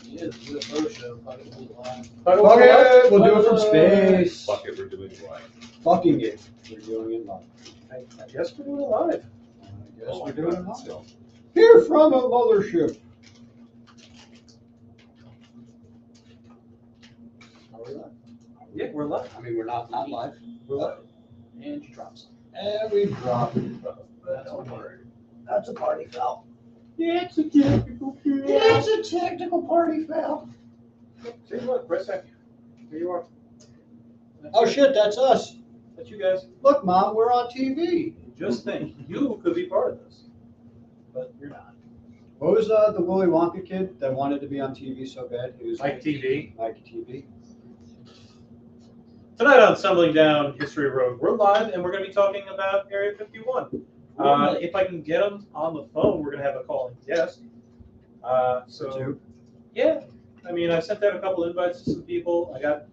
Yeah, the UFO show. Fuck it, we'll live. Fuck it, we'll do it from space. Fuck it, we're doing it live. Fucking it, we're doing it live. I guess we're doing it live. I guess Oh we're my doing God, it live. still. Here from a mothership. Are we live? Yeah, we're live. I mean, we're not live. We're live. And she drops. And we drop it. That's a word. That's a party foul. It's a technical It's a technical party foul. See what? Press second. Here you are. Oh shit, that's us. That's you guys. Look, Mom, we're on TV. Just think, you could be part of this, but you're not. What was the Willy Wonka kid that wanted to be on TV so bad? He was Mike TV. Mike TV. Tonight on Stumbling Down History Road, we're live and we're going to be talking about Area 51. If I can get them on the phone, we're going to have a calling guest. Yeah, I mean, I sent out a couple invites to some people. I got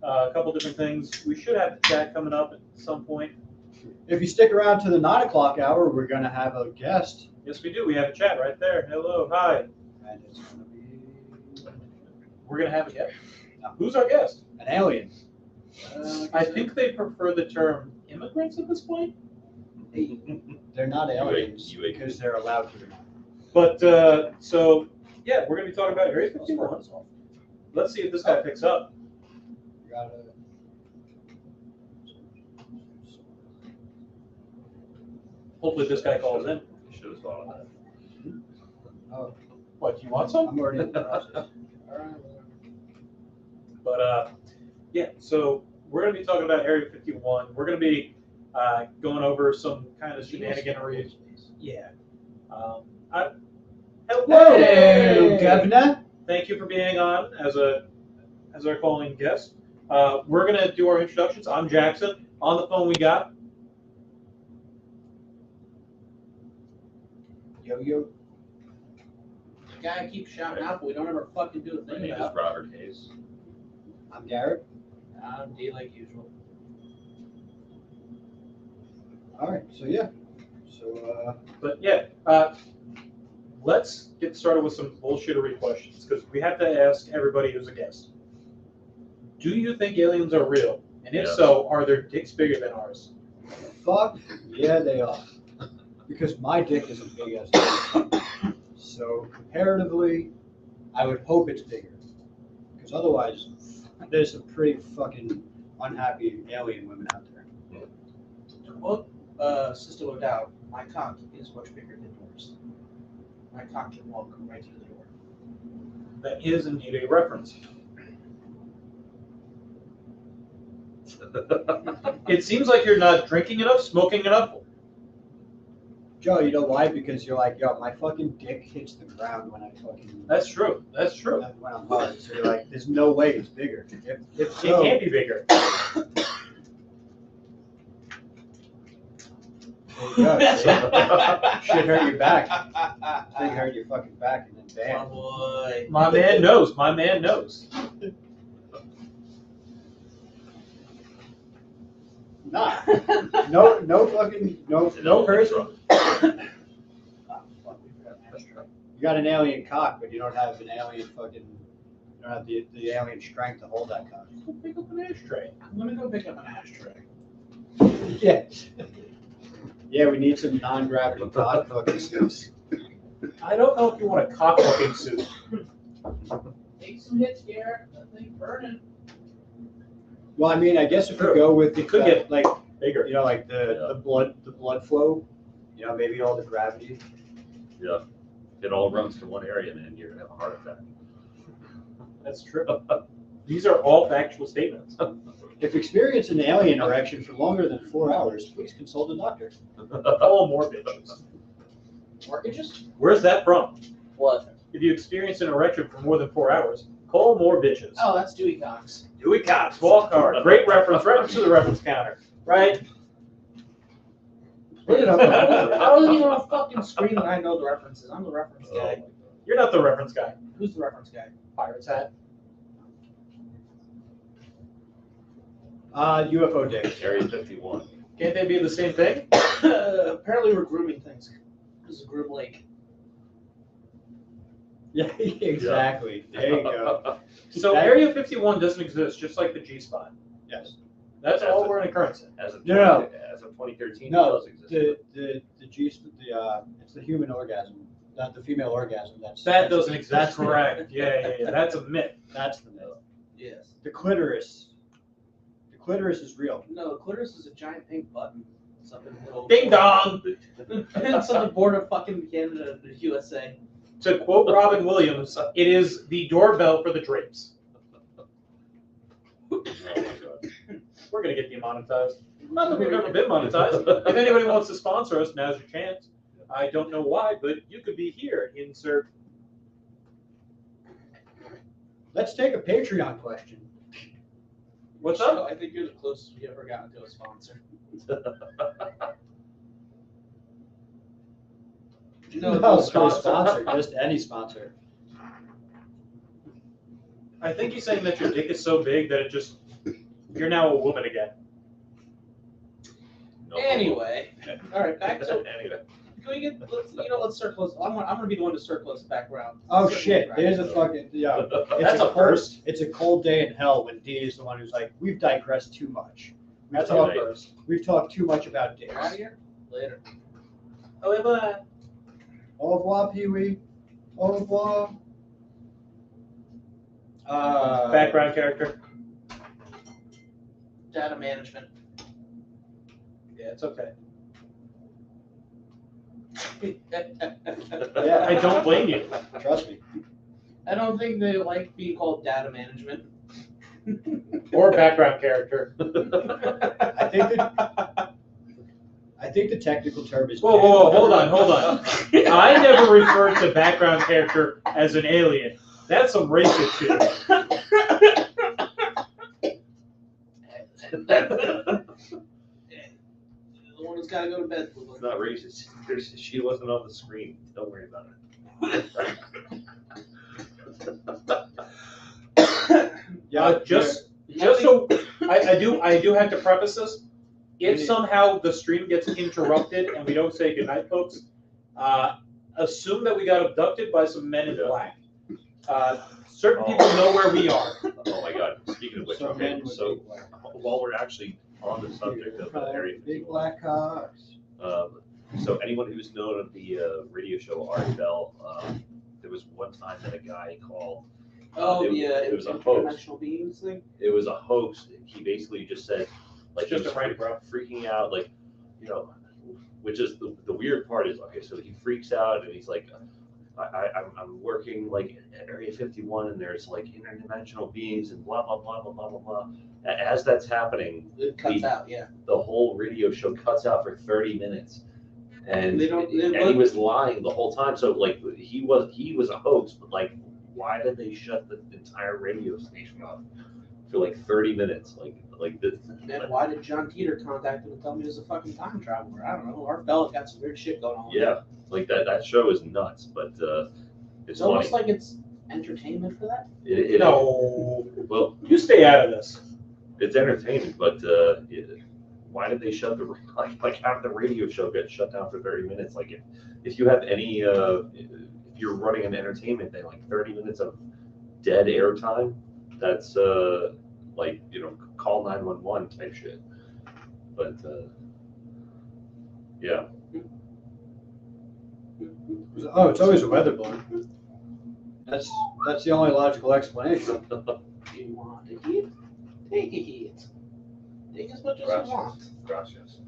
a couple different things. We should have the chat coming up at some point. If you stick around to the 9 o'clock hour, we're going to have a guest. Yes, we do. We have a chat right there. Hello, hi. And it's going to be We're going to have a guest. Who's our guest? an alien. I think they prefer the term immigrants at this point. They're not aliens UAP. because they're allowed to be. But, so, yeah, we're going to be talking about Area 51. Let's see if this guy picks up. You gotta... Hopefully this guy calls in. Should have thought of that. Oh, What, do you want some? I'm already in the process. But, yeah, so we're going to be talking about Area 51. We're going to be going over some kind of shenaniganery. Yeah. Hello. Hello, Governor. Thank you for being on as our calling guest. We're going to do our introductions. I'm Jackson. On the phone we got. Yo. The guy keeps shouting out, but we don't ever fucking do a My thing name is about it. Robert Hayes. I'm Garrett. I'm D like usual. All right, so yeah. So, But yeah, let's get started with some bullshittery questions because we have to ask everybody who's a guest. Do you think aliens are real? And if Yes. so, are their dicks bigger than ours? fuck, yeah, they are. Because my dick is a big ass dick. So, comparatively, I would hope it's bigger. Because otherwise, there's some pretty fucking unhappy alien women out there. To quote Sister O'Dowd, my cock is much bigger than yours. My cock can walk right through the door. That is indeed a reference. It seems like you're not drinking enough, smoking enough. Joe, you know why? Because you're like, yo, my fucking dick hits the ground when I fucking... That's true. That's true. When I'm hard. So you're like, there's no way it's bigger. If It so, can't be bigger. there you go. See? Shit hurt your back. Thing hurt your fucking back and then Oh bam. boy. My man knows. My man knows. Nah. No fucking, no person. Oh, fuck, we forgot an ashtray. You got an alien cock, but you don't have an alien fucking, you don't have the alien strength to hold that cock. Go pick up an ashtray. I'm gonna go pick up an ashtray. Yeah. Yeah, we need some non-gravity cock fucking suits. I don't know if you want a cock fucking suit. Take some hits, Garrett. That thing burning. Well, I mean, I guess if you go with It could that, get like, bigger. you know, like the blood flow, you know, maybe all the gravity. Yeah. It all runs to one area, man. You're going to have a heart attack. That's true. These are all factual statements. If you experience an alien erection for longer than 4 hours, please consult a doctor. All more bitches. Mortgages? Where's that from? What? If you experience an erection for more than 4 hours, call more bitches. Oh, that's Dewey Cox. Dewey Cox, walk hard. Great reference. Reference to the reference counter. Right? Put it up. I wasn't even on a fucking screen and I know the references. I'm the reference guy. You're not the reference guy. Who's the reference guy? Pirate's hat. UFO dick. Area 51. Can't they be the same thing? Apparently we're grooming things. This is Groom Lake. Yeah, exactly. There you go. So Area 51 doesn't exist, just like the G-spot. Yes. That's all we're in occurrence in. As of, No. as of 2013, it No, does exist. the it's the human orgasm, not the female orgasm. That doesn't exist. That's the- Correct. Yeah. That's a myth. That's the myth. Yes. The clitoris. The clitoris is real. No, clitoris is a giant pink button. Something little. Ding dong! It's on the border of fucking Canada and the USA. To quote Robin Williams, it is the doorbell for the drapes. Oh my God. We're going to get demonetized. Not that we've ever been monetized. If anybody wants to sponsor us, now's your chance. I don't know why, but you could be here. Insert. Let's take a Patreon question. What's So, up? I think you're the closest we ever gotten to a sponsor. No, No, sponsor, just any sponsor. I think he's saying that your dick is so big that it just, you're now a woman again. No. Anyway, all right, back to. Anyway. Can we get? Let's circle us. I'm gonna be the one to circle us back around. Oh Circle shit! back. There's a fucking yeah. That's a cold, first. It's a cold day in hell when D is the one who's like, we've digressed too much. That's We've a talked- first. We've talked too much about dicks. You're out of here later. Oh, bye. Au revoir, Pee Wee. Au revoir. Background character. Data management. Yeah, it's okay. Yeah. I don't blame you. Trust me. I don't think they like being called data management. Or background character. I think the technical term is. Whoa, hold on. I never referred to background character as an alien. That's some racist shit. The one who's got to go to bed. It's not racist. She wasn't on the screen. Don't worry about it. Yeah, Just so I do have to preface this. If somehow the stream gets interrupted and we don't say goodnight, folks, assume that we got abducted by some men in black. Certain people know where we are. Oh my God. Speaking of which, So okay, men would so be black. while we're actually on the subject of Area Big 51, black cocks. so anyone who's known of the radio show Art Bell, there was one time that a guy called. Oh yeah, it was a host. interdimensional beings thing. It was a host. He basically just said, like, Just he was a rank, bro. freaking out, like, which is the weird part is, okay, so he freaks out and he's like, I'm working like at Area 51 and there's like interdimensional beings and blah blah blah blah blah blah blah. As that's happening, It cuts out, yeah. the whole radio show cuts out for 30 minutes. And, They don't- they and he look- was lying the whole time. So like he was a host, but like why did they shut the entire radio station off for like 30 minutes? Like this. And why did John Teeter contact him and tell me he was a fucking time traveler? I don't know. Art Bell got some weird shit going on. Yeah, like that show is nuts, but it's It's almost funny. like it's entertainment for that. No. Well, You stay out of this. it's entertainment, but why did they shut the like have the radio show get shut down for 30 minutes? Like if you have any if you're running an entertainment thing, like 30 minutes of dead airtime, that's like call 911 type shit. But yeah. Oh, it's always a weather balloon. That's the only logical explanation. You want to heat? Take a heat. Take as much as you want. Gracias.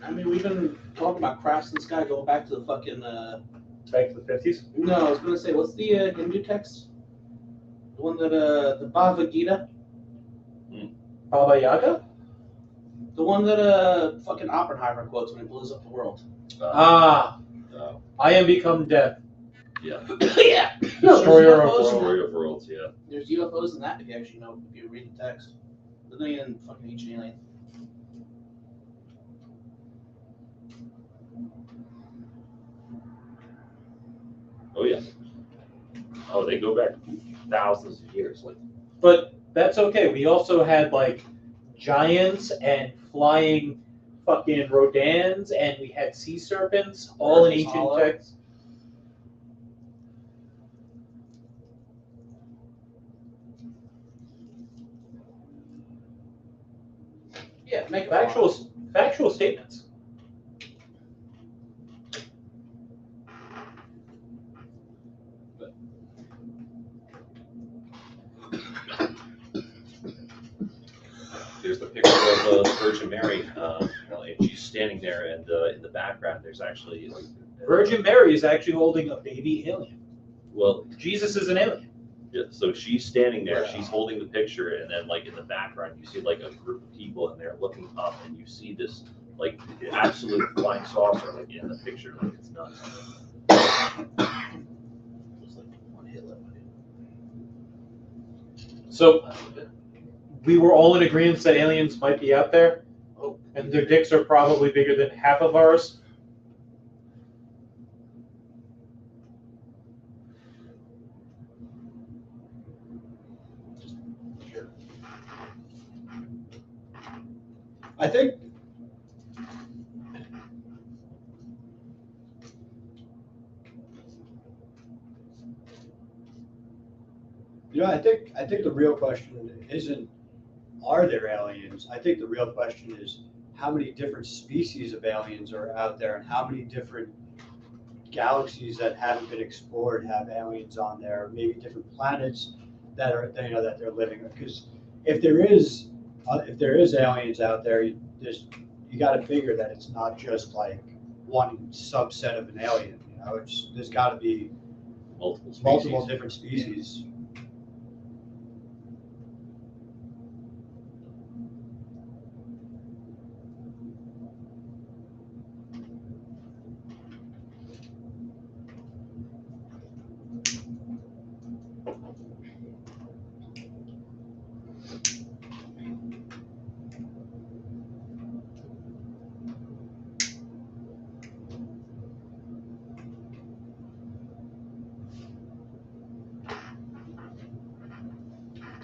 I mean, we've been talking about crafts in the sky going back to the fucking. Back to the 50s. No, I was gonna say, what's the Hindu text? The one that the Bhagavad Gita. Baba Yaga? The one that fucking Oppenheimer quotes when he blows up the world. I am become death. Yeah. Yeah. No, Destroyer of there's UFOs in that. Story of worlds, yeah. There's UFOs in that if you actually know, if you read the text. But then again, fucking ancient alien. Oh yeah. Oh, they go back thousands of years. Like But that's okay. We also had like giants and flying fucking rodans, and we had sea serpents, all in Earth is ancient hollow. texts. Yeah, make it Factual statements. There's the picture of Virgin Mary, and she's standing there, and in the background, there's actually like Virgin Mary is actually holding a baby alien. Well, Jesus is an alien. yeah, so she's standing there, Wow. she's holding the picture, and then like in the background, you see like a group of people, and they're looking up, and you see this like absolute flying saucer like in the picture, like it's nuts. It's like one hit limit. So we were all in agreement that aliens might be out there, Oh, and their dicks are probably bigger than half of ours. sure. I think. I think the real question isn't, are there aliens? I think the real question is, how many different species of aliens are out there, and how many different galaxies that haven't been explored have aliens on there? Maybe different planets that are, that they're living. Because if there is aliens out there, you got to figure that it's not just like one subset of an alien. There's got to be Multiple species. multiple different species.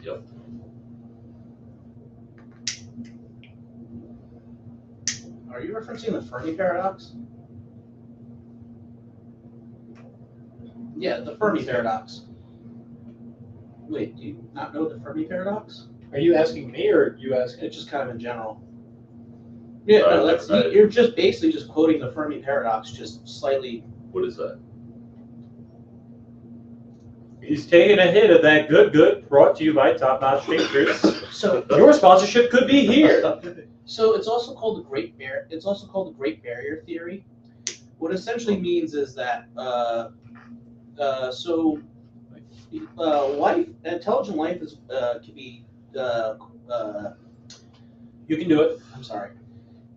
Yep. Are you referencing the Fermi paradox? Yeah, the Fermi paradox. Wait, do you not know the Fermi paradox? Are you asking me, or are you asking? It's just kind of in general. Yeah, no, that's you're just basically just quoting the Fermi paradox, just slightly. What is that? He's taking a hit of that good, brought to you by Top Notch Tinctures. So Your sponsorship could be here. So it's also called the Great Barrier Theory. What it essentially means is that intelligent life is can be. You can do it. I'm sorry.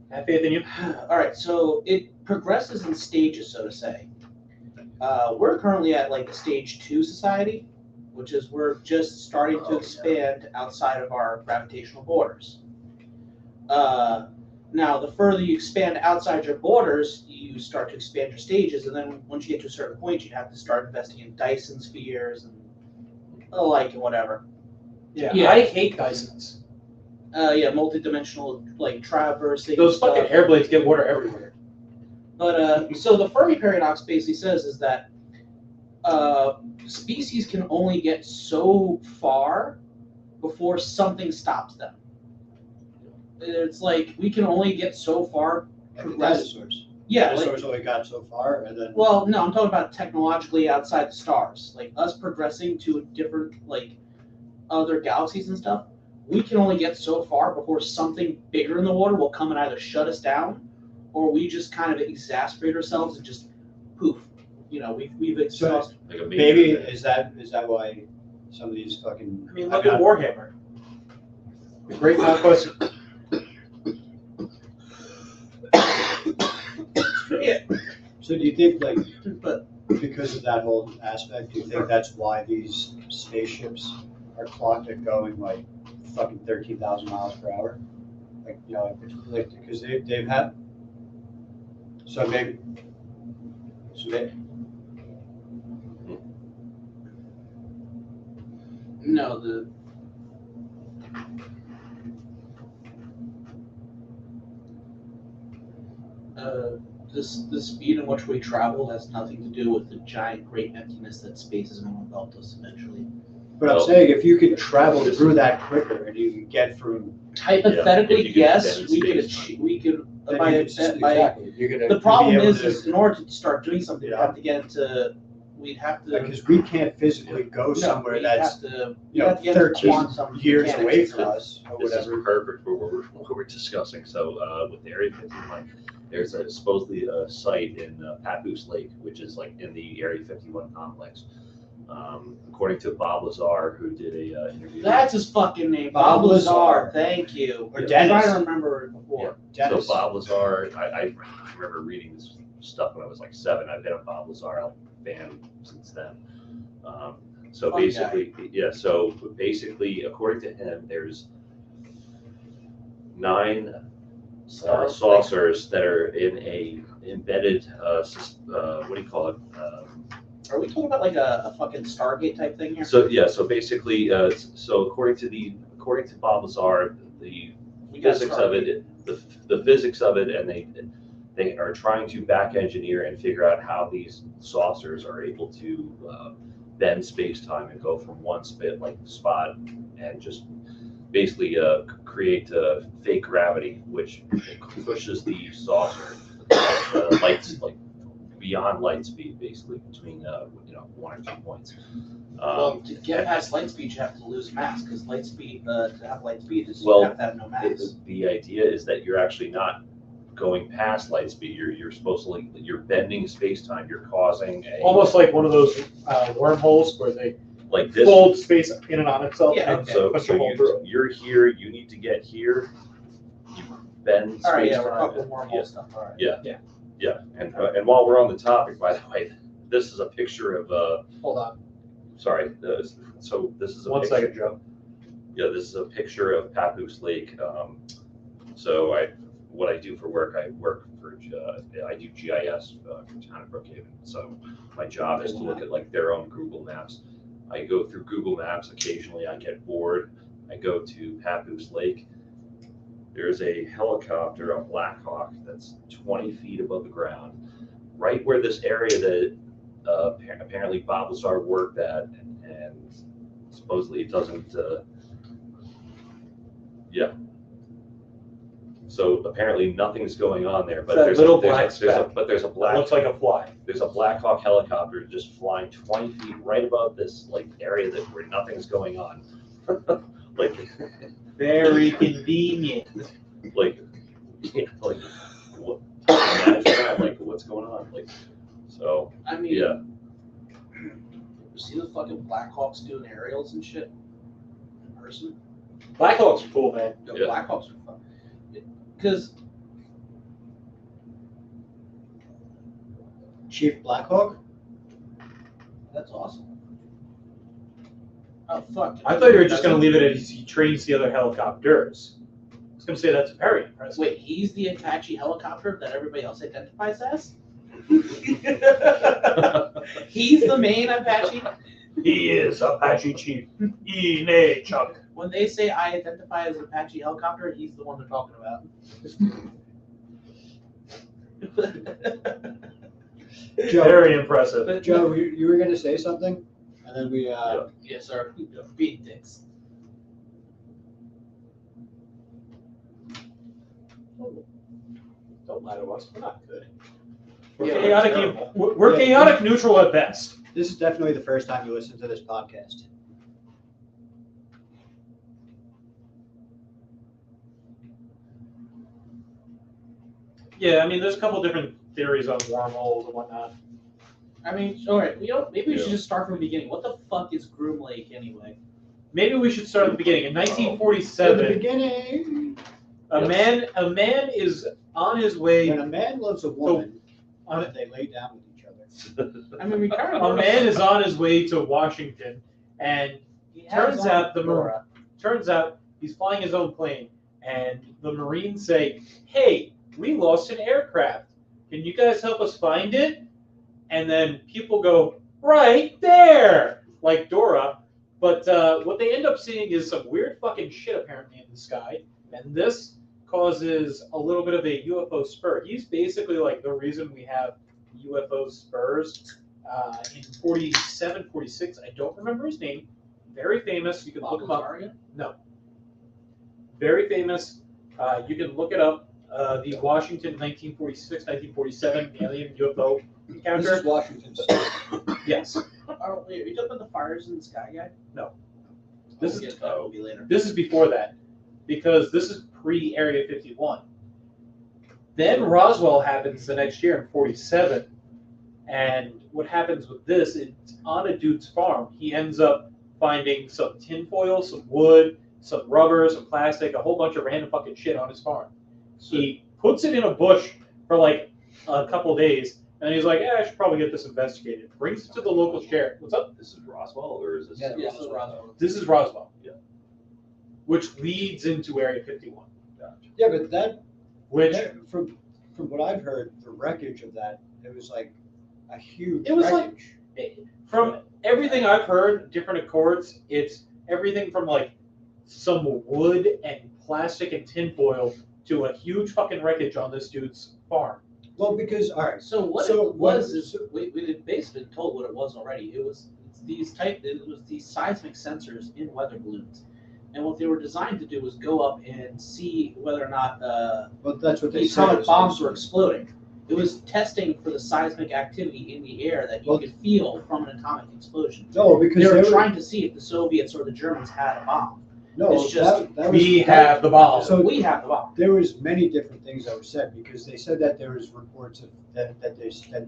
Have faith in you. All right, so it progresses in stages, so to say. We're currently at like the stage 2 society, which is we're just starting to expand outside of our gravitational borders. Now, the further you expand outside your borders, you start to expand your stages, and then once you get to a certain point, you have to start investing in Dyson spheres and the like and whatever. Yeah. I hate Dysons. Multi-dimensional like traversing. Those stuff. fucking air blades get water everywhere. But so the Fermi paradox basically says is that species can only get so far before something stops them. It's like we can only get so far. Like the dinosaurs. Yeah. Dinosaurs only got so far, and then. Well, no, I'm talking about technologically outside the stars, like us progressing to a different like other galaxies and stuff. We can only get so far before something bigger in the water will come and either shut us down, or we just kind of exasperate ourselves and just poof. We've exhausted. Like a Maybe is that why some of these fucking. I mean, look at Warhammer. The Great Conquest. Yeah. So do you think, like, But because of that whole aspect, do you think that's why these spaceships are clocked at going like fucking 13,000 miles per hour? Like because they've had. So maybe. no, the speed in which we travel has nothing to do with the giant great emptiness that space is going to envelop us eventually. But I'm Well, saying if you could travel through that quicker and you could get through, Hypothetically, if you could yes, bend we could space-time. achieve. We could then by, you could, by exactly. You're gonna the problem be able is in order to start doing something, Yeah. we have to get into. We'd have to. because we can't physically go somewhere we'd that's have to, you know have to get into 13 quantum years mechanics away and from stuff. us or This is whatever. perfect for what we're discussing. So with Area 51, there's supposedly a site in Papoose Lake, which is like in the Area 51 complex. According to Bob Lazar, who did a interview. That's his fucking name, Bob Bob Lazar. Lazar. Thank you. Or I'm Dennis. trying to remember it before. Dennis. So Bob Lazar, I remember reading this stuff when I was like 7. I've been a Bob Lazar fan since then. So Fun basically, yeah. So basically, according to him, there's 9 saucers that are in a embedded. What do you call it? Are we talking about like a fucking Stargate type thing here? So yeah. So basically, so according to Bob Lazar, the We got physics of it, the physics of it, and they are trying to back engineer and figure out how these saucers are able to bend space-time and go from one spot and just basically create fake gravity, which pushes the saucer lights like beyond light speed, basically between 1 or 2 points. Well, to get past light speed, you have to lose mass because light speed to have light speed is Well, you have to have no mass. The idea is that you're actually not going past light speed. You're supposed to you're bending space time. You're causing Almost like one of those wormholes where they like this. fold space in and on itself. Yeah, and okay. So, push a hole so through it. you're here. You need to get here. You bend space All right, yeah, time. we're talking wormhole stuff. All right. Yeah. And while we're on the topic, by the way, this is a picture of Hold on. Sorry. So this is a 1 picture. second, Joe. Yeah, this is a picture of Papoose Lake. So what I do for work, I do GIS for town of Brookhaven. So my job is to look at like their own Google Maps. I go through Google Maps. Occasionally I get bored. I go to Papoose Lake. There's a helicopter, a Black Hawk, that's 20 feet above the ground, right where this area that apparently Bob Lazar worked at, and supposedly it doesn't. So apparently nothing's going on there, but That there's little a, there's black a, there's a, speck. but there's a That black looks like a fly. there's a Black Hawk helicopter just flying 20 feet right above this like area where nothing's going on. like Very convenient. like what, imagine that, like what's going on, like, so I mean, yeah. you see the fucking Blackhawks doing aerials and shit in person? Blackhawks are cool, man. The Yeah. Blackhawks are fun. Because Chief Blackhawk. that's awesome. Oh, fuck. I thought you were just going to leave it at he trains the other helicopters. I was going to say that's very impressive. Wait, he's the Apache helicopter that everybody else identifies as? He's the main Apache? He is Apache Chief. Nay, Chuck. When they say I identify as Apache helicopter, he's the one they're talking about. Joe, Very impressive. Joe, you were going to say something, and then we. Yes, sir. Beat dicks. Don't lie to us. We're not good. We're Yeah, chaotic. we're terrible. We're chaotic neutral at best. This is definitely the first time you listen to this podcast. Yeah, I mean, there's a couple different theories on wormholes and whatnot. I mean, all right. Maybe we should Yeah. just start from the beginning. What the fuck is Groom Lake anyway? Maybe we should start at the beginning. In At the 1947, beginning, a man is on his way. when a man loves a woman, on they lay down with each other. I mean, we kind A man is on his way to Washington, and turns out he's flying his own plane, and the Marines say, "Hey, we lost an aircraft. Can you guys help us find it?" And then people go, "Right there," like Dora. But what they end up seeing is some weird fucking shit apparently in the sky, and this causes a little bit of a UFO spur. He's basically like the reason we have UFO spurs. In 47, 46, I don't remember his name. Very famous. You can look him up. No. Very famous. You can look it up. The Washington 1946, 1947 alien UFO This encounter. is Washington State. Yes. Are you talking about the fires in the sky guy? This We'll is get to that, will be later. This is before that, because this is pre-Area 51. Then Roswell happens the next year in 47, and what happens with this, it's on a dude's farm. He ends up finding some tinfoil, some wood, some rubber, some plastic, a whole bunch of random fucking shit on his farm. He puts it in a bush for like a couple days, and he's like, "Yeah, I should probably get this investigated." Brings it to the local sheriff. What's up? This is Roswell, or is this? Yeah, Yes, this is Roswell. This is Roswell. Yeah. Which leads into Area 51. Yeah, but that, Which from what I've heard, the wreckage of that, it was like a huge It was like- wreckage. from everything I've heard, different accords, it's everything from like some wood and plastic and tinfoil to a huge fucking wreckage on this dude's farm. Well, because, all right, So what So it was what- is we basically told what it was already. It was these seismic sensors in weather balloons, and what they were designed to do was go up and see whether or not well, that's what the they said. atomic is- bombs were exploding. It was testing for the seismic activity in the air that you Well- could feel from an atomic explosion. No, because They were trying to see if the Soviets or the Germans had a bomb. no, it's just, that was, We have the bomb. So- we have the bomb. there was many different things that were said, because they said that there was reports of that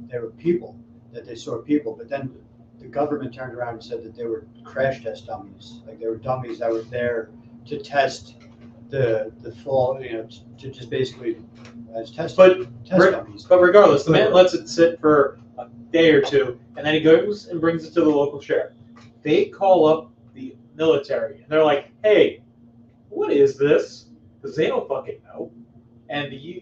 there were people, that they saw people, but then the government turned around and said that they were crash test dummies, like they were dummies that were there to test the fall, to just basically as test But test dummies. But regardless, the man lets it sit for a day or two, and then he goes and brings it to the local sheriff. They call up the military, and they're like, "Hey, what is this?" Because they don't fucking know. And the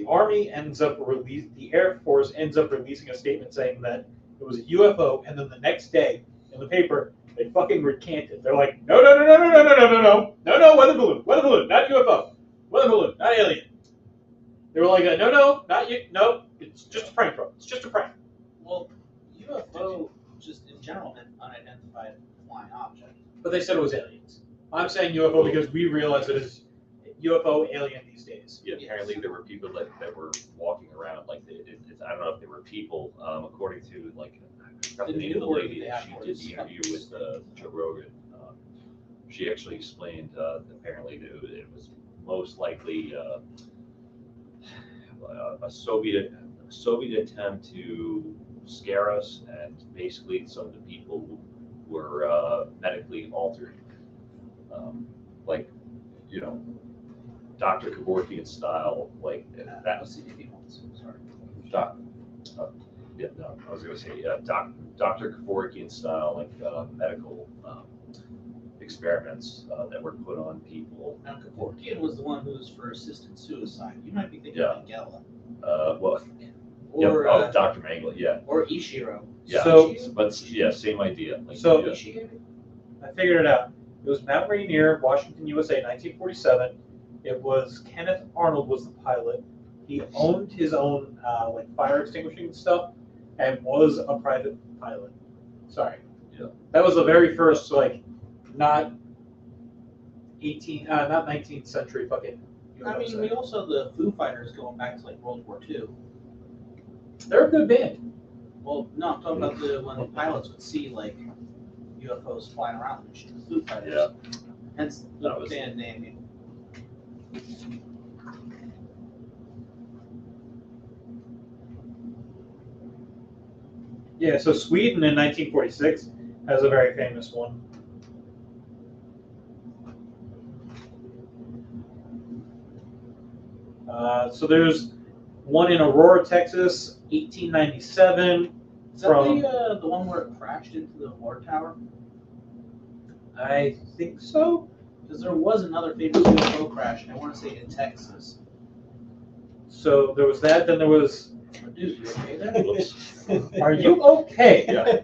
Army ends up the Air Force ends up releasing a statement saying that it was a UFO, and then the next day in the paper they fucking recanted. They're like, "No, no, no, no, no, no, no, no, no, no, no, weather balloon, not UFO, weather balloon, not alien." They were like, "No, not you, no, it's just a prank, bro. It's just a prank." Well, UFO just in general meant unidentified flying object. But they said it was aliens. I'm saying UFO because we realize it is UFO alien these days. Yeah, apparently there were people that were walking around like I don't know if they were people. According to like I forgot the name of the lady that she did the interview with Joe Rogan. She actually explained apparently that it was most likely a Soviet attempt to scare us, and basically some of the people were medically altered, like Dr. Kevorkian style, like that. CDP ones. Sorry. Yeah, no, I was going to say Dr. Kevorkian style, like medical experiments that were put on people. Now, Kevorkian was the one who was for assisted suicide. You might be thinking Yeah. of Mangala. Or Dr. Mangala, yeah. Or Ishiro. Yeah, So- but yeah, same idea. Like, So- yeah. Ishigami? I figured it out. It was Mount Rainier, Washington, USA, 1947. It was Kenneth Arnold was the pilot. He owned his own like fire extinguishing stuff and was a private pilot. Sorry. Yeah. That was the very first not 19th century fucking. I mean, we also have the Foo Fighters going back to like World War II. They're a good band. Well, no, I'm talking about when the pilots would see like UFOs flying around and shit. The Foo Fighters. Yeah. Hence the That was- band name. Yeah, so Sweden in 1946 has a very famous one. So there's one in Aurora, Texas, 1897. Is that From- the one where it crashed into the water tower? I think so. Because there was another famous UFO crash, and I want to say in Texas. So there was that. Then there was. Dude, you okay there? Whoops. Are you okay? Yeah.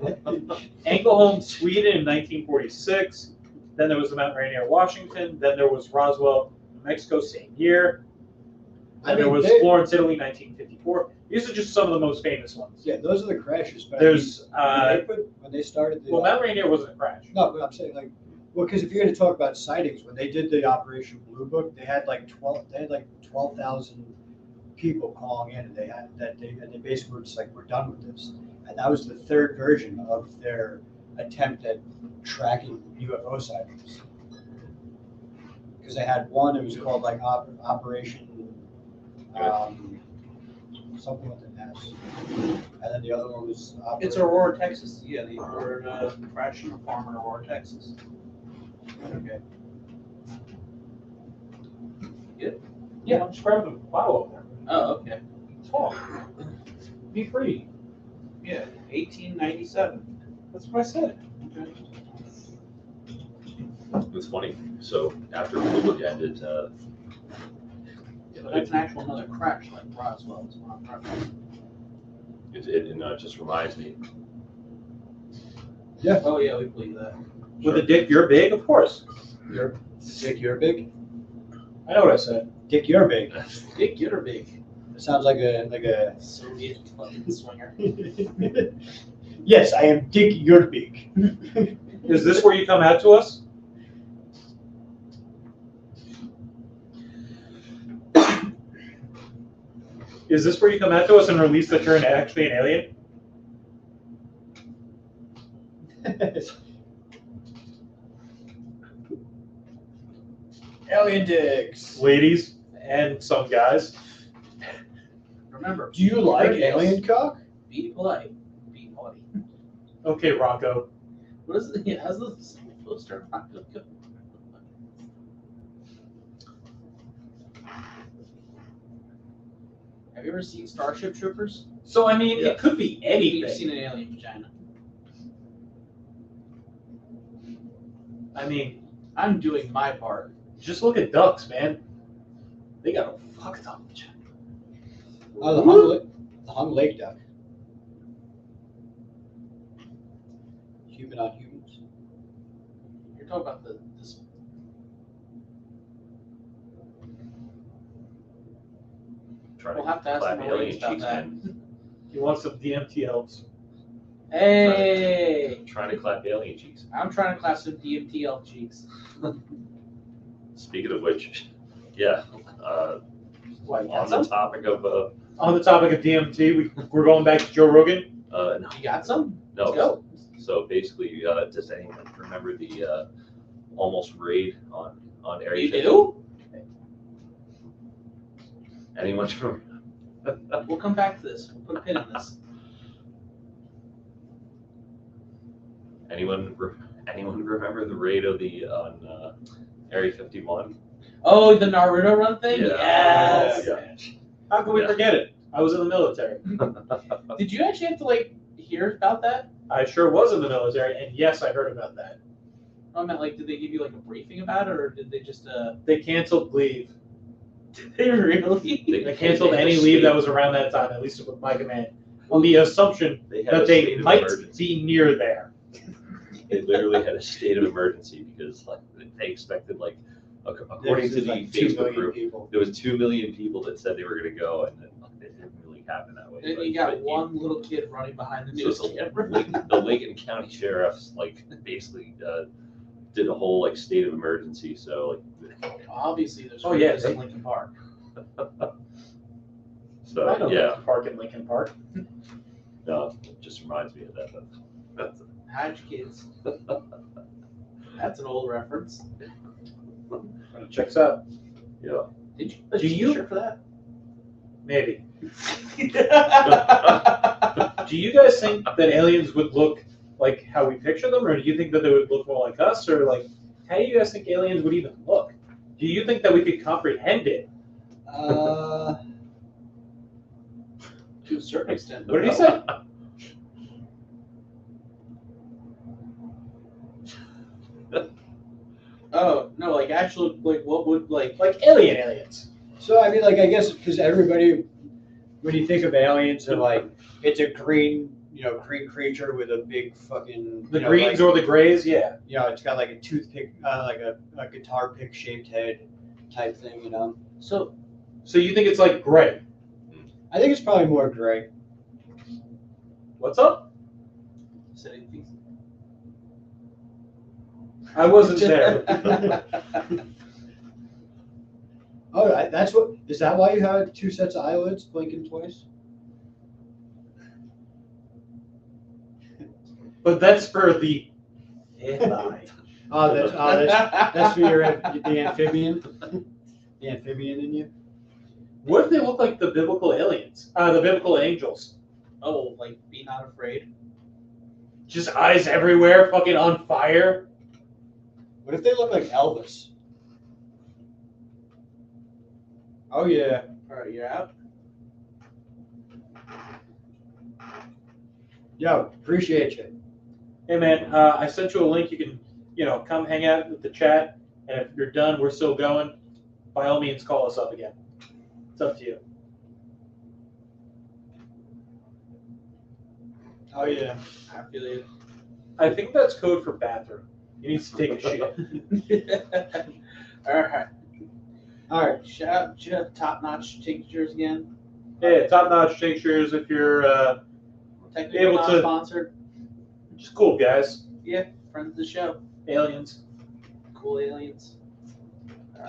Ängelholm, Sweden in 1946. Then there was the Mount Rainier, Washington. Then there was Roswell, Mexico, same year. I And there mean, was they- Florence, Italy, 1954. These are just some of the most famous ones. Yeah, those are the crashes. But There's, I mean, when they started the. well, Mount Rainier wasn't a crash. No, but I'm saying like, well, because if you're going to talk about sightings, when they did the Operation Blue Book, they had like 12,000 people calling in, and they basically were just like, we're done with this, and that was the third version of their attempt at tracking UFO sightings. Because they had one, it was called like Operation something with an S, and then the other one was It's Aurora, Texas. Yeah, they were crashing a farm in Aurora, Texas. Okay. Yeah, I'm just grabbing the plow up there. Oh, okay. Talk. Be free. Yeah, 1897. That's what I said. Okay. It's funny. So after Blue Book ended, But that's an actual another crash like Roswell. It's not a crash. it just reminds me. Oh yeah, we believe that. With a dick, you're big, of course. Dick, you're big. I know what I said. Dick, you're big. Big, get or big. It sounds like a. Soviet fucking swinger. Yes, I am Dick, you're big. Is this where you come out to us? Is this where you come out to us and release that you're actually an alien? Alien dicks. Ladies and some guys. Remember, Do you like courteous, alien cock? Be polite. Be naughty. Okay, Rocco. What is it? Yeah, how's this poster? Have you ever seen Starship Troopers? So, I mean, Yeah. it could be Have you anything. seen an alien vagina? I mean, I'm doing my part. just look at ducks, man. They got a fucked up. Oh, the hung lake duck. Human on humans. You're talking about this. Trying We'll have to ask clap the alien Marines about cheeks, that. man. He wants some DMT elves. Hey, Trying to clap alien cheeks. I'm trying to clap some DMTL cheeks. Speaking of which, yeah, Like, on the topic of on the topic of DMT, we're going back to Joe Rogan. no, You got some? no. Let's go. So basically, does anyone remember the almost raid on Area You 50? do? Anyone remember? We'll come back to this. We'll put a pin in this. Anyone remember the raid of the on Area 51? Oh, the Naruto run thing? Yeah. Yes. Yeah. How can we Yeah. forget it? I was in the military. Did you actually have to hear about that? I sure was in the military, and yes, I heard about that. I meant did they give you a briefing about it, or did they just They canceled leave. Did they really? They canceled any leave that was around that time, at least with my command, on the assumption They had that a they state of might emergency. be near there. They literally had a state of emergency because they expected according to the Facebook group, people. there was 2 million people that said they were going to go, and then it didn't really happen that way. And But- you got but one little kid running behind the So news the, camera. the Lincoln County sheriffs basically did a whole state of emergency. So Obviously, there's Oh, yeah, rapists they- in Lincoln Park. I know yeah, Lincoln Park and Lincoln Park. no, it just reminds me of that. That's Hide your kids. That's an old reference. Checks out. yeah. Did you? Do you- T-shirt for that? Maybe. Do you guys think that aliens would look like how we picture them, or do you think that they would look more like us, or how do you guys think aliens would even look? Do you think that we could comprehend it? To a certain extent. What did he say? Oh no! Actual what would Like aliens. So I mean, I guess because everybody, when you think of aliens, they're like, it's a green creature with a big fucking. The greens or the grays, yeah. It's got a toothpick, a guitar pick shaped head, type thing, you know. So So you think it's like gray? I think it's probably more gray. What's up? said anything? I wasn't there. Oh, that's what. Is that why you have two sets of eyelids blinking twice? But that's for the eye. That's for the amphibian. The amphibian in you. What if they look like the biblical aliens? The biblical angels. Oh, like be not afraid. Just eyes everywhere, fucking on fire. What if they look like Elvis? Oh yeah. All right, you're out. Yo, appreciate you. Hey man, I sent you a link. You can, come hang out with the chat. And if you're done, we're still going. By all means, call us up again. It's up to you. Oh yeah. I feel you. I think that's code for bathroom. He needs to take a shit. All right. All right. Shout out Top Notch Tinctures again. Yeah, top notch tinctures. If you're Technically able not to- sponsored. just cool guys, Friends of the show. aliens. Cool aliens.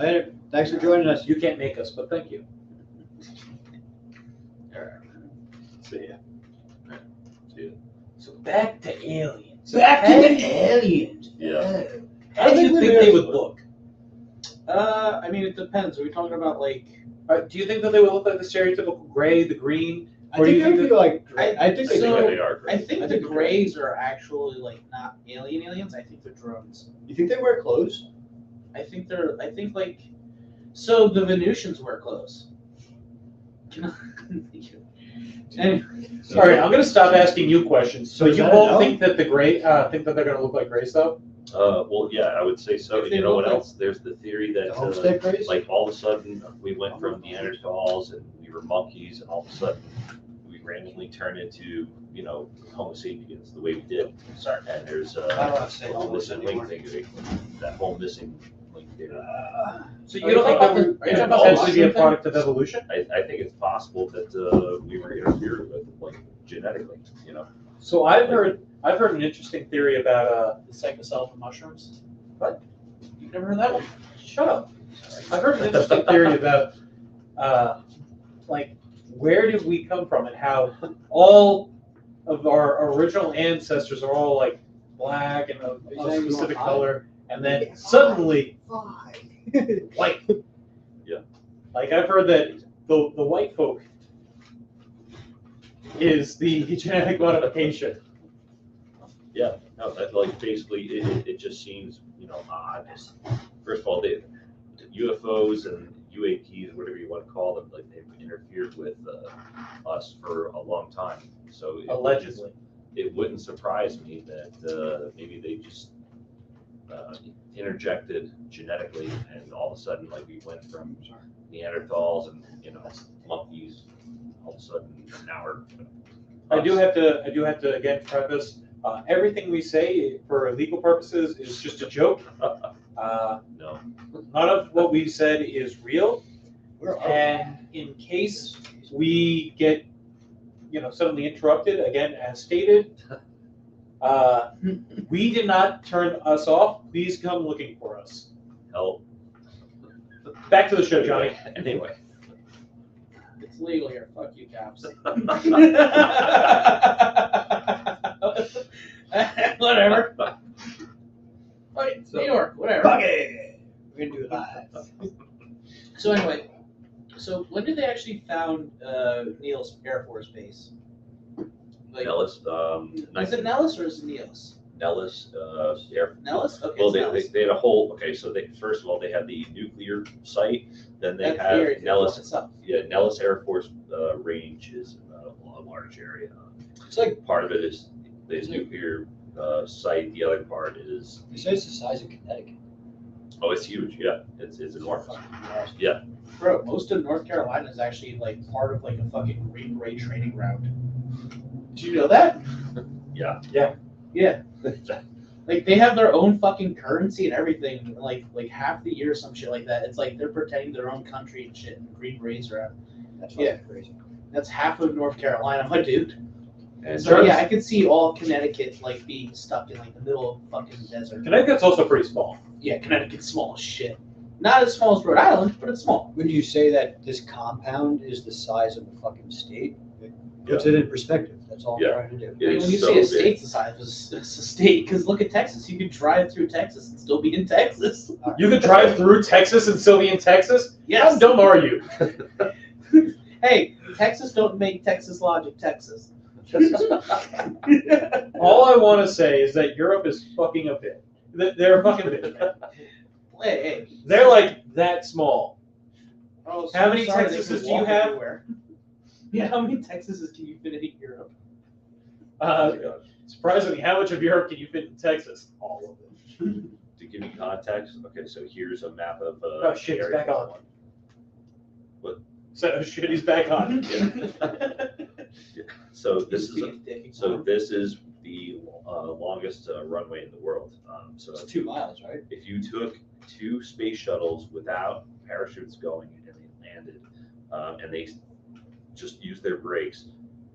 Later. Thanks for joining us. You can't make us, but thank you. All right. See ya. See ya. So back to aliens. Back to How the do you- aliens. Yeah. How do you think they would look? I mean, it depends. Are we talking about like? Do you think that they would look like the stereotypical gray, the green? I Or do think you they think would be like. I think I think So- that they are I great. think I the think- Greys are actually like not aliens. I think they're drones. You think they wear clothes? I think like. So the Venusians wear clothes. Anyway, All right, I'm gonna stop asking you questions. So So is you that a both no? think that the gray, think that they're gonna look like grays though? Well, yeah, I would say so. If And they you know look what like- else? There's the theory The that homestead craze? like all of a sudden we went from Neanderthals and we were monkeys, and all of a sudden we randomly turned into Homo sapiens the way we did. sorry. And there's I don't want to say a whole homo missing anymore. link thing, that whole missing link there. So Are you talking about the- are you talking about the potentially be a mushroom thing? product of evolution? I think it's possible that we were interfered with, like genetically. So I've heard an interesting theory about The psychocellular mushrooms. What? You've never heard that one? shut up. I've heard an interesting theory about like where did we come from and how all of our original ancestors are all like black and a saying specific you're color, and then suddenly white. Yeah. Like I've heard that the white folk is the genetic modification. Yeah, no, that like basically it just seems odd. First of all, UFOs and UAPs, whatever you want to call them, like they've interfered with us for a long time. So Allegedly. it wouldn't surprise me that maybe they just interjected genetically, and all of a sudden, like we went from Neanderthals and monkeys, all of a sudden now we're. I do have to again preface everything we say for legal purposes is just a joke. No. None of what we've said is real, We're and in case we get suddenly interrupted again as stated, we did not turn us off. Please come looking for us. Hell. Back to the show, Johnny. Anyway. It's legal here. Fuck you, cops. Whatever. Wait, New York, whatever. Fuck it. We're gonna do it live. So anyway, when did they actually found Neil's Air Force Base? Like, Nellis, is it Nellis or is it Neos? Nellis, Air. Nellis? Okay, Well, it's Nellis. they had a whole. Okay, so first of all they had the nuclear site, then they That's have very Nellis. itself. Yeah, Nellis Air Force Range is a large area. It's like Part of it is this nuclear site. The other part is they say it's the size of Connecticut. it's huge. Yeah, it's enormous. Bro, most of North Carolina is actually like part of like a fucking Green Beret training route. Did you know that? Yeah. Yeah. Like they have their own fucking currency and everything. Like half the year, or some shit like that. It's like they're pretending their own country and shit. And Green Berets are out. That's Yeah. crazy. That's half of North Carolina, my dude. And So yeah, I could see all Connecticut like being stuck in like the middle of fucking desert. Connecticut's also pretty small. Yeah, Connecticut's small as shit. Not as small as Rhode Island, but it's small. When you say that this compound is the size of the fucking state, it puts it in perspective. That's all Yeah. I'm trying to do. It I mean, is when you so say a big. state's the size of a state, because look at Texas. You could drive through Texas and still be in Texas. You could drive through Texas and still be in Texas? How Yes. dumb are you? Hey, Texas don't make Texas logic Texas. All I want to say is that Europe is fucking a bit. They're fucking big. Hey. They're like that small. Oh, How many sorry, they Texases can do you walk have? everywhere. Yeah, how many Texases can you fit in Europe? Surprisingly, how much of Europe can you fit in Texas? All of it. To give you context, okay, so here's a map of Oh shit, he's area. back on. What? So oh, shit, he's back on. So this is the longest runway in the world. So It's 2 miles, right? if you took 2 space shuttles without parachutes going and they landed, and they just used their brakes,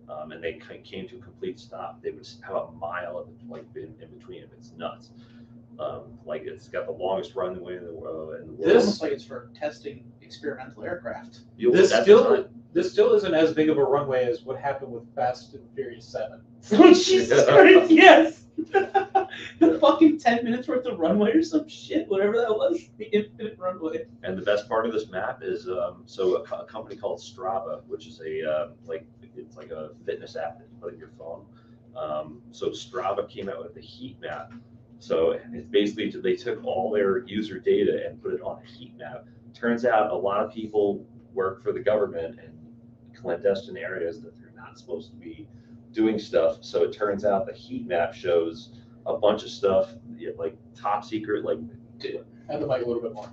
and they came to a complete stop, they would have a mile of like in between them. It's nuts. Like it's got the longest runway in the world. It's This- almost like it's for testing experimental aircraft. This still isn't as big of a runway as what happened with Fast and Furious 7. Oh, Jesus Christ, yes! The fucking 10 minutes worth of runway or some shit, whatever that was. The infinite runway. And the best part of this map is so a company called Strava, which is it's like a fitness app that you put in your phone. So Strava came out with a heat map. So it's basically they took all their user data and put it on a heat map. Turns out a lot of people work for the government in clandestine areas that they're not supposed to be doing stuff. So it turns out the heat map shows a bunch of stuff like top secret, like And the mic a little bit more.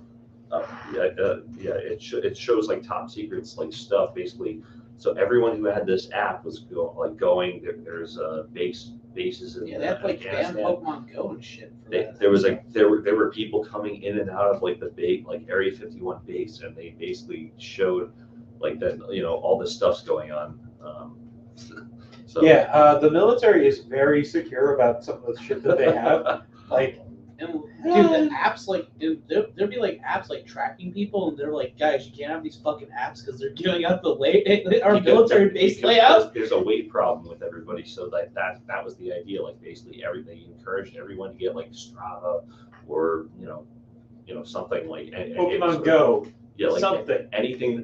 it shows like top secrets, like stuff basically. So everyone who had this app was going. There's bases in Yeah, they had like banned Afghanistan. Pokemon Go and shit. For that. There were people coming in and out of like the base, like Area 51 base, and they basically showed like that all this stuff's going on. So Yeah, the military is very secure about some of the shit that they have. Like, And dude, the apps there'd be like apps like tracking people, and they're like, guys, you can't have these fucking apps because they're giving out the our military base because layout. There's a weight problem with everybody, so that was the idea. Like basically they encouraged everyone to get like Strava or something like Pokemon Go, yeah, like something. anything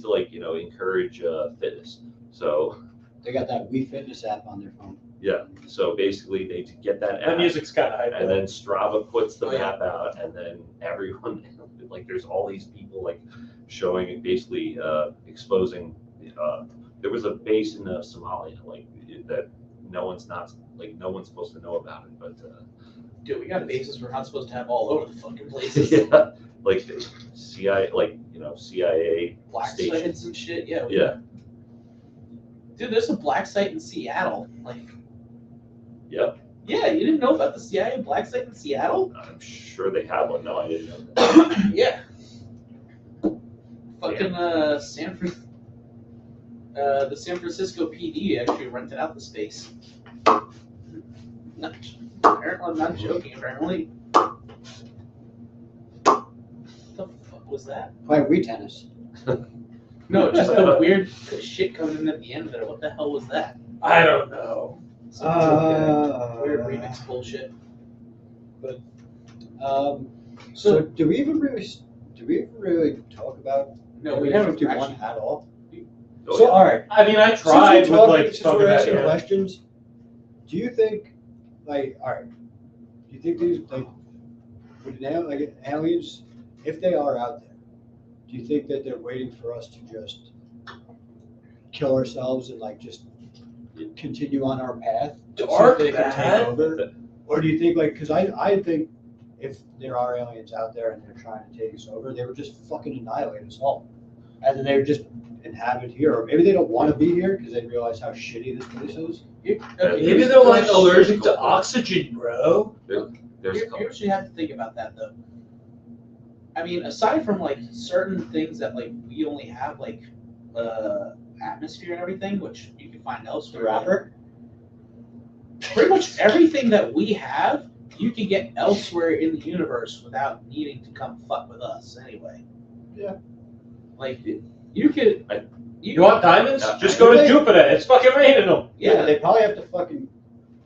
to like encourage fitness. So They got that Wii Fitness app on their phone. yeah, so basically they get that The app, music's kind of hype. and then Strava puts the Oh, yeah. map out, and then everyone like there's all these people like showing basically exposing. There was a base in Somalia like that no one's supposed to know about it, but Dude, we got bases we're not supposed to have all over the fucking places. yeah, like CIA, CIA Black station. sites and shit. Yeah. Yeah, Dude, there's a black site in Seattle. Like, yeah, yeah, you didn't know about the CIA black site in Seattle? I'm sure they have one. No, I didn't know that. Yeah. Fucking the San Francisco PD actually rented out the space. Apparently, I'm not joking. Apparently. What the fuck was that? Playing Wii tennis. No, just the weird shit coming in at the end there. What the hell was that? I don't know. Some weird remix bullshit. So do we even really talk about No, we Area haven't 51 actually. at all? Oh, So yeah. all right. I mean, I Since we're tried with talking- like since talking we're about asking it. questions, do you think like all right? Do you think these like aliens, if they are out there, do you think that they're waiting for us to just kill ourselves and like just continue on our path so Our they can path? take over? Or do you think like because I think if there are aliens out there and they're trying to take us over, they would just fucking annihilate us all. and then they would just inhabit here, or maybe they don't want to be here because they realize how shitty this place is. Maybe they're like allergic to oxygen, bro. There's Here's what you have to think about that though. I mean, aside from like certain things that like we only have like atmosphere and everything, which you can find The elsewhere. rapper. Pretty much everything that we have, you can get elsewhere in the universe without needing to come fuck with us anyway. Yeah. Like you could. You want diamonds? Yeah. Just go to Jupiter. It's fucking raining them. Yeah, they probably have to fucking.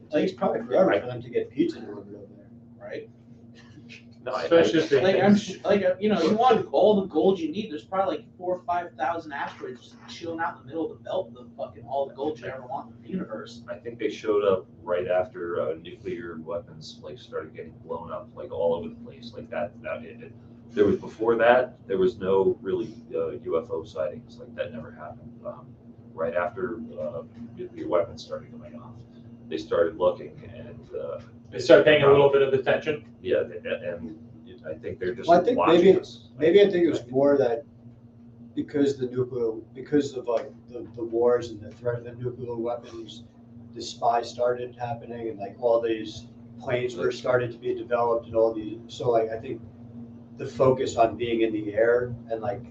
It takes probably forever for them to get pizza delivered over there. Right. no, Especially if they You know, you want all the gold you need. There's probably like 4,000 or 5,000 asteroids just chilling out in the middle of the belt of fucking all the gold you ever want in the universe. I think they showed up right after nuclear weapons like started getting blown up like all over the place like that. There was before that there was no really UFO sightings like that never happened. Right after nuclear weapons started going off, they started looking and They start paying a little bit of attention. yeah, and I think they're just Well, I think watching us. Maybe I think it was more that because of like the wars and the threat of the nuclear weapons, the spies started happening and like all these planes were started to be developed and all these. So like I think the focus on being in the air and like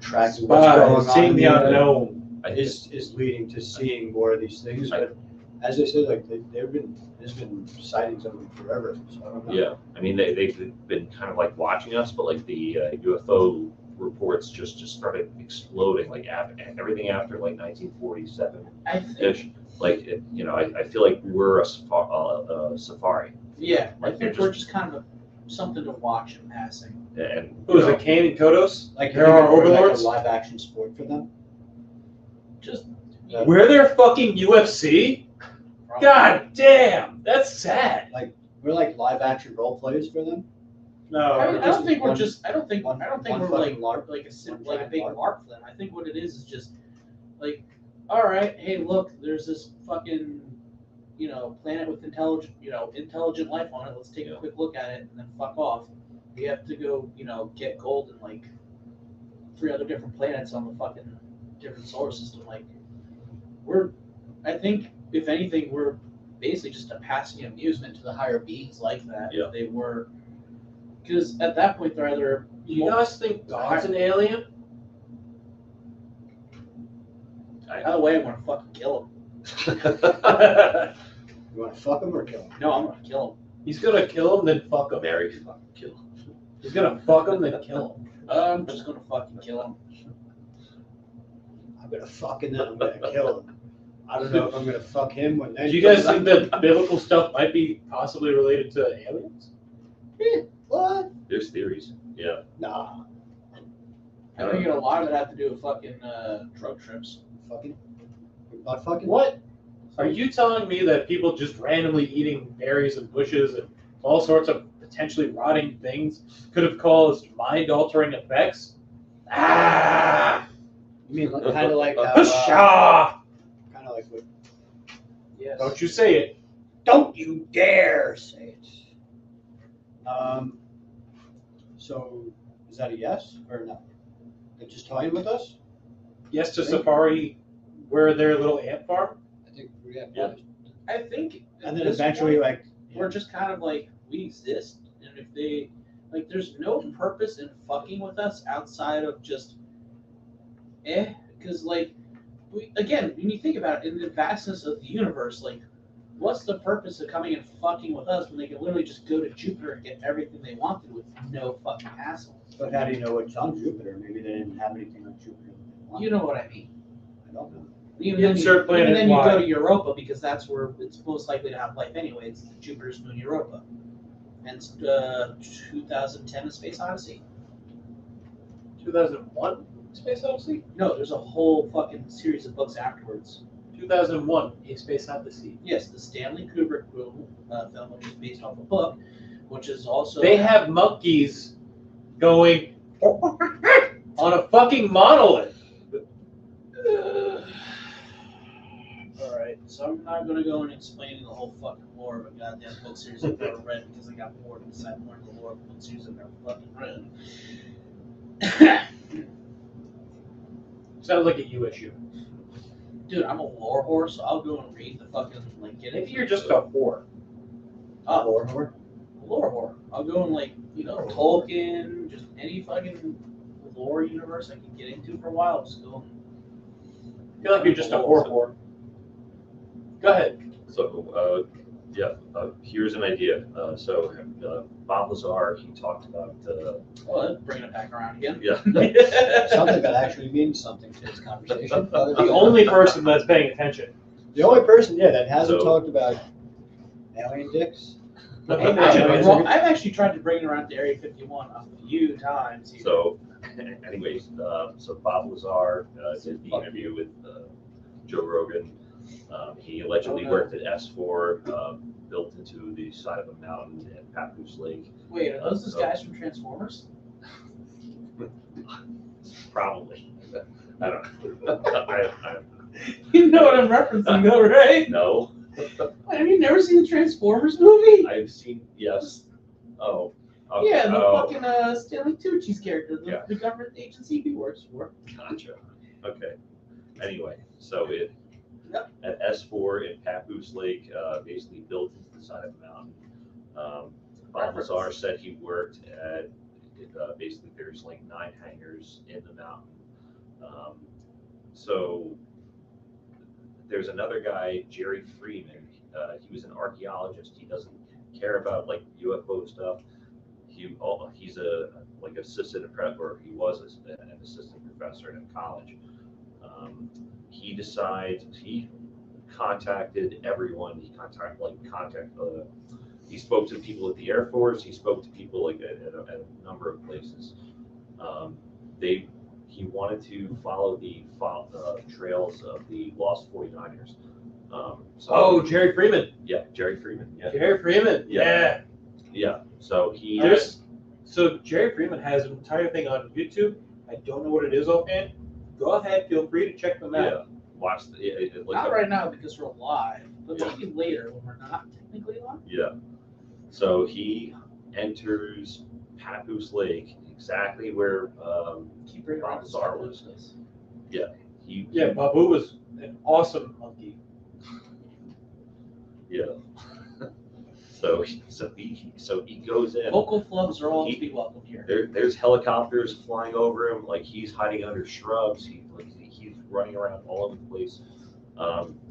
tracking what's going on Seeing in the air unknown. is leading to seeing more of these things. But as I said, like there's been sightings of them forever. So I don't know. Yeah, I mean they've been kind of like watching us, but like the UFO reports just started exploding like everything after like 1947 I think. ish. Like I feel like we're a safari. Yeah, I Like, think they're we're just kind of something to watch in passing. And Who is it? Kane and Kodos? Like There are overlords? like a live action sport for them. Just We're their fucking UFC? God damn, that's sad. We're like live action role players for them. No, I don't think we're one- just. I don't think one we're fucking like LARP, like one a big giant LARP for them. I think what it is just like, all right, hey, look, there's this fucking planet with intelligent life on it. Let's take a quick look at it and then fuck off. We have to go get gold in like 3 other different planets on the fucking different solar system. Like I think if anything, we're basically just a passing amusement to the higher beings like that. Yeah. If they were, because at that point they're either. you guys think God's an alien? By the way, I'm gonna fucking kill him. You want to fuck them or kill them? No, I'm gonna kill him. He's gonna kill him, then fuck him. Mary fucking kill. He's gonna fuck him, then kill him. I'm just gonna fucking kill him. I'm gonna fuck and then I'm gonna kill him. I don't know if I'm gonna fuck him when then. Do you guys think that biblical stuff might be possibly related to aliens? What? There's theories. Yeah. Nah. I think a lot of it had to do with fucking drug trips. Fucking. Not fucking. What? Are you telling me that people just randomly eating berries and bushes and all sorts of potentially rotting things could have caused mind-altering effects? Ah! You mean kind of like how? Pshaw! Kind of like what? Yes. Don't you say it. Don't you dare say it. So is that a yes or no? They're just toying with us? Yes to Safari, where their little ant farm? I think we have. Yeah. I think. at And then this eventually, point, like, we're just kind of like we exist, and if they there's no purpose in fucking with us outside of just because when you think about it, in the vastness of the universe, like, what's the purpose of coming and fucking with us when they can literally just go to Jupiter and get everything they wanted with no fucking hassle? but how do you know what's on Jupiter? Maybe they didn't have anything on Jupiter. You know what I mean? I don't know. Insert planet even then you Y. go to Europa because that's where it's most likely to have life anyway. It's Jupiter's moon Europa. And it's 2010 A Space Odyssey. 2001 Space Odyssey? No, there's a whole fucking series of books afterwards. 2001 A Space Odyssey. Yes, the Stanley Kubrick film, which is based off a book, which is also... They have monkeys going on a fucking monolith. Alright, so I'm not going to go and explain the whole fucking lore of a goddamn book series I've never read because I got bored and decided to learn the lore of a book series I've never fucking read. Sounds like a you issue. Dude, I'm a lore horse, so I'll go and read the fucking like get Maybe it. you're just a whore. Lore whore? Lore whore. I'll go and like Tolkien, just any fucking lore universe I can get into for a while. Just go. I feel like you're just a whore. Go ahead. So, here's an idea. Bob Lazar, he talked about, Oh, bringing it back around again. yeah, Something that actually means something to this conversation. The only person that's paying attention. The only person, that hasn't So- talked about alien dicks. Imagine, Well, I've actually tried to bring it around to Area 51 a few times. Here. So, anyways, so Bob Lazar did the interview with Joe Rogan. He allegedly worked at S4, built into the side of a mountain at Papoose Lake. Wait, are those guys from Transformers? Probably. I don't know. You know what I'm referencing, though, right? No, Have you never seen the Transformers movie? I've seen, yes. Oh. Yeah, the oh, fucking Stanley Tucci's character, the government agency he works for. Gotcha. Okay. Anyway, so Yep. at S4 in Papoose Lake, basically built into the side of the mountain. Bob Lazar said he worked at basically there's like 9 hangars in the mountain. So there's another guy, Jerry Freeman. He was an archaeologist. He doesn't care about like UFO stuff. He's a like assistant or he was an assistant professor in college. He contacted everyone. He spoke to people at the Air Force. He spoke to people like at a number of places. He wanted to follow the trails of the lost 49ers. Jerry Freeman. Yeah, Jerry Freeman. Yeah, Jerry Freeman. Yeah. yeah. So he. So Jerry Freeman has an entire thing on YouTube. I don't know what it is offhand. Go ahead, feel free to check them out. Yeah, watch Not right now because we're live, but maybe later when we're not technically live. Yeah. So he enters Papoose Lake, exactly where Keep bringing Bob around Lazar was. this. Yeah, Babu was an awesome monkey. Yeah. So he goes in. Local flubs are all to be welcome here. There's helicopters flying over him, like he's hiding under shrubs. He's running around all over the place,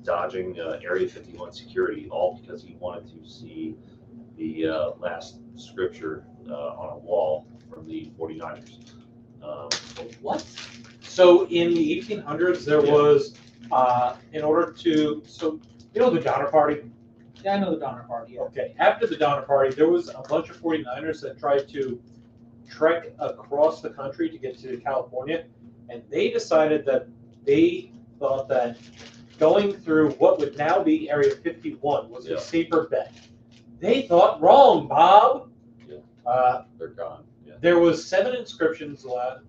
dodging Area 51 security, all because he wanted to see the last scripture on a wall from the 49ers. What? So in the 1800s, there was, in order to, the Donner Party? Yeah, I know the Donner Party. Yeah. Okay, after the Donner Party, there was a bunch of 49ers that tried to trek across the country to get to California, and they decided that they thought that going through what would now be Area 51 was a safer bet. They thought wrong, Bob. Yeah. They're gone. Yeah. There was 7 inscriptions left,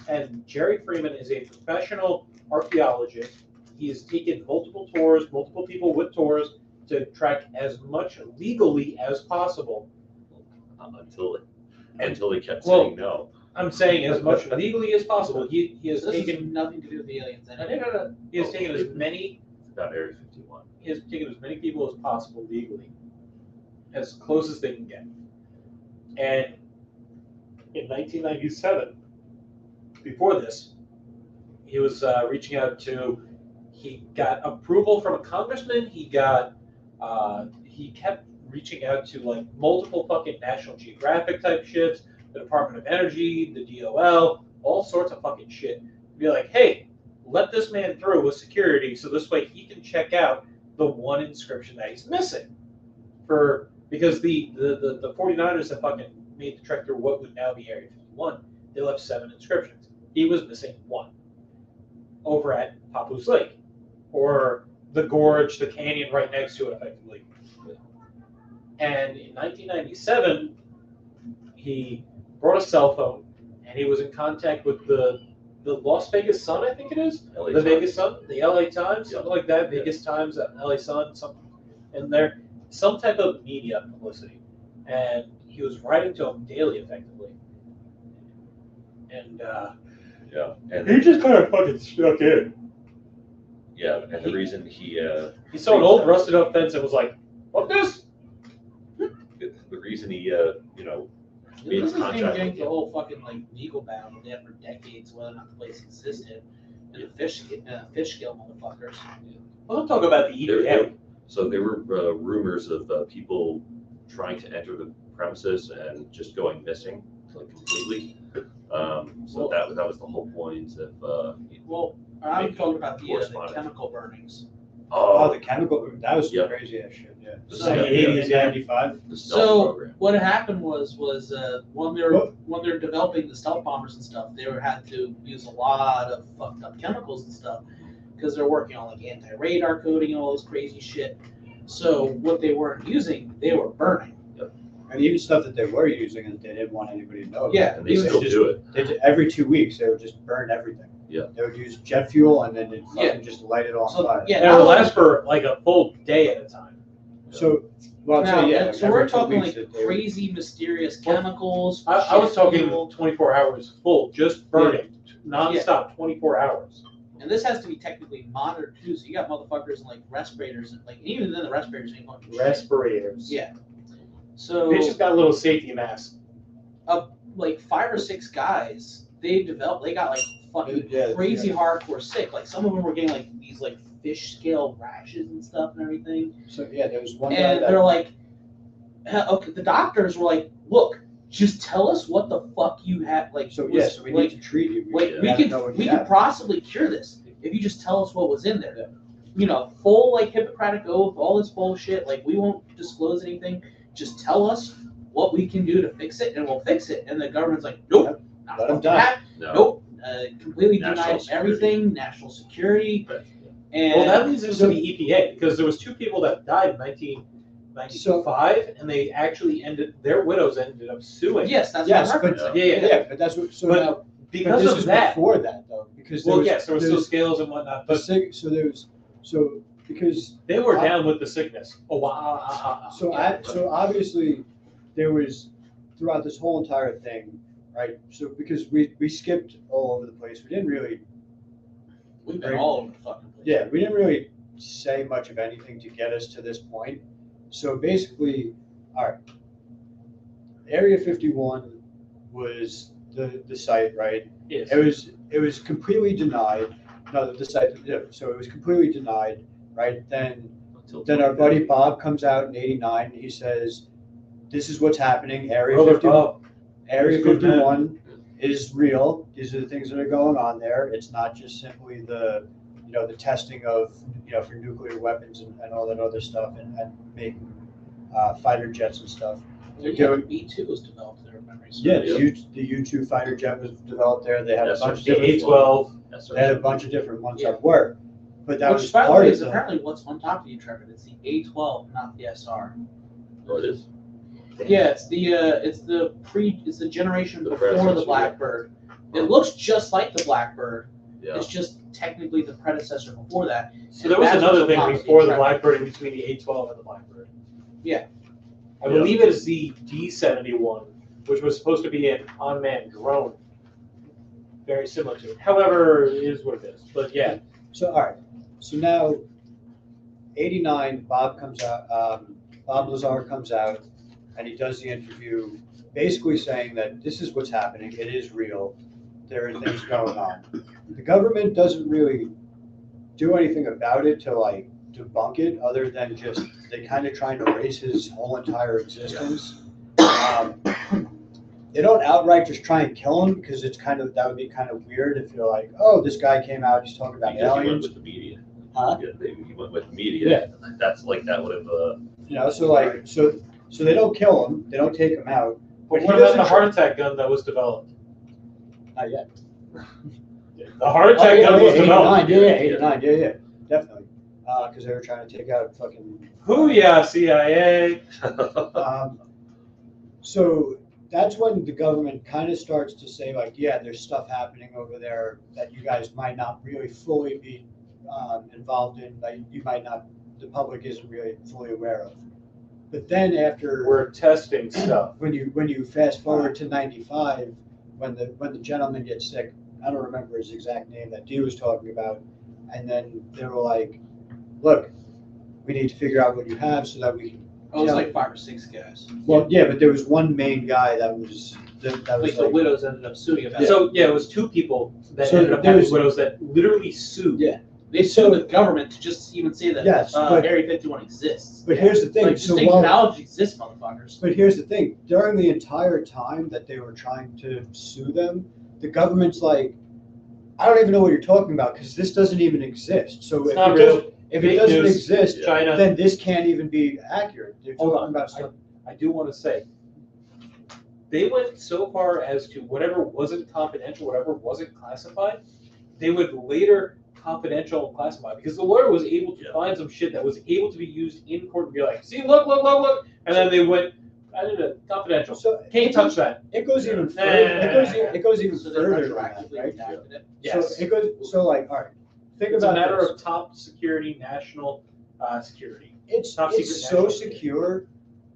and Jerry Freeman is a professional archaeologist. He has taken multiple tours, multiple people with tours, to track as much legally as possible. Until they kept saying no. I'm saying as much legally as possible. He has This taken has nothing to do with the aliens. no. He has taken as many. It's about Area 51. He has taken as many people as possible legally, as close as they can get. And in 1997, before this, he was reaching out to. He got approval from a congressman. He kept reaching out to like multiple fucking National Geographic type ships, the Department of Energy, the DOL, all sorts of fucking shit. Be like, hey, let this man through with security so this way he can check out the one inscription that he's missing. Because the 49ers that fucking made the trek through what would now be Area 51, they left 7 inscriptions. He was missing 1 over at Papoose Lake, or the gorge, the canyon right next to it, effectively. And in 1997, he brought a cell phone, and he was in contact with the Las Vegas Sun, I think it is, LA the Times. Vegas Sun, the LA Times, Yeah. something like that, Yeah. Vegas Times, LA Sun, something in there, some type of media publicity, and he was writing to him daily, effectively. And Yeah, and He just kind of fucking stuck in. yeah, and the reason he saw an old rusted up fence and was like, "What this?" the reason he you know made This is contact getting with the him. whole fucking like legal battle they had for decades whether or not the place existed, and the fish scale motherfuckers. Well, don't talk about the EPA. So there were rumors of people trying to enter the premises and just going missing like completely. So that was the whole point of. Well, I'm Making talking about the correspondence. chemical burnings. Oh, the chemical, that was Yep. crazy ass shit, yeah. The So- stealth- 80s, yeah. 95. the stealth So program. what had happened was when they're developing the stealth bombers and stuff, they had to use a lot of fucked up chemicals and stuff because they're working on like anti-radar coating and all this crazy shit. So what they weren't using, they were burning. And even stuff that they were using, and they didn't want anybody to know. about. Yeah, And they even still just- do it. They did, every 2 weeks, they would just burn everything. Yeah. They would use jet fuel and then they'd fucking Yeah. just light it on So, fire. yeah, And it would last for like a full day at a time. So, well, I'm Now, saying, yeah. so every we're 2 talking weeks like that they would- crazy, mysterious Well, chemicals. I was shit talking fuel. 24 hours full, just burning, nonstop, 24 hours. And this has to be technically monitored too. So you got motherfuckers in like respirators, and like even then the respirators ain't going to Respirators. Yeah. So They just got a little safety mask. like 5 or 6 guys, they got like fucking Yeah, crazy yeah. hardcore sick. Like some of them were getting like these like fish scale rashes and stuff and everything. So, yeah, there was one guy And that. they're like, okay, the doctors were like, look, just tell us what the fuck you had. Like, So, was- yeah, so we like, need to treat you. like we gotta know what could we you could have. possibly cure this if you just tell us what was in there. Yeah. You know, full like Hippocratic oath, all this bullshit. Like we won't disclose anything. Just tell us what we can do to fix it, and we'll fix it. And the government's like, nope, not Let 'em fucking die. that. No. Nope, completely National denied security. everything, national security. Right. And Well, that leads into the EPA because there was 2 people that died in 1995, and they actually their widows ended up suing. yes, that's Yes, what I'm but, referencing. Yeah. but that's what, so But now, but because this of is that, before that though, because there well, was, yes, there were still scales and whatnot, but so because they were down with the sickness. Oh, wow. So obviously there was throughout this whole entire thing, right? So because we skipped all over the place, we didn't really, We've been all over the fucking place. yeah, we didn't really say much of anything to get us to this point. So basically, all right, Area 51 was the site, right? Yes. It was completely denied. No, the site. Yeah, so it was completely denied, right? Then our buddy Bob comes out in '89 and he says, "This is what's happening. Area Brother 51, Bob. Area He's a good man. 51 is real. These are the things that are going on there. It's not just simply the testing of for nuclear weapons and all that other stuff and making fighter jets and stuff. They're Yeah, doing." B2 was developed there, if memory serves. Yeah, the U-2 fighter jet was developed there. They had a Yes, bunch of The different. A12. They had a bunch of different ones Yeah. that were, but that Which, was by the part way, of is the. apparently what's on top of you, Trevor. It's the A12, not the SR. Oh, it is. Yeah, it's the generation The before predecessor, the yeah. Blackbird. It looks just like the Blackbird. Yeah. It's just technically the predecessor before that. So there was That's another what's thing on top of before you, the Trevor. Blackbird in between the A12 and the Blackbird. Yeah. I Yeah. believe it is the D71, which was supposed to be an unmanned drone. Very similar to it. However, it is what it is. But yeah, So all right, so now, '89, Bob comes out. Bob Lazar comes out, and he does the interview, basically saying that this is what's happening. It is real. There are things going on. The government doesn't really do anything about it to like debunk it, other than just they kind of trying to erase his whole entire existence. They don't outright just try and kill him because that would be kind of weird if you're like, oh, this guy came out, he's talking about Because he went aliens. with the media. Huh? Yeah, he went with the media. That's like that would have. So they don't kill him, they don't take him out. but he what about doesn't the try- heart attack gun that was developed? Not yet. The heart attack gun was developed. 89, yeah, definitely. Because they were trying to take out fucking. Hoo-yah, CIA. So that's when the government kind of starts to say, like, yeah, there's stuff happening over there that you guys might not really fully be involved in, that you might not, the public isn't really fully aware of. But then after We're testing stuff. when you fast forward to '95, when the gentleman gets sick, I don't remember his exact name that Dee was talking about, and then they were like, "Look, we need to figure out what you have so that we can." Oh, it was tell like you." 5 or 6 guys. Well, yeah, but there was one main guy that was Like the widows ended up suing about it. So yeah, it was 2 people that So ended up there having was- widows that literally sued. Yeah. They sued the government to just even say that Yes, but- Area 51 exists. But here's the thing. Like, just So while, acknowledge it exists, motherfuckers. but here's the thing. During the entire time that they were trying to sue them, the government's like, I don't even know what you're talking about because this doesn't even exist. So It's if not it real. doesn't, if it Fake doesn't news. exist, Yeah. China. then this can't even be accurate. They're Hold talking on. about stuff. I do want to say, they went so far as to whatever wasn't confidential, whatever wasn't classified, they would later confidential and classify because the lawyer was able to Yeah. find some shit that was able to be used in court and be like, see, look, and then they went, I did it confidential. So Can't it touch goes, that. it goes even Nah. further. It goes even So they further than retroactively that, right? redacted it. Yes. So it goes. So like, all right. Think It's about a matter this. of top security, national security. It's top secret so national secure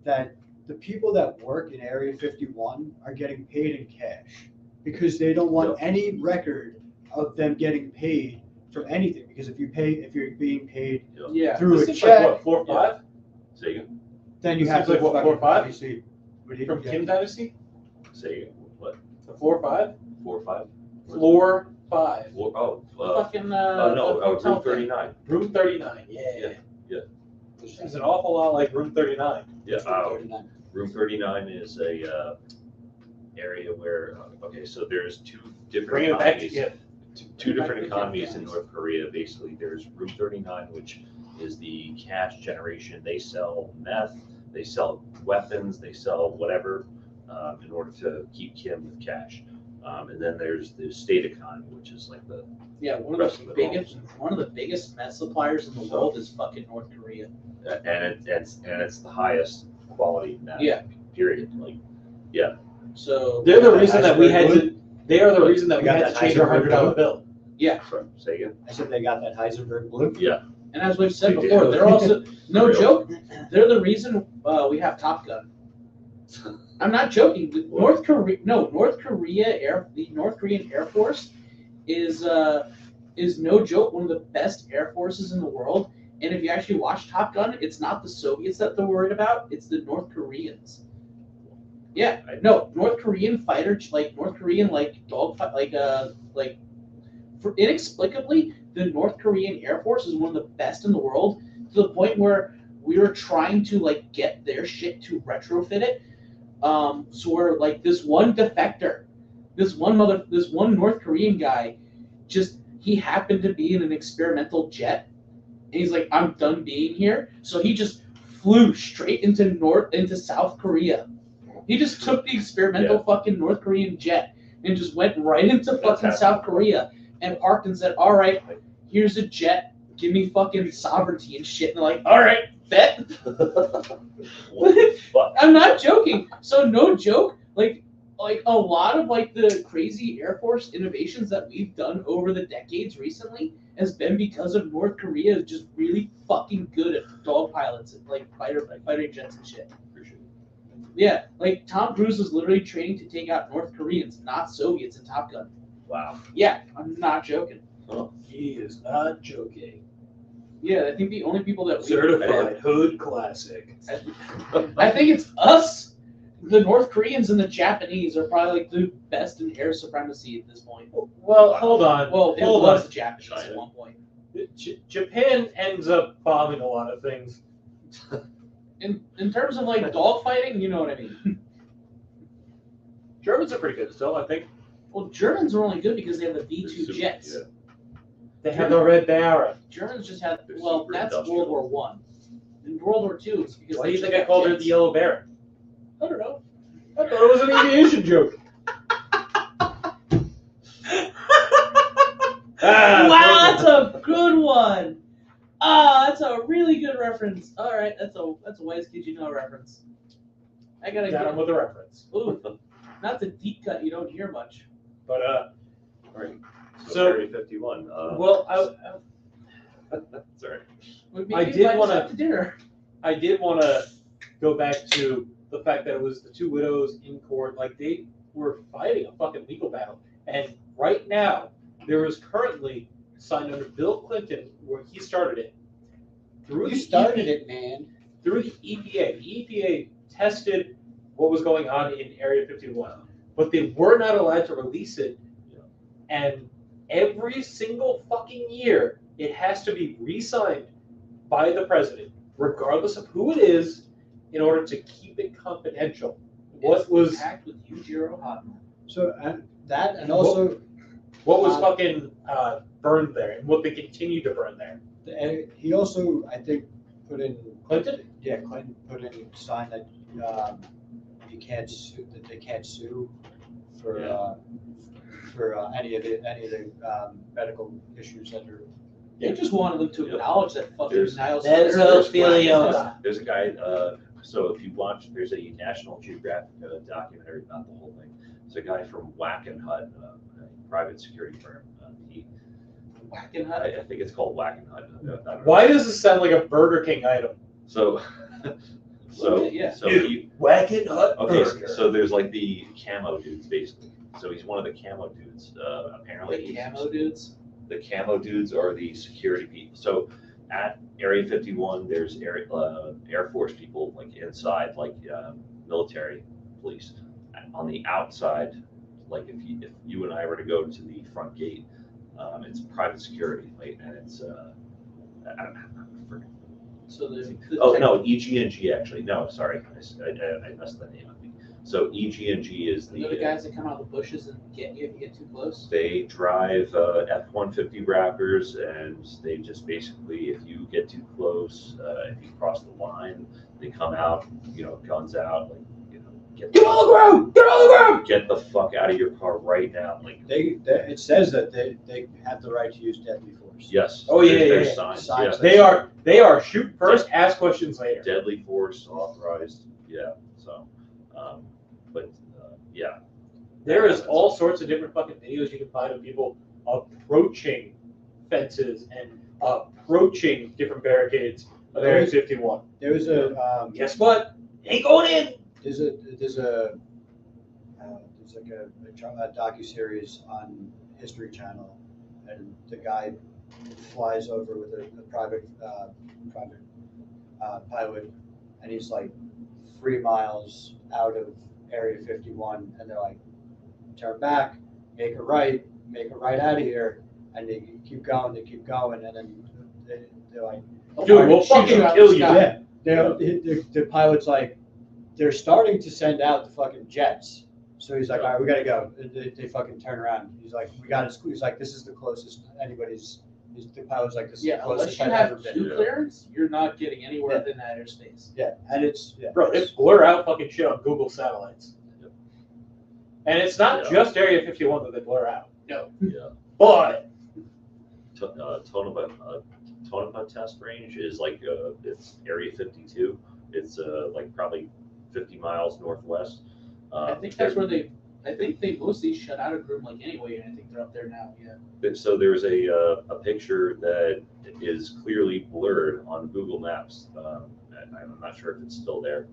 that the people that work in Area 51 are getting paid in cash because they don't want any record of them getting paid from anything. Because if you're being paid Yeah. through a This seems check, like what, 4 or 5? Say again. then you This have seems to like what, 4 or 5? obviously. What do you From get? Kim Dynasty? Say again. What? The 4 or 5? 4 or 5? Floor 5. Fucking No, hotel Route thing. 39. Room 39. Yeah. Yeah. It's an awful lot like Room 39. Yeah. 39. Room 39 is a area where, okay, so there's 2 different Bring it back to economies. Kim. Two different economies in North Korea. Basically, there's Room 39, which is the cash generation. They sell meth, they sell weapons, they sell whatever in order to keep Kim with cash. And then there's the state economy, which is like the Yeah, one Rest of of the it biggest meth suppliers in the world is fucking North Korea. and it's the highest quality meth. Yeah. Period. Like, So They're the Yeah, reason that we had Heisenberg to. They are the reason that we got had to that change our Heisenberg $100 bill. sorry, say again. I said they got that Heisenberg blue. and as we've said We before, do. they're also no Real. joke. They're the reason we have Top Gun. I'm not joking. The North Korea the North Korean Air Force is no joke one of the best air forces in the world. And if you actually watch Top Gun, it's not the Soviets that they're worried about; it's the North Koreans. Yeah, no, North Korean fighters, dogfight, for inexplicably, the North Korean Air Force is one of the best in the world to the point where we were trying to get their shit to retrofit it. So we're this one defector, this one North Korean guy, he happened to be in an experimental jet, and he's like, I'm done being here. So he just flew straight into South Korea. He just took the experimental fucking North Korean jet and just went right into fucking South Korea and parked and said, all right, here's a jet, give me fucking sovereignty and shit. And they're like, all right, bet. What the fuck? I'm not joking. So no joke, like a lot of the crazy Air Force innovations that we've done over the decades recently has been because of North Korea is just really fucking good at dog pilots and fighter jets and shit. Appreciate it. Yeah, Tom Cruise was literally training to take out North Koreans, not Soviets in Top Gun. Wow. Yeah, I'm not joking. He is not joking. Yeah, I think the only people that Certified hood classic. I think it's us, the North Koreans and the Japanese are probably the best in air supremacy at this point. Well, hold on. Well, it hold was on. the Japanese at China. one point. Japan ends up bombing a lot of things. In terms of dog fighting, you know what I mean. Germans are pretty good still, I think. Well, Germans are only good because they have the V2 jets. Yeah. They have the Red Baron. Germans just had They're well, super that's industrial. World War One. In World War Two, it's because Why do you they think I just called had her the jets. Yellow Baron? I don't know. I thought it was an aviation joke. Wow, that's a good one. Ah, that's a really good reference. All right, that's a Wise Kid You Know reference. I gotta Got get him with a reference. Ooh, not the deep cut you don't hear much. But Right. So- Area 51. well, Sorry. Maybe I did invite us wanna- out to dinner. I did want to go back to the fact that it was the 2 widows in court. They were fighting a fucking legal battle, and right now, there is currently signed under Bill Clinton, where he started it. Through You the started EP it, man. Through the EPA. The EPA tested what was going on in Area 51, but they were not allowed to release it. And every single fucking year, it has to be re-signed by the president, regardless of who it is, in order to keep it confidential. What was packed with Yujiro Hotman? So that, and also what was fucking burned there, and what they continue to burn there? and he also, I think, put in Clinton? Yeah, Clinton put in a sign that you can't sue, that they can't sue for any of the medical issues that are. They just wanted them to acknowledge that fucking There's- Niles. There's a guy, so if you watch, there's a National Geographic documentary about the whole thing. There's a guy from Wackenhut, a private security firm. Wackenhut? I think it's called Wackenhut. I don't know. Why does this sound like a Burger King item? So, Yeah. so he, Wagon Hut okay, Burger. so there's like the camo dudes, basically. So he's one of the camo dudes. Apparently, The he's- camo dudes? the camo dudes are the security people. So at Area 51, there's Air Force people like inside, like military police. On the outside, like if you and I were to go to the front gate, it's private security, like, and it's I don't know. So the Oh no, EG&G actually. No, sorry, I messed the name up. So EG&G is They're the guys that come out of the bushes and get you if you get too close. They drive F-150 Raptors, and they just basically, if you get too close, if you cross the line, they come out, guns out, like, Get on the ground! Get on the ground! Get the fuck out of your car right now, like. It says that they have the right to use deadly force. Yes. Oh, yeah, there's yeah. signs. Signs. Yeah. They are shoot first, ask questions later. Deadly force authorized. Yeah. So, yeah. There is all sorts of different fucking videos you can find of people approaching fences and approaching different barricades of Area 51. There was Guess what? Ain't going in. there's like a docu-series on History Channel, and the guy flies over with a private pilot, and he's like 3 miles out of Area 51, and they're like, turn back, make a right out of here, and they keep going, and then they're like, Dude, we'll fucking kill you. yeah. The pilot's like, they're starting to send out the fucking jets. So he's like, all right, we gotta go. They fucking turn around. He's like, we gotta squeeze. He's like, this is the closest anybody's. The pilot's like, this is the Yeah, closest unless you I've ever have been. two clearance, you're not getting anywhere within that airspace. Yeah, and it's Bro, they blur out fucking shit on Google satellites. Yep. And it's not Yeah. just Area 51 that they blur out. No. Yeah. But Tonopah test range is like it's Area 52. It's like probably 50 miles northwest. I think that's where I think they mostly shut out a group like anyway, and I think they're up there now. Yeah. So there's a picture that is clearly blurred on Google Maps. And I'm not sure if it's still there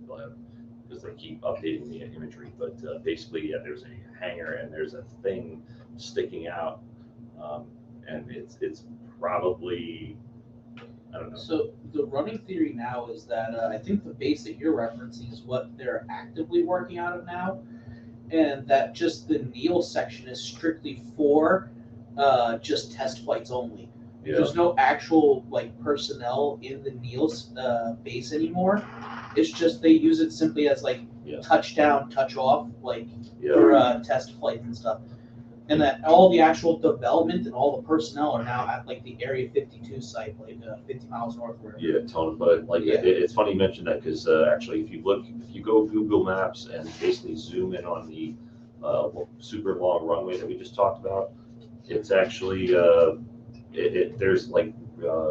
because they keep updating the imagery. But basically, yeah, there's a hangar and there's a thing sticking out, and it's probably, I don't know. So the running theory now is that I think the base that you're referencing is what they're actively working out of now, and that just the Neil section is strictly for just test flights only. Yeah. There's no actual like personnel in the Neil's base anymore. It's just they use it simply as like touchdown, touch off, like for test flights and stuff. And that all the actual development and all the personnel are now at like the Area 52 site, like 50 miles northward. Yeah, Tonopah. Like it's funny you mention that because actually, if you go Google Maps and basically zoom in on the super long runway that we just talked about, it's actually there's like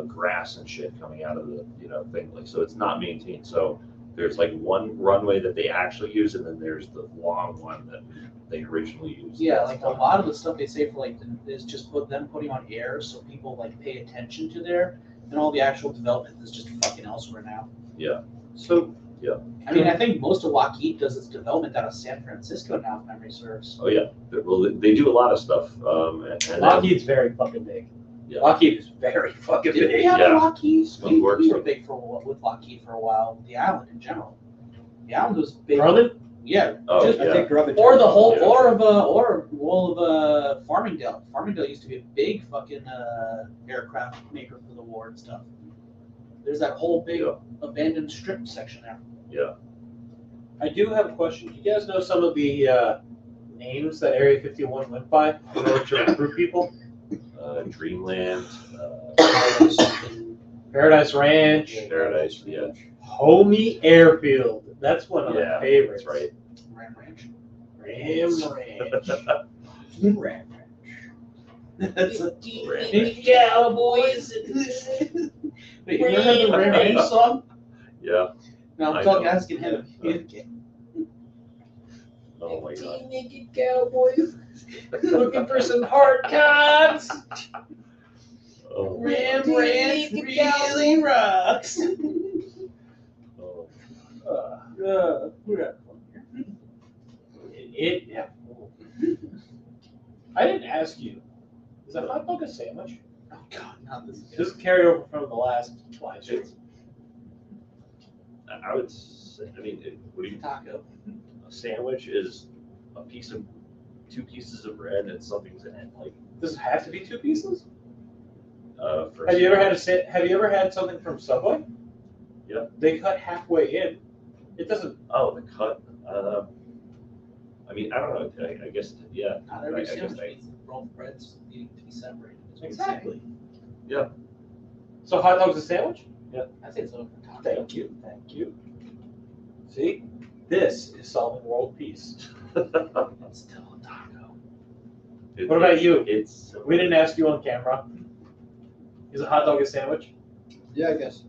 grass and shit coming out of the thing, like, so it's not maintained. So there's like one runway that they actually use, and then there's the long one that they originally used. Yeah, like a lot of the stuff they say for like is just putting on air so people like pay attention to there, and all the actual development is just fucking elsewhere now. Yeah. So I mean, I think most of Lockheed does its development out of San Francisco now, if memory serves. Oh yeah, well they do a lot of stuff. And Lockheed's very fucking big. Yeah. Lockheed is very fucking Did we big. have Yeah. Lockheed? Smooth works. We were big with Lockheed for a while. The island in general. The island was big. Grumman? Yeah. Oh, just- I yeah. think Grumman. Or the whole, Yeah. or all of Farmingdale. Farmingdale used to be a big fucking aircraft maker for the war and stuff. There's that whole big Yeah. abandoned strip section there. Yeah. I do have a question. Do you guys know some of the names that Area 51 went by in order to recruit people? Dreamland, Paradise Ranch, Paradise, yeah. Homey Airfield. That's one of Yeah, my favorites. that's right. Ram Ranch. Ram Ranch. That's a Ram big cowboys. Wait, you ever heard the Ram Ranch song? Yeah. No, I I'm talking, know. asking him. Oh my god. Naked cowboys looking for some hard times. Oh, Ram Ranch really rocks. oh. We got fun here. Yeah. I didn't ask you. Is a hot dog a sandwich? Oh God, not this. This is carryover from the last live stream. I would say, I mean, what do you Taco. A sandwich is a piece of, 2 pieces of bread and something's in it. Like, Does it have to be 2 pieces? for Have you ever had Have you ever had something from Subway? Yeah. They cut halfway in. It doesn't. Oh, the cut. I mean, I don't know. I guess, yeah. Not I every guess sandwich they- needs rolled breads needing to be separated. is what I'm Exactly. Yeah. So hot dog's a sandwich? saying. I think it's over taco. Thank you. Thank you. See, this is solving world peace. It's still a taco. What about you? It's. We didn't ask you on camera. Is a hot dog a sandwich? Yeah, I guess.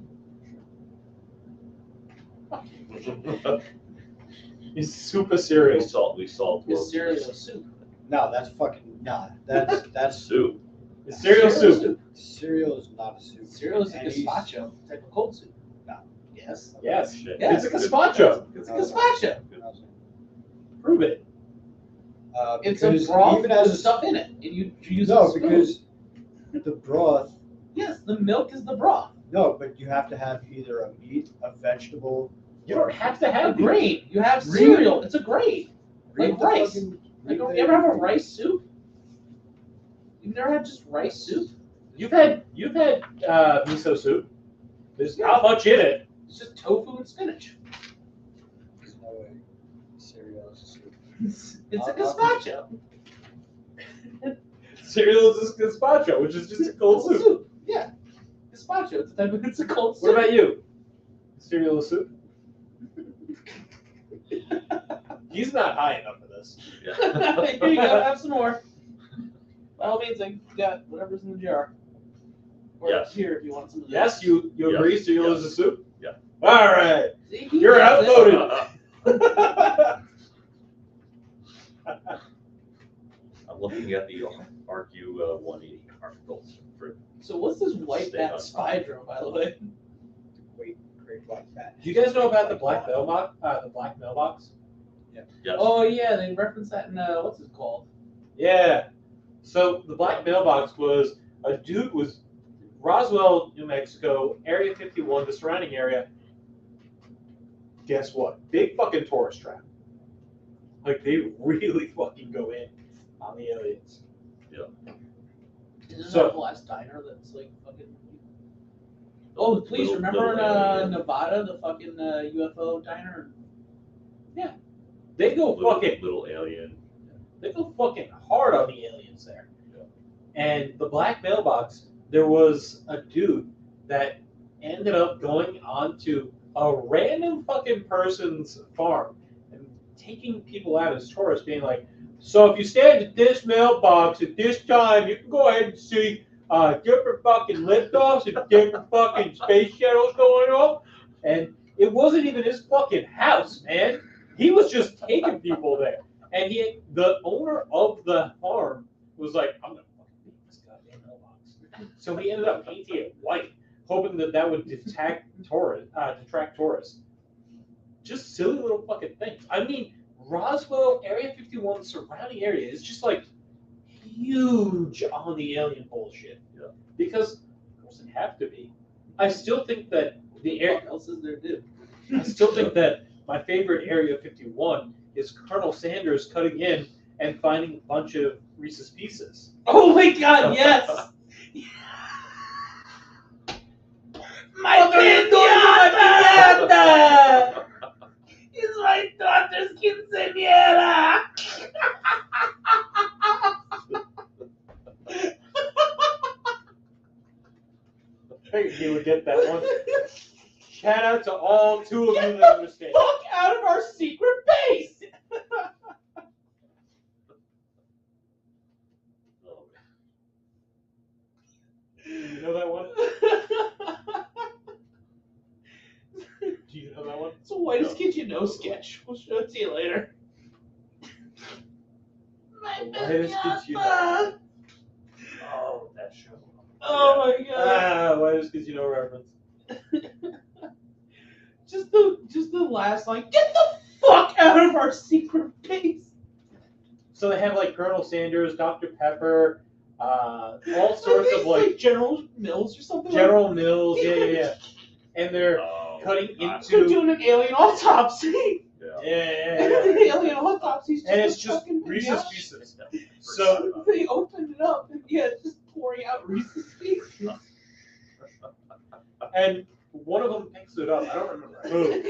Is soup a we cereal? solved. Is cereal a soup? No, that's fucking nah. That's soup. Is cereal soup? cereal is not a soup. Cereal is a And he's- gazpacho type of cold soup. No. Yes. Yes. Shit. Yeah. It's a gazpacho. It's a gazpacho. Prove it. It's a Because broth even with as stuff in it, and you use no, a spoon. because the broth. Yes, the milk is the broth. No, but you have to have either a meat, a vegetable. You don't have to A have these. grain. You have Really? cereal. It's a grain. Read Like the rice. fucking- Like, read you ever have a rice soup? You've never had just rice soup? You've had miso soup. There's not much in it. It's just tofu and spinach. There's no way cereal is a soup. It's a gazpacho. Cereal is a gazpacho, which is just a cold It's a soup. Yeah. Gazpacho. It's a type of, it's a cold soup. What about you? Cereal is soup? He's not high enough for this. Yeah. Here you go. Have some more. By all means, you got whatever's in the jar. Or Yes. here if you want some of this. Yes, you Yeah. agree cereal Yeah. is a soup? Yeah. All right. See, he You're does it. outvoted. I'm looking at the RQ 180 articles for. So what's this white Stay bat on spy drone, by the way? Wait, great black bat. Do you guys know about the black mailbox? The black mailbox? Yes. Oh yeah, they referenced that in what's it called? Yeah. So the black mailbox was a dude was Roswell, New Mexico, Area 51, the surrounding area. Guess what? Big fucking tourist trap. Like they really fucking go in on the aliens. Isn't So- that the last diner that's like fucking? Oh, please Little- remember in little alien. Nevada the fucking UFO diner? They go fucking Little alien. they go fucking hard on the aliens there. Yeah. And the black mailbox, there was a dude that ended up going onto a random fucking person's farm and taking people out as tourists, being like, so if you stand at this mailbox at this time, you can go ahead and see different fucking liftoffs and different fucking space shuttles going on. And it wasn't even his fucking house, man. He was just taking people there. And the owner of the farm was like, I'm gonna fucking beat this goddamn mailbox. So he ended up painting it white, hoping that would detract tourists. just silly little fucking things. I mean, Roswell, Area 51, surrounding area is just like huge on the alien bullshit. Yeah. Because, of course, it have to be. I still think that the area. What else is there to do? I still think that my favorite Area 51 is Colonel Sanders cutting in and finding a bunch of Reese's Pieces. Oh my god, yes! My piñata! It's my daughter's quinceañera! I figured you would get that one. Shout out to all two of you that understand. Fuck out of our secret base! You know that one? Do you know that one? It's the whitest kid you know sketch. We'll show it to you later. My Whitest kid you piñata! Oh, that show. Oh my god. Ah, why just because you know reference. Just the last line. Get the fuck out of our secret base. So they have like Colonel Sanders, Dr. Pepper, all sorts I of think like it's General Mills or something. General Mills, yeah. And they're Oh, cutting God. They're into doing an alien autopsy. Yeah. The alien autopsy's just And a it's just fucking Reese's pinata. Pieces. So, They opened it up and yeah, it's just pouring out Reese's Pieces. And one of them picks it up. I don't remember who.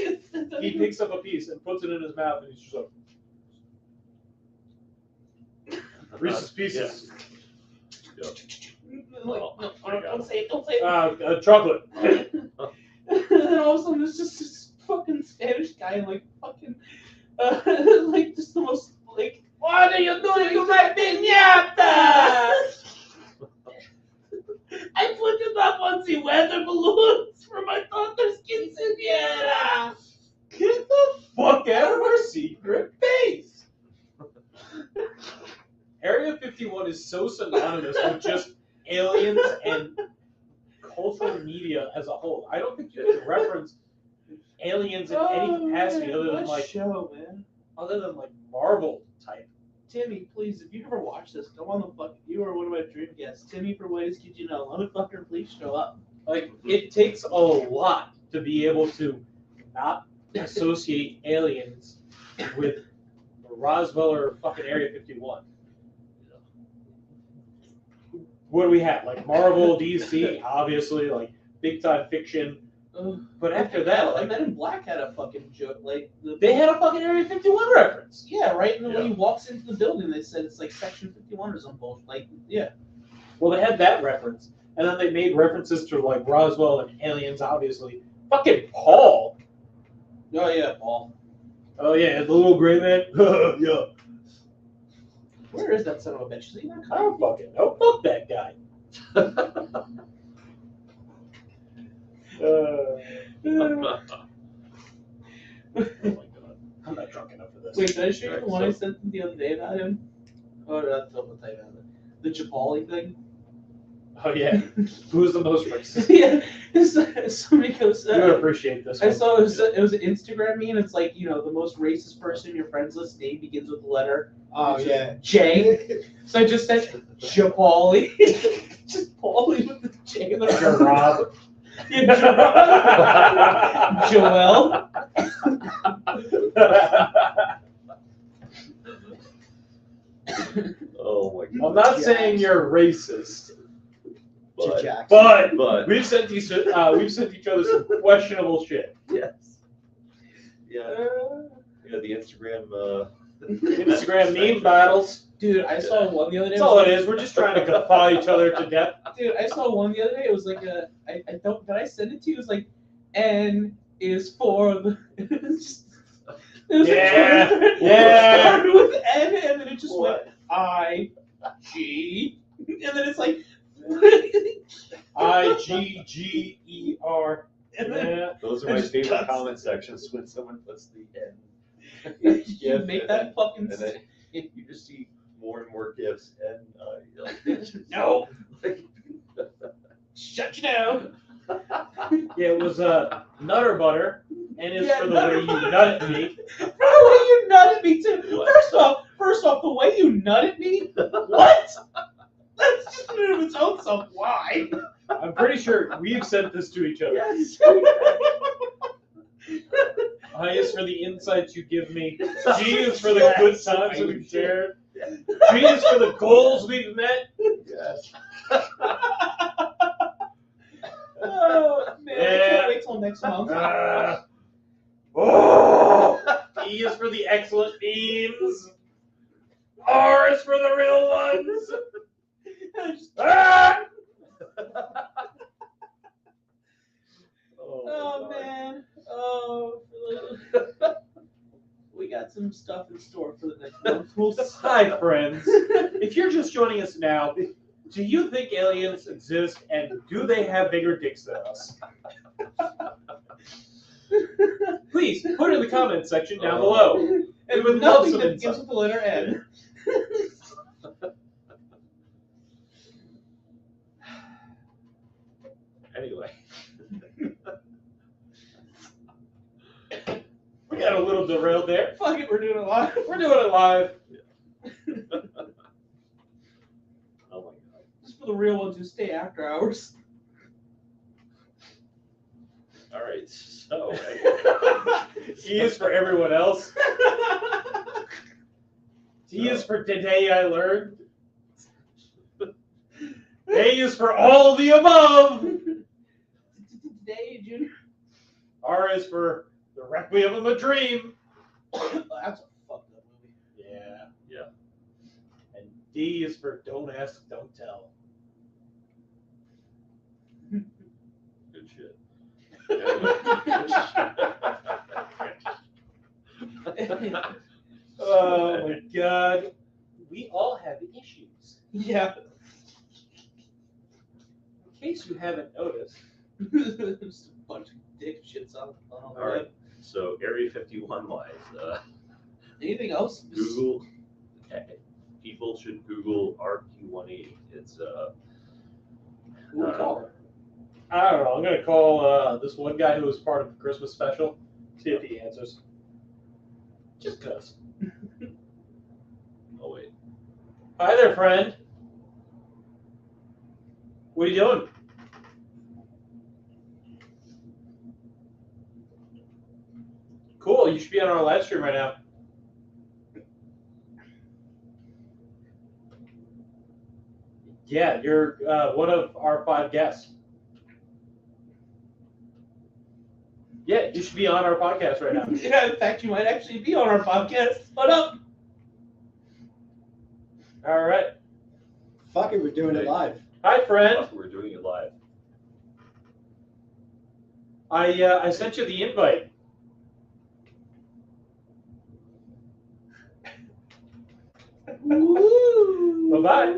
He picks up a piece and puts it in his mouth, and he's just like Reese's Pieces. Yeah. Like, Oh, no, my God. don't say it. Chocolate. And then all of a sudden there's just this fucking Spanish guy in like fucking like just the most like, what are you doing to my piñata? I put it up on the weather balloons for my daughter's quinceañera. Get the fuck out of our secret base. Area 51 is so synonymous with just aliens and cultural media as a whole. I don't think you can reference aliens in any capacity other than What like show, man. Marvel type. Timmy, please, if you ever watch this, come on the fucking. You are one of my dream guests. Timmy, for Whitest Kid You Know, motherfucker, please show up. Like it takes a lot to be able to not associate aliens with Roswell or fucking Area 51. What do we have? Like Marvel, DC, obviously, like big time fiction. But after that, like Men in Black had a fucking joke, like they had a fucking Area 51 reference. yeah, right. And then when Yeah. he walks into the building, they said it's like Section 51 or some bullshit. Like, yeah. Well, they had that reference, and then they made references to like Roswell and aliens, obviously. Fucking Paul. Oh yeah, Paul. Oh yeah, the little gray man. Yeah. Where is that son of a bitch? Is he not I don't fucking know. Fuck that guy. Oh my God. I'm not drunk enough for this. Wait, did I show you the Right, one I so- sent them the other day about him? Oh, that's what I'll tell you about it. The Jabali thing. Oh yeah. Who's the most racist? Yeah, somebody goes. You would appreciate this I one. saw it was an Instagram meme. It's like, you know, the most racist person in your friends list name begins with the letter Oh yeah. J. So I just said Jabali. Just Paulie with the J in the Gerard. Yeah, Joel. Oh my God. I'm not saying you're racist, But, Jackson. but we've sent each other some questionable shit. yes. Yeah. Yeah, the Instagram Instagram meme battles. Dude, I saw one the other day. That's all it is. We're just trying to guffaw each other to death. Dude, I saw one the other day. It was like I don't. Did I send it to you? It was like N is for the. It was Yeah, a Twitter thread. yeah. It started with N and then it just What? went I G and then it's like IGGER. and then Yeah. Those are It my just favorite cuts. comment sections when someone puts the N. you make that fucking. And then you just see more and more gifs and you're like, No. Like, Shut you down. Yeah, it was Nutter Butter N is Yeah, for the no. way you nut at me. For the way you nut at me too. First off, the way you nut at me. What? That's just in and of its own self. Why? I'm pretty sure we've sent this to each other. Yes. I is for the insights you give me. G is for the good times that we've shared. G is for the goals we've met. Yes. Oh man, I Yeah. can't wait till next month. E is for the excellent themes. R is for the real ones. Ah! Oh man. Oh, we got some stuff in store for the next month. We'll see. Hi, friends. If you're just joining us now, do you think aliens exist and do they have bigger dicks than us? Please put it in the comments section down below. And We would with love nothing some that insight. begins with the letter N. Anyway. We got a little derailed there. Fuck it, we're doing it live. We're doing it live. Oh my god. Just for the real ones who stay after hours. All right. So. E is for everyone else. T is for today I learned. A is for all the above. Today, Junior. R is for the Requiem of a Dream. That's a fucked up movie. Yeah. Yeah. And D is for don't ask, don't tell. Good shit. Oh my god. We all have issues. Yeah. In case you haven't noticed. Just a bunch of dick shits on the All right. So Area 51 wise, Anything else? Google. People should Google RQ-180. It's Who would call her? I don't know. I'm going to call this one guy who was part of the Christmas special. See if he answers. Just because. Oh wait. Hi there, friend. What are you doing? Cool. You should be on our live stream right now. Yeah, you're one of our 5 guests. Yeah, you should be on our podcast right now. Yeah, in fact, you might actually be on our podcast. What up? All right. Fuck it, we're doing it live. Hi, friend. We're doing it live. I sent you the invite. Bye-bye.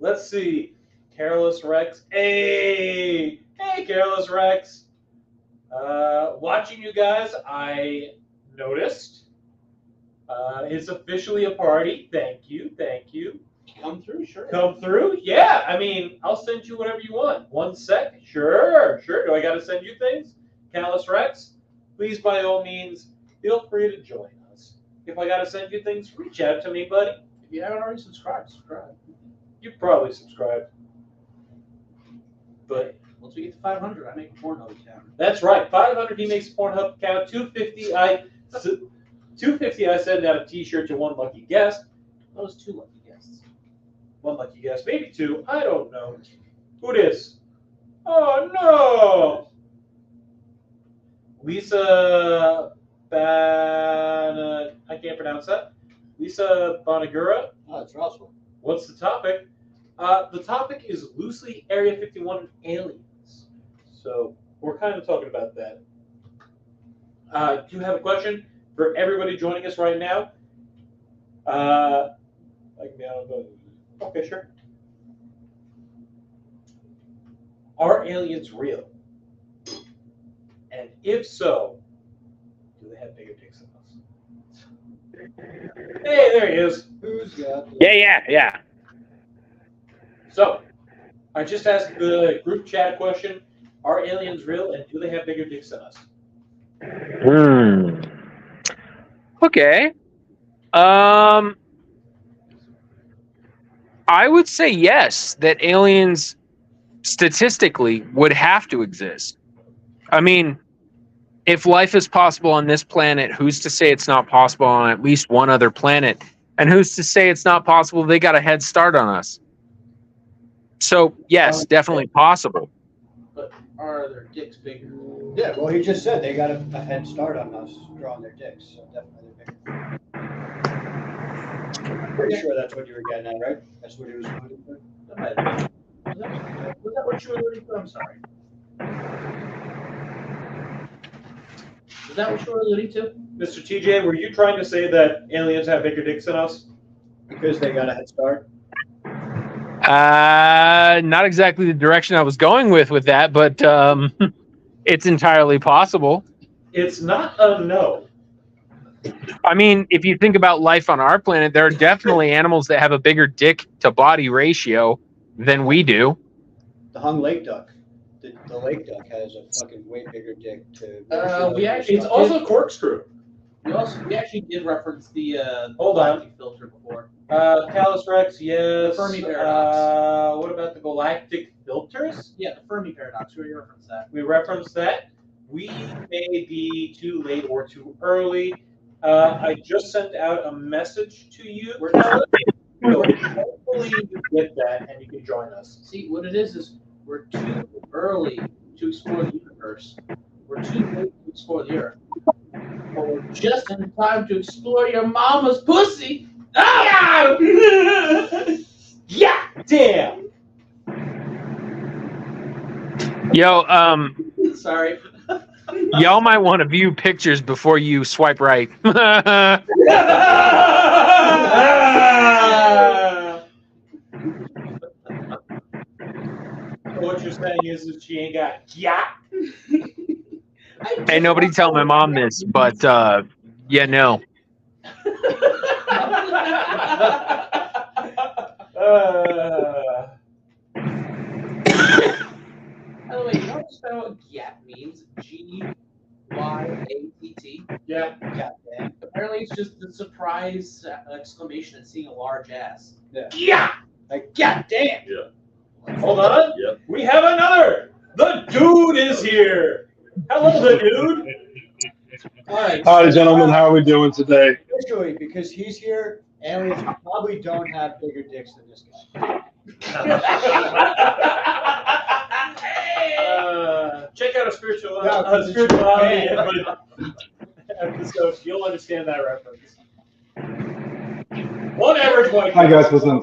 Let's see. Careless Rex. Hey, Careless Rex. Watching you guys, I noticed. It's officially a party. Thank you. Come through, sure. Come through? Yeah, I mean, I'll send you whatever you want. 1 sec. Sure. Do I got to send you things? Careless Rex, please, by all means, feel free to join us. If I got to send you things, reach out to me, buddy. If you haven't already subscribed, subscribe. You probably subscribed. But Once we get to 500, I make a Pornhub account. that's right. 500 he makes a Pornhub account. 250 I send out a T-shirt to one lucky guest. That was 2 lucky guests. One lucky guest, maybe 2. I don't know. Who it is? Oh no! Lisa I can't pronounce that. Lisa Bonagura. Oh, it's Russell. What's the topic? The topic is loosely Area 51 and aliens. So we're kind of talking about that. Do you have a question for everybody joining us right now? Okay, sure. Are aliens real? And if so, do they have bigger dicks than us? Hey, there he is. Who's aliens, yeah. Yeah. So, I just asked the group chat question: are aliens real, and do they have bigger dicks than us? Okay. I would say yes, that aliens statistically would have to exist. I mean, if life is possible on this planet, who's to say it's not possible on at least one other planet? And who's to say it's not possible they got a head start on us? So, yes, definitely possible. But are their dicks bigger? Yeah, well, he just said they got a head start on us drawing their dicks, so definitely they're bigger. I'm pretty sure that's what you were getting at, right? That's what he was alluding to. Was that what you were alluding to? I'm sorry. Is that what you were alluding to? Mr. TJ, were you trying to say that aliens have bigger dicks than us? Because they got a head start. Not exactly the direction I was going with that, but it's entirely possible. It's not a no. I mean, if you think about life on our planet, there are definitely animals that have a bigger dick to body ratio than we do. The hung lake duck. The lake duck has a fucking way bigger dick to. We actually It's also corkscrew. we actually did reference the Hold on. galactic filter before. Callus Rex, yes. Fermi paradox. What about the galactic filters? Yeah, the Fermi paradox. We referenced that. We referenced that. We may be too late or too early. I just sent out a message to you. Hopefully you get that and you can join us. See, what it is we're too early to explore the universe. We're too late to explore the Earth. But we're just in time to explore your mama's pussy. Ah! Yeah, damn. Yo, Sorry. y'all might want to view pictures before you swipe right. What you're saying is that she ain't got Hey, nobody tell my mom this, but yeah, no. By the way, you know what spell GYAT means? GYATT. Yeah. Goddamn. Apparently, it's just the surprise exclamation at seeing a large ass. Yeah. Like, goddamn. Hold on. Yep. We have another. The dude is here. Hello, the dude. All right. Howdy, gentlemen. How are we doing today? Officially, because he's here, aliens probably don't have bigger dicks than this guy. Check out a spiritual Yeah, spirituality episode. You'll understand that reference. One average white. Hi, guys. Listen.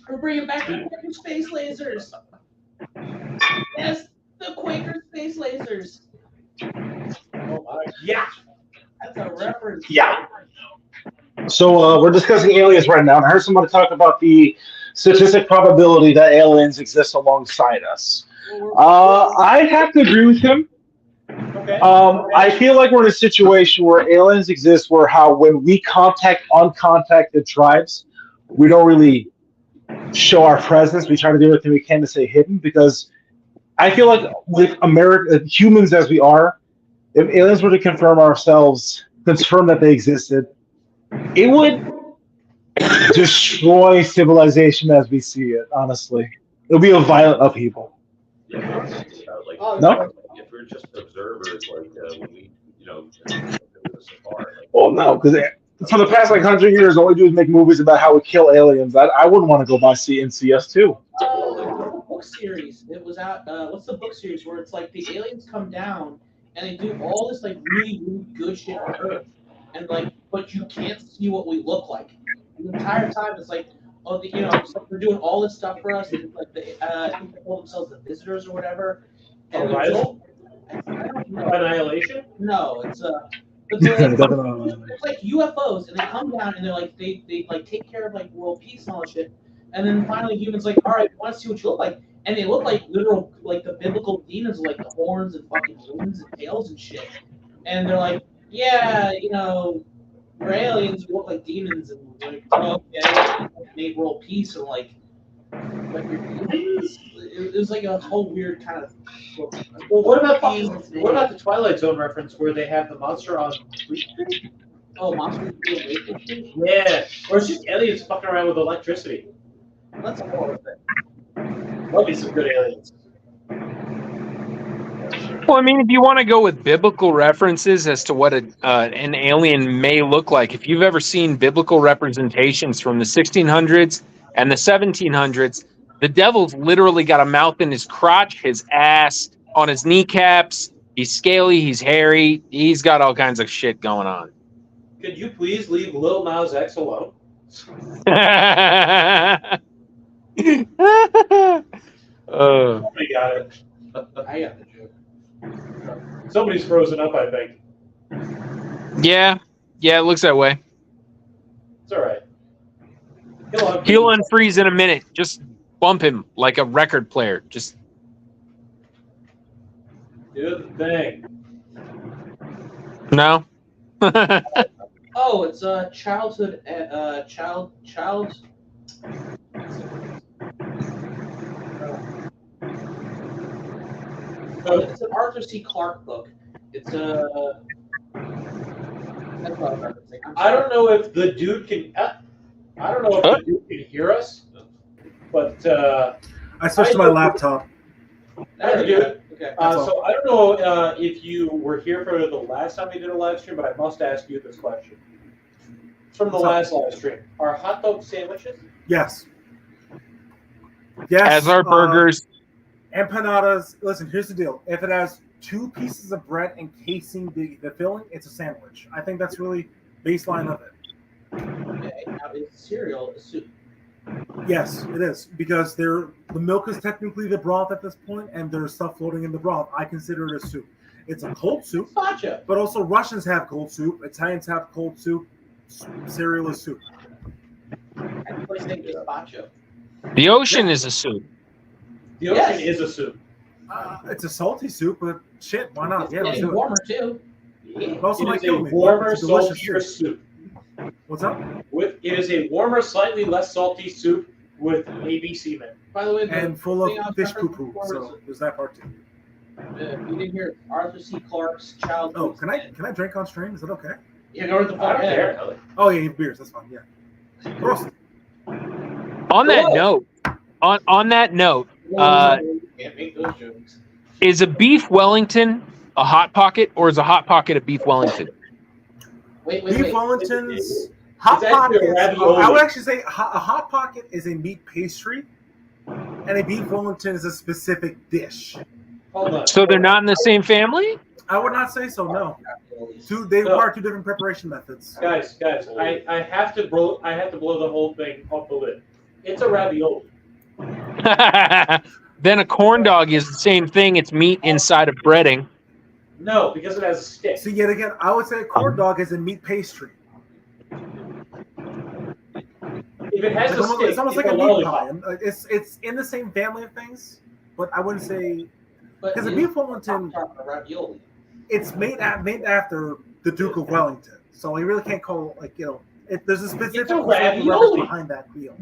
We're bringing back the Quaker space lasers. Yes, the Quaker space lasers. Oh my. Yeah. That's a reference. Yeah. So we're discussing aliens right now, and I heard somebody talk about the statistic probability that aliens exist alongside us. I have to agree with him. Okay. I feel like we're in a situation where aliens exist where when we contact uncontacted tribes, we don't really show our presence. We try to do everything we can to stay hidden, because I feel like with humans as we are, if aliens were to confirm that they existed, it would destroy civilization as we see it, honestly. It would be a violent upheaval. Yeah, like, No? if we're just observers, like when we, do the safari. Like, Well, no, because for the past 100 years, all we do is make movies about how we kill aliens. I wouldn't want to go by CS too. The book series. It was out. What's the book series where it's like the aliens come down and they do all this like really, really good shit on Earth, and but you can't see what we look like. The entire time it's like, it's like they're doing all this stuff for us, and like I think they call themselves the visitors or whatever. And Arrival? I don't know. Annihilation? No, it's but it's like UFOs, and they come down and they're like they like take care of like world peace and all that shit, and then finally humans like, all right, we want to see what you look like, and they look like literal like the biblical demons with like the horns and fucking wings and tails and shit, and they're like, yeah, We're aliens who look like demons and like, oh, okay, made world peace and like, but you're demons. It was like a whole weird kind of. Well, what about the Twilight Zone reference where they have the monster on Fleet Street? Oh, monsters being Baker Street? Yeah, or it's just aliens fucking around with electricity. That's a horror thing. That'd be some good aliens. Well, I mean, if you want to go with biblical references as to what an alien may look like, if you've ever seen biblical representations from the 1600s and the 1700s, the devil's literally got a mouth in his crotch, his ass, on his kneecaps. He's scaly, he's hairy, he's got all kinds of shit going on. Could you please leave Lil Nas X alone? Somebody got it. I got the joke. Somebody's frozen up, I think. Yeah, it looks that way. It's all right. He'll unfreeze in a minute. Just bump him like a record player. Just do the thing. No. Oh, it's a childhood. It's an Arthur C. Clarke book. It's a. That's what I'm referencing. I don't know if the dude can. I don't know if the dude can hear us, but I switched to my laptop. There you go. Okay. So I don't know if you were here for the last time we did a live stream, but I must ask you this question. From the last live stream, are hot dog sandwiches? Yes. Yes. As are burgers. Empanadas. Listen, here's the deal. If it has 2 pieces of bread encasing the filling, it's a sandwich. I think that's really baseline of it. Okay. Now, is cereal a soup? Yes, it is. Because the milk is technically the broth at this point, and there's stuff floating in the broth. I consider it a soup. It's a cold soup. Gotcha. But also Russians have cold soup. Italians have cold soup. Cereal is soup. Everybody saying gazpacho. The ocean is a soup. The ocean is a soup. It's a salty soup, but shit, why not? It's Yeah, let's getting do it. warmer too. It also might It is a kill me. warmer, It's a delicious saltier soup. What's up? It is a warmer, slightly less salty soup with ABC men. By the way, And full thing I of was fish referencing poo-poo, before so there's that part too. you didn't hear Arthur C. Clarke's childhood. Oh, can I drink on stream? Is that okay? Yeah, go to the I don't fuck care. Oh yeah, you have beers. That's fine. Yeah. Prost. On that note, on that note, can't make those jokes. is a beef Wellington a hot pocket, or is a hot pocket a beef Wellington? Wait. Beef Wellingtons. Hot It's actually pocket. a ravioli. I would actually say a hot pocket is a meat pastry, and a beef Wellington is a specific dish. Hold on. So they're not in the same family? I would not say so. No. They require 2 different preparation methods. Guys, I have to blow the whole thing off the lid. It's a ravioli. Then a corn dog is the same thing. It's meat inside of breading. No, because it has a stick. So yet again, I would say a corn dog is a meat pastry. If it has a stick, It's almost like a meat lollipop. pie. It's in the same family of things, but I wouldn't say because a But beef Wellington, ravioli. it's made after the Duke of Wellington, so you really can't call there's a specific It's a ravioli. reference behind that meal.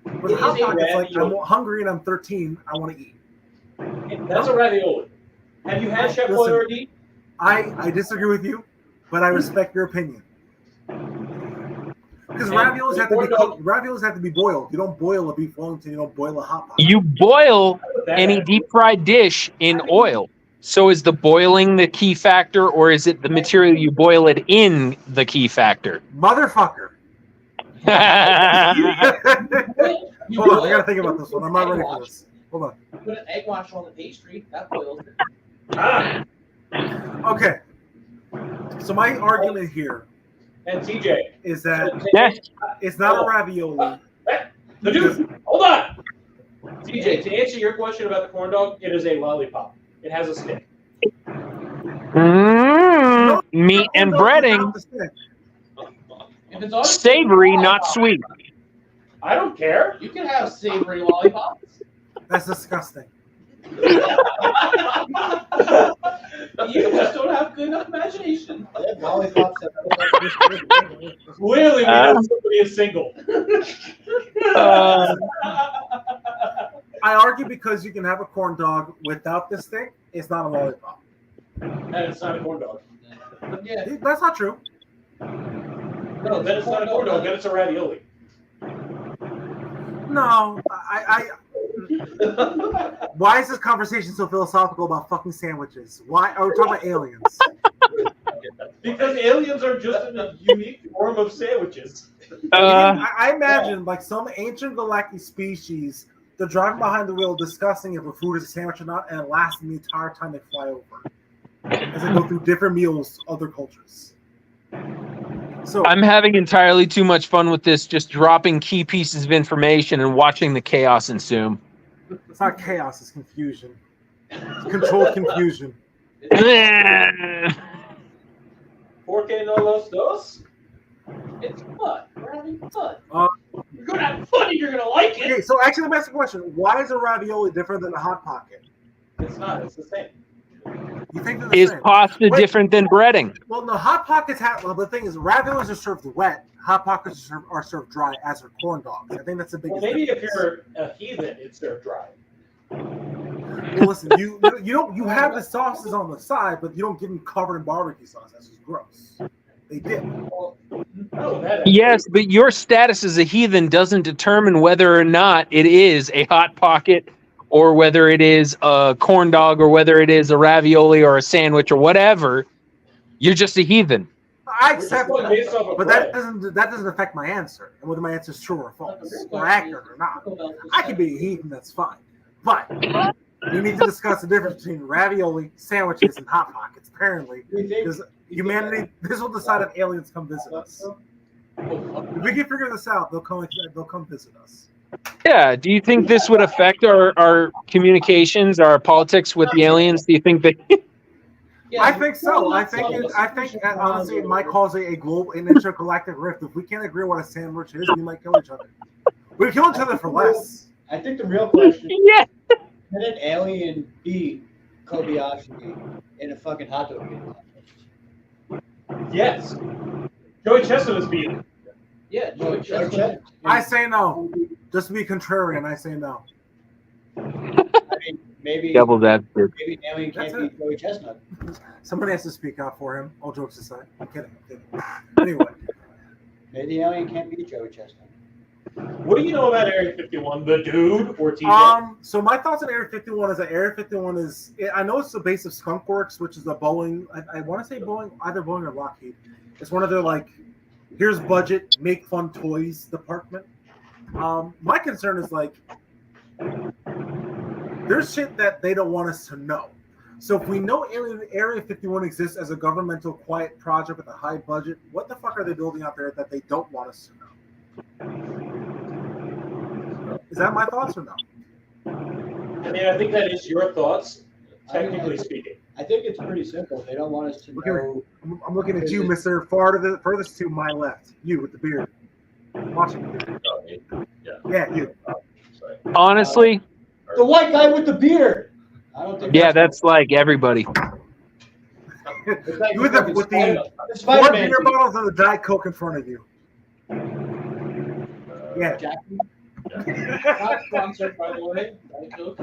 But It hot is a pockets, like I'm ravioli. hungry and I'm 13, I want to eat. That's a ravioli. Have you had Chef Listen. Boyardee? I disagree with you, but I respect your opinion. Because And raviolis have to be corn dog- cooked. Raviolis have to be boiled. You don't boil a beef Wellington. You don't boil a hot pocket. You boil That- any deep fried dish in oil. So is the boiling the key factor, or is it the material you boil it in the key factor? Motherfucker. You Hold on, I boil gotta it, think about this one. I'm not egg ready for wash. this. Hold on. You put an egg wash on the pastry, that boils it. Ah, Okay. So my argument here and TJ. is that Yes. it's not a ravioli. The dude, hold on. TJ, to answer your question about the corn dog, it is a lollipop. It has a stick. Meat and breading, If it's on savory, not sweet. I don't care. You can have savory lollipops. That's disgusting. You just don't have good enough imagination. They have lollipops that look like this big. Clearly, we know somebody is single. I argue because you can have a corn dog without this thing, it's not a lollipop. And it's not a corn dog. Yeah. That's not true. No, then it's not a corn dog. Then it's a ravioli. No, why is this conversation so philosophical about fucking sandwiches? Why are we talking about aliens? Because aliens are just in a unique form of sandwiches. I imagine like some ancient galactic species, they're driving behind the wheel discussing if a food is a sandwich or not, and it lasts the entire time they fly over. As they go through different meals, other cultures. So I'm having entirely too much fun with this, just dropping key pieces of information and watching the chaos ensue. it's not chaos, it's confusion. It's controlled confusion. ¿Por qué no los dos? It's fun. We're having fun. You're gonna have fun and you're gonna like it. Okay, so actually, let me ask you a question. Why is a ravioli different than a Hot Pocket? It's not. It's the same. You think they're the Is same? pasta Wait. different than breading? Well, no, Hot Pockets have. Well, the thing is, raviolis are served wet. Hot Pockets are served dry, as are corn dogs. I think that's the biggest. Well, maybe if difference. you're a heathen, it's served dry. Well, listen, you don't you have the sauces on the side, but you don't get them covered in barbecue sauce. That's just gross. They dip. No, that Yes, but your status as a heathen doesn't determine whether or not it is a Hot Pocket or whether it is a corn dog or whether it is a ravioli or a sandwich or whatever. You're just a heathen. I accept We're just going based that, off of but bread. that doesn't affect my answer and whether my answer is true or false or accurate or not. I can be a heathen, that's fine. But we need to discuss the difference between ravioli, sandwiches, and Hot Pockets. Apparently, because humanity, this will decide if aliens come visit us. If we can figure this out, they'll come visit us. Yeah. Do you think this would affect our communications, our politics with the aliens? Do you think that? I think so. I think honestly, it might cause a global, an intergalactic rift. If we can't agree on what a sandwich is, we might kill each other. We kill each other for less. I think the real question is, Yeah. can an alien be Kobayashi in a fucking hot dog game? Yes. Joey Chestnut is beaten. Yeah, Joey Or Chestnut. Chet? I say no. Just to be contrarian, I say no. I mean, maybe Devil's advocate. maybe an alien can't That's be Joey Chestnut. Somebody has to speak out for him. All jokes aside. I'm kidding. Anyway, Maybe the alien can't be Joey Chestnut. What do you know about Area 51? The dude or TJ? so my thoughts on Area 51 is that Area 51 is, I know it's the base of Skunk Works, which is a Boeing, I want to say Boeing, either Boeing or Lockheed. It's one of their, like, here's budget, make fun toys department. My concern is, like, there's shit that they don't want us to know. So if we know Area 51 exists as a governmental quiet project with a high budget, what the fuck are they building out there that they don't want us to know? Is that my thoughts or no? I mean, I think that is your thoughts, technically speaking. I think it's pretty simple. They don't want us to Look at know. I'm looking at you, Mr. Furthest to my left. You with the beard. Watching the beard. Yeah, you. Sorry. Honestly, The white guy with the beard. I don't think. yeah, that's like everybody. It's like You with the fucking four Spider-Man beer dude. bottles and a Diet Coke in front of you. Yeah. Jackie. Not sponsored, by the way. Diet Coke.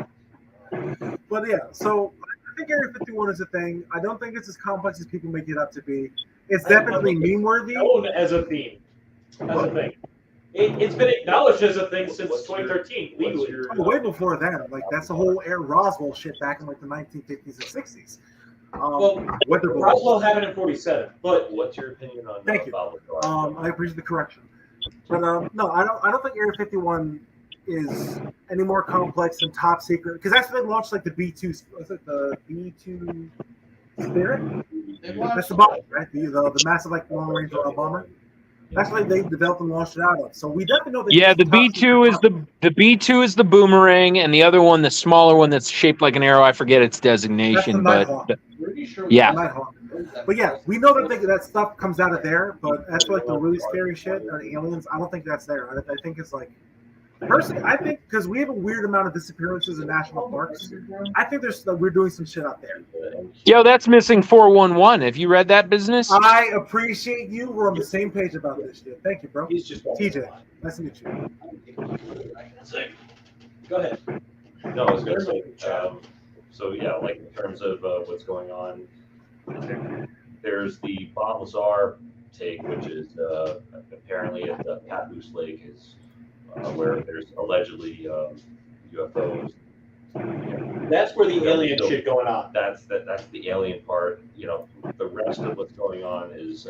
But yeah, so I think Area 51 is a thing. I don't think it's as complex as people make it up to be. It's definitely meme worthy. Known as a theme, as a thing. It's been acknowledged as a thing since 2013 legally. Oh, way before then. Like, that's the whole Air Roswell shit back in like the 1950s and 60s. Well, Weather balloons. Roswell happened in 47, but What's your opinion on Thank you. I appreciate the correction. But no, I don't think Area 51 is any more complex than Top Secret, because that's when they launched like the B2. Was it the B2 Spirit? That's the bomber, right? The massive like long range bomber. That's what they developed and launched it out of. So we definitely know that. Yeah, the B2 is the B2 is the boomerang, and the other one, the smaller one that's shaped like an arrow. I forget its designation, That's but the Pretty sure Yeah. Nighthawk. But yeah, we know that that stuff comes out of there. But that's like the really scary shit or the aliens. I don't think that's there. I think it's like Personally, I think because we have a weird amount of disappearances in national parks, I think we're doing some shit out there. Yo, that's missing 411. Have you read that business? I appreciate you. We're on the same page about this shit. Thank you, bro. He's just TJ, nice to meet you. Go ahead. No, I was gonna say, so yeah, like in terms of what's going on, there's the Bob Lazar take, which is apparently at the Papoose Lake is where there's allegedly UFOs. That's where the Yeah, alien so shit going on. That's the alien part. You know, the rest of what's going on is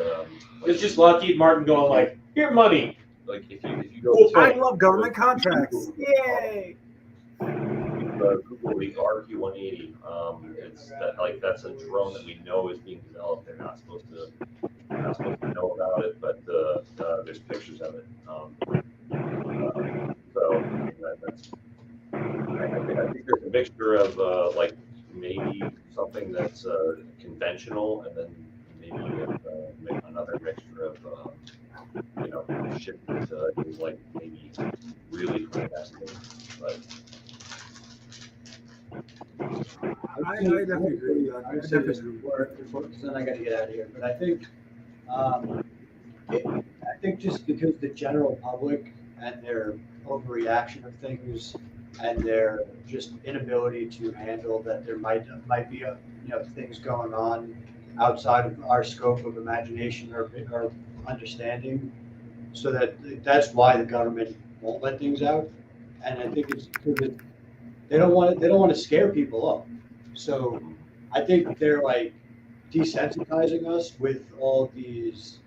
It's just Lockheed Martin going like, here money. like if you go I to love government contracts. Yay! Google the RQ-180, it's that, like that's a drone that we know is being developed. They're not supposed to know about it, but there's pictures of it. So that's I think there's a mixture of like maybe something that's conventional, and then maybe another mixture of shit that is like maybe really fantastic, but. I definitely agree. I definitely agree. Because then I got to get out of here. But I think, just because the general public and their overreaction of things and their just inability to handle that there might be things going on outside of our scope of imagination or understanding, so that's why the government won't let things out. And I think it's because they don't want to scare people up. So I think they're like desensitizing us with all these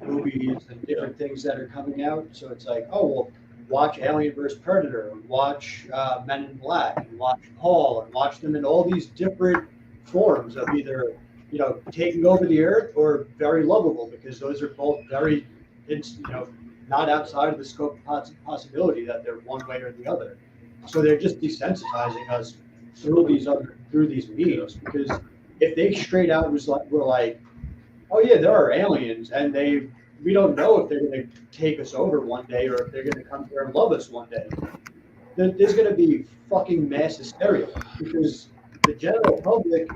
movies and different things that are coming out. So it's like, oh, well, watch Alien vs. Predator, and watch Men in Black, and watch Paul, and watch them in all these different forms of either, taking over the earth or very lovable, because those are both very, not outside of the scope of possibility that they're one way or the other. So they're just desensitizing us through these mediums, because if they straight out were like, oh yeah, there are aliens, and we don't know if they're going to take us over one day or if they're going to come here and love us one day, there's going to be fucking mass hysteria, because the general public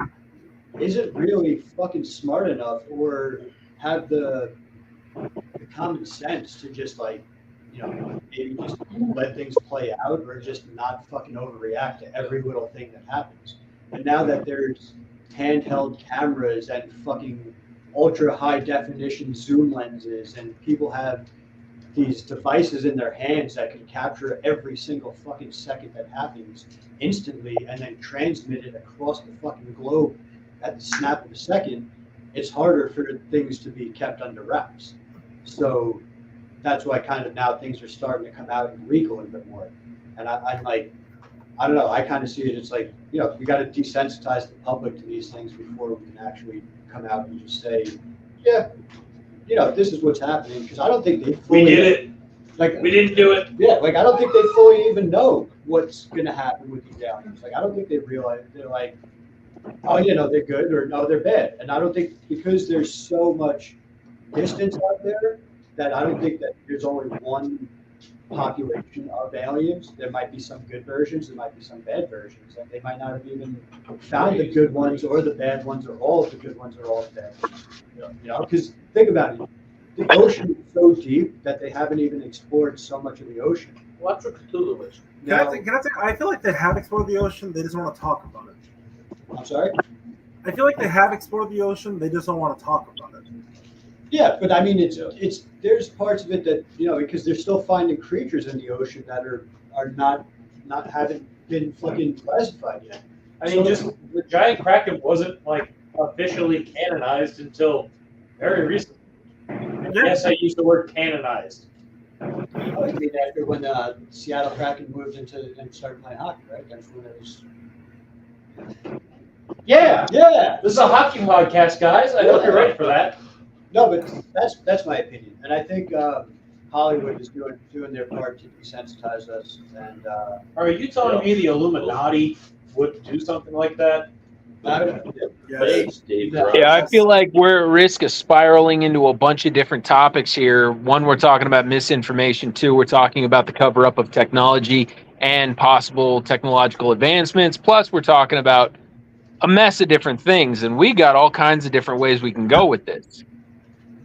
isn't really fucking smart enough or have the common sense to just maybe just let things play out, or just not fucking overreact to every little thing that happens. And now that there's handheld cameras and fucking ultra high definition zoom lenses, and people have these devices in their hands that can capture every single fucking second that happens instantly and then transmit it across the fucking globe at the snap of a second, it's harder for things to be kept under wraps. So that's why kind of now things are starting to come out and leak a little bit more. And I'm like, I don't know, I kind of see it as like, we got to desensitize the public to these things before we can actually come out and just say, yeah, this is what's happening. Because I don't think they fully, We did it. Like, We didn't do it. yeah, I don't think they fully even know what's going to happen with these aliens. I don't think they realize, they're like, oh, they're good, or no, they're bad. And I don't think, because there's so much distance out there, that I don't think that there's only one population of aliens. There might be some good versions, there might be some bad versions, and they might not have even found the good ones or the bad ones, or all of the good ones or all of the bad ones. Because think about it, the ocean is so deep that they haven't even explored so much of the ocean. Watch what Cthulhu is. I feel like they have explored the ocean, they just don't want to talk about it. I'm sorry? I feel like they have explored the ocean, they just don't want to talk about it. Yeah, but I mean, it's there's parts of it that, because they're still finding creatures in the ocean that are not haven't been fucking classified yet. I mean, just the giant kraken wasn't officially canonized until very recently. Yes, I use the word canonized. I mean, after when Seattle Kraken moved into and started playing hockey, right? That's when it was. Yeah, Yeah. this is a hockey podcast, guys. I hope you're ready for that. No, but that's my opinion, and I think Hollywood is doing their part to desensitize us. And Are you telling me the Illuminati would do something like that? Yes. Dave Yeah. Yeah, I feel like we're at risk of spiraling into a bunch of different topics here. One, we're talking about misinformation. Two, we're talking about the cover up of technology and possible technological advancements. Plus, we're talking about a mess of different things, and we got all kinds of different ways we can go with this.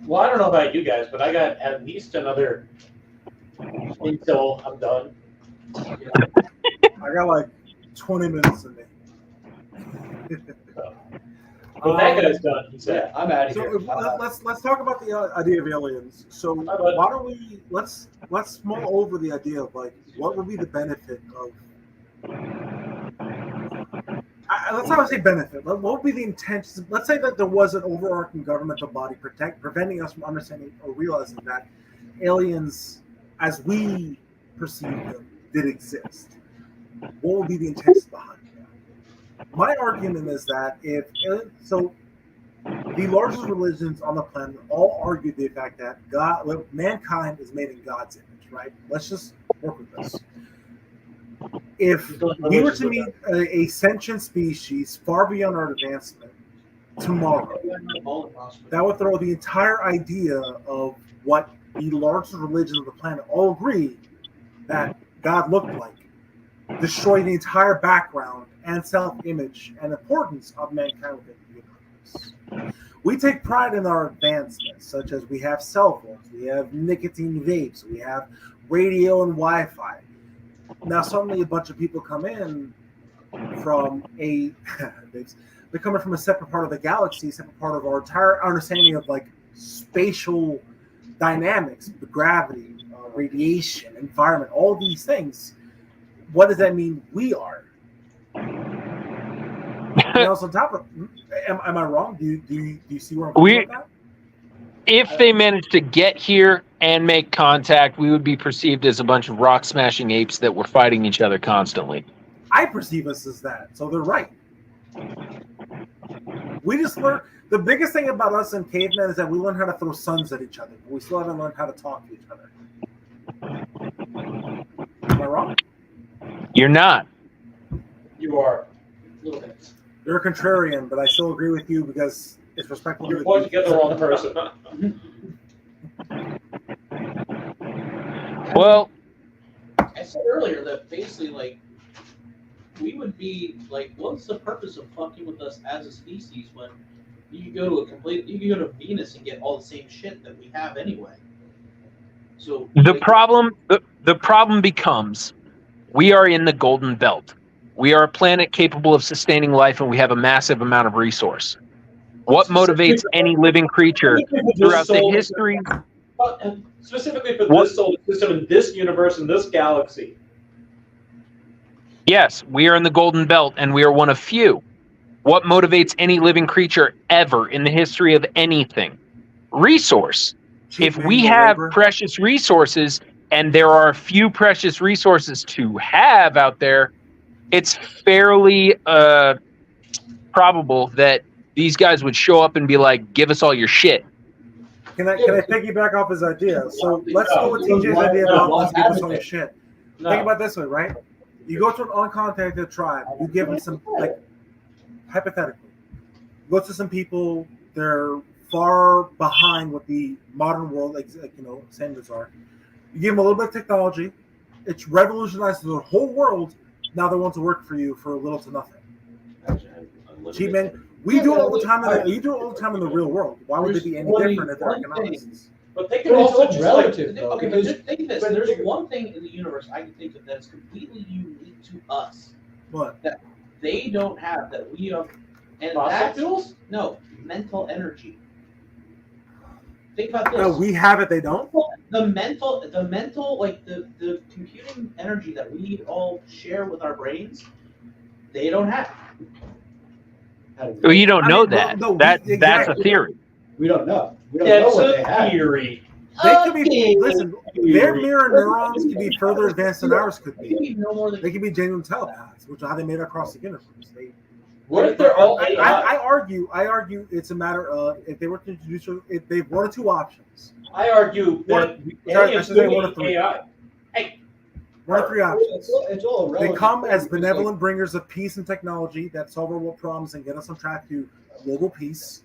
Well, I don't know about you guys, but I got at least another until I'm done. I got like 20 minutes in me. But that guy's done, he said. I'm out of So here. let's talk about the idea of aliens. So bud. why don't we let's mull over the idea of like what would be the benefit of. Let's not say benefit. What would be the intention? Let's say that there was an overarching governmental body preventing us from understanding or realizing that aliens, as we perceive them, did exist. What would be the intention behind that? My argument is that the largest religions on the planet all argue the fact that mankind is made in God's image, right? Let's just work with this. If we were to meet a sentient species far beyond our advancement tomorrow, that would throw the entire idea of what the largest religions of the planet all agree that God looked like, destroy the entire background and self-image and importance of mankind within the universe. We take pride in our advancements, such as we have cell phones, we have nicotine vapes, we have radio and Wi-Fi. Now suddenly a bunch of people come in from they're coming from a separate part of the galaxy, separate part of our entire understanding of like spatial dynamics, the gravity, radiation, environment, all these things. What does that mean we are? Now, on top of, am I wrong? Do you see where I'm going with that? If they managed to get here and make contact, we would be perceived as a bunch of rock smashing apes that were fighting each other constantly. I perceive us as that, so they're right. We just learned the biggest thing about us and cavemen is that we learn how to throw suns at each other, but we still haven't learned how to talk to each other. Am I wrong? You're not. You are. Little bits. You're a contrarian, but I still agree with you because it's respectful. You're pointing to get the wrong person. Well, I said earlier that basically, like, we would be like, what's the purpose of fucking with us as a species when you could go to Venus and get all the same shit that we have anyway. So the problem becomes we are in the golden belt. We are a planet capable of sustaining life, and we have a massive amount of resource. What motivates any living creature throughout the history? Specifically for this solar system, in this universe, in this galaxy. Yes, we are in the golden belt, and we are one of few. What motivates any living creature ever in the history of anything? Resource. If we have precious resources, and there are a few precious resources to have out there, it's fairly probable that these guys would show up and be like, give us all your shit. Can I piggyback off his idea? So let's go with TJ's idea about let's give us all your shit. Think about it this way, right? You go to an uncontacted tribe, you give them some, like, hypothetically, you go to some people, they're far behind what the modern world, standards are. You give them a little bit of technology, it's revolutionized the whole world. Now they want to work for you for little to nothing. Cheap man, you do it all the time in the real world. Why would it be any different if they're economists? But they can also just relative, though. Okay, but just think this. There's one thing in the universe I can think of that is completely unique to us. What? That they don't have, that we have. And fossil that's fuels? No, mental energy. Think about this. No, we have it, they don't? The mental, like the computing energy that we all share with our brains, they don't have. Well, you don't know that. That's exactly. a theory. We don't know. We don't know It's what they a have. theory. They could be, listen, their mirror neurons could be further advanced than ours could be. They could be genuine telepaths, which is how they made it across the universe. What if they're all AI? I argue it's a matter of if they were to introduce, if they have one or two options. I argue that aliens could be AI. Hey, One of three options. It's all They relevant. come as because, benevolent bringers of peace and technology that solve our world problems and get us on track to global peace.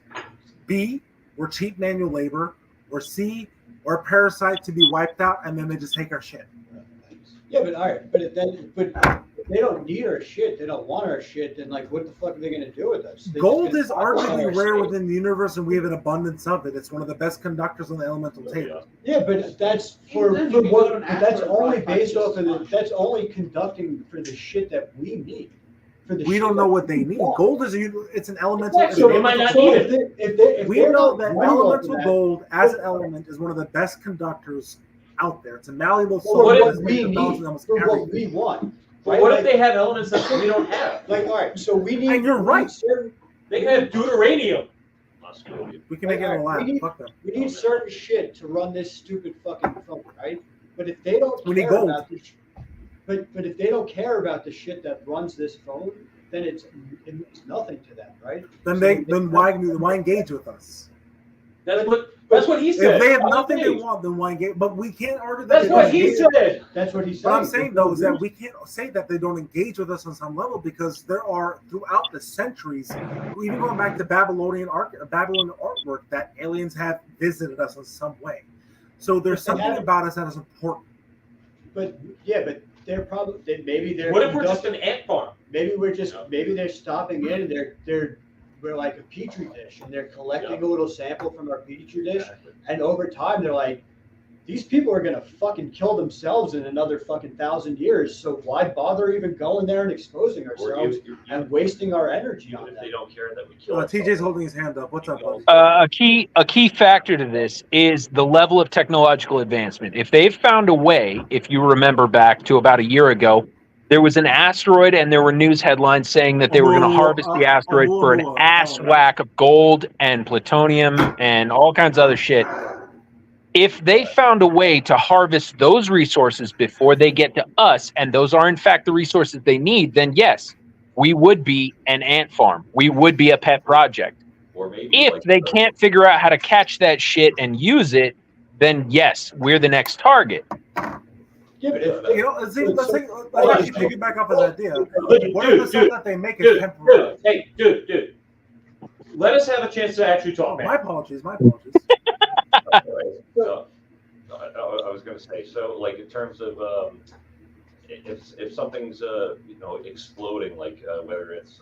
B, we're cheap manual labor. Or C, we're a parasite to be wiped out, and then they just take our shit. Yeah, but all right, but if they don't need our shit, they don't want our shit, then like, what the fuck are they gonna do with us? They're Gold just is gonna fuck arguably our rare shit. within the universe, and we have an abundance of it. It's one of the best conductors on the elemental table. Yeah, but that's Then you can go to an that's asteroid only rock based just off of fine. that's only conducting for the shit that we need. For the We shit don't know that what we they need. want. Gold is it's an elemental. Yeah, it's so an they might elemental not gold. need it. If We they're know not that running off of elemental that, gold as an element is one of the best conductors out there. It's a malleable for soul. what what that we is balanced need, in almost for what everything. we want. But right? what Like- if they have elements that we don't have? Like, all right, so we need. And you're we need right. certain- They can have deuteranium. We can make it in a Alright, we lab. need- Fuck them. We need certain shit to run this stupid fucking phone, right? But if they don't We need care gold. about the but if they don't care about the shit that runs this phone, then it means nothing to them, right? Then So then why engage with us? That's what he If said. they have Why nothing they engage? want, then why engage? But we can't argue that. That's they what don't he engage. said. That's what he's saying. What I'm saying though is that we can't say that they don't engage with us on some level because there are throughout the centuries, even going back to Babylonian artwork, that aliens have visited us in some way. So there's But they something haven't. about us that is important. But yeah, but they're probably maybe they're What if we're just an ant farm? maybe they're stopping in and we're like a petri dish and they're collecting a little sample from our petri dish, and over time they're like, these people are gonna fucking kill themselves in another fucking 1,000 years, so why bother even going there and exposing ourselves and wasting our energy on Even if that? they don't care that we kill TJ's holding his hand up. What's up, buddy? A key factor to this is the level of technological advancement. If they've found a way, if you remember back to about a year ago, there was an asteroid and there were news headlines saying that they were going to harvest the asteroid for an ass whack of gold and plutonium and all kinds of other shit. If they found a way to harvest those resources before they get to us, and those are in fact the resources they need, then yes, we would be an ant farm. We would be a pet project. Or maybe If like they can't figure out how to catch that shit and use it, then yes, we're the next target. Yeah, but if You know, let's actually piggyback off his idea. What if the stuff that they make is Dude, temporary? hey, dude. Let us have a chance to actually Oh, talk, man. my apologies. My apologies. So, I was going to say, so like in terms of if something's exploding, like whether it's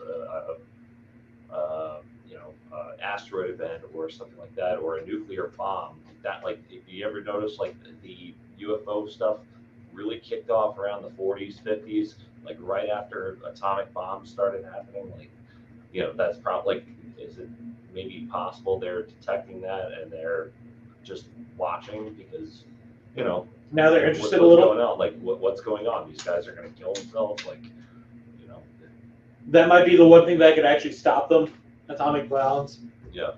asteroid event or something like that, or a nuclear bomb, that like if you ever notice like the UFO stuff really kicked off around the 40s, 50s, like right after atomic bombs started happening, like that's probably like, is it maybe possible they're detecting that and they're just watching because Now they're interested what's a little. going on, like what's going on, these guys are going to kill themselves, like That might be the one thing that could actually stop them. Atomic bombs. yeah.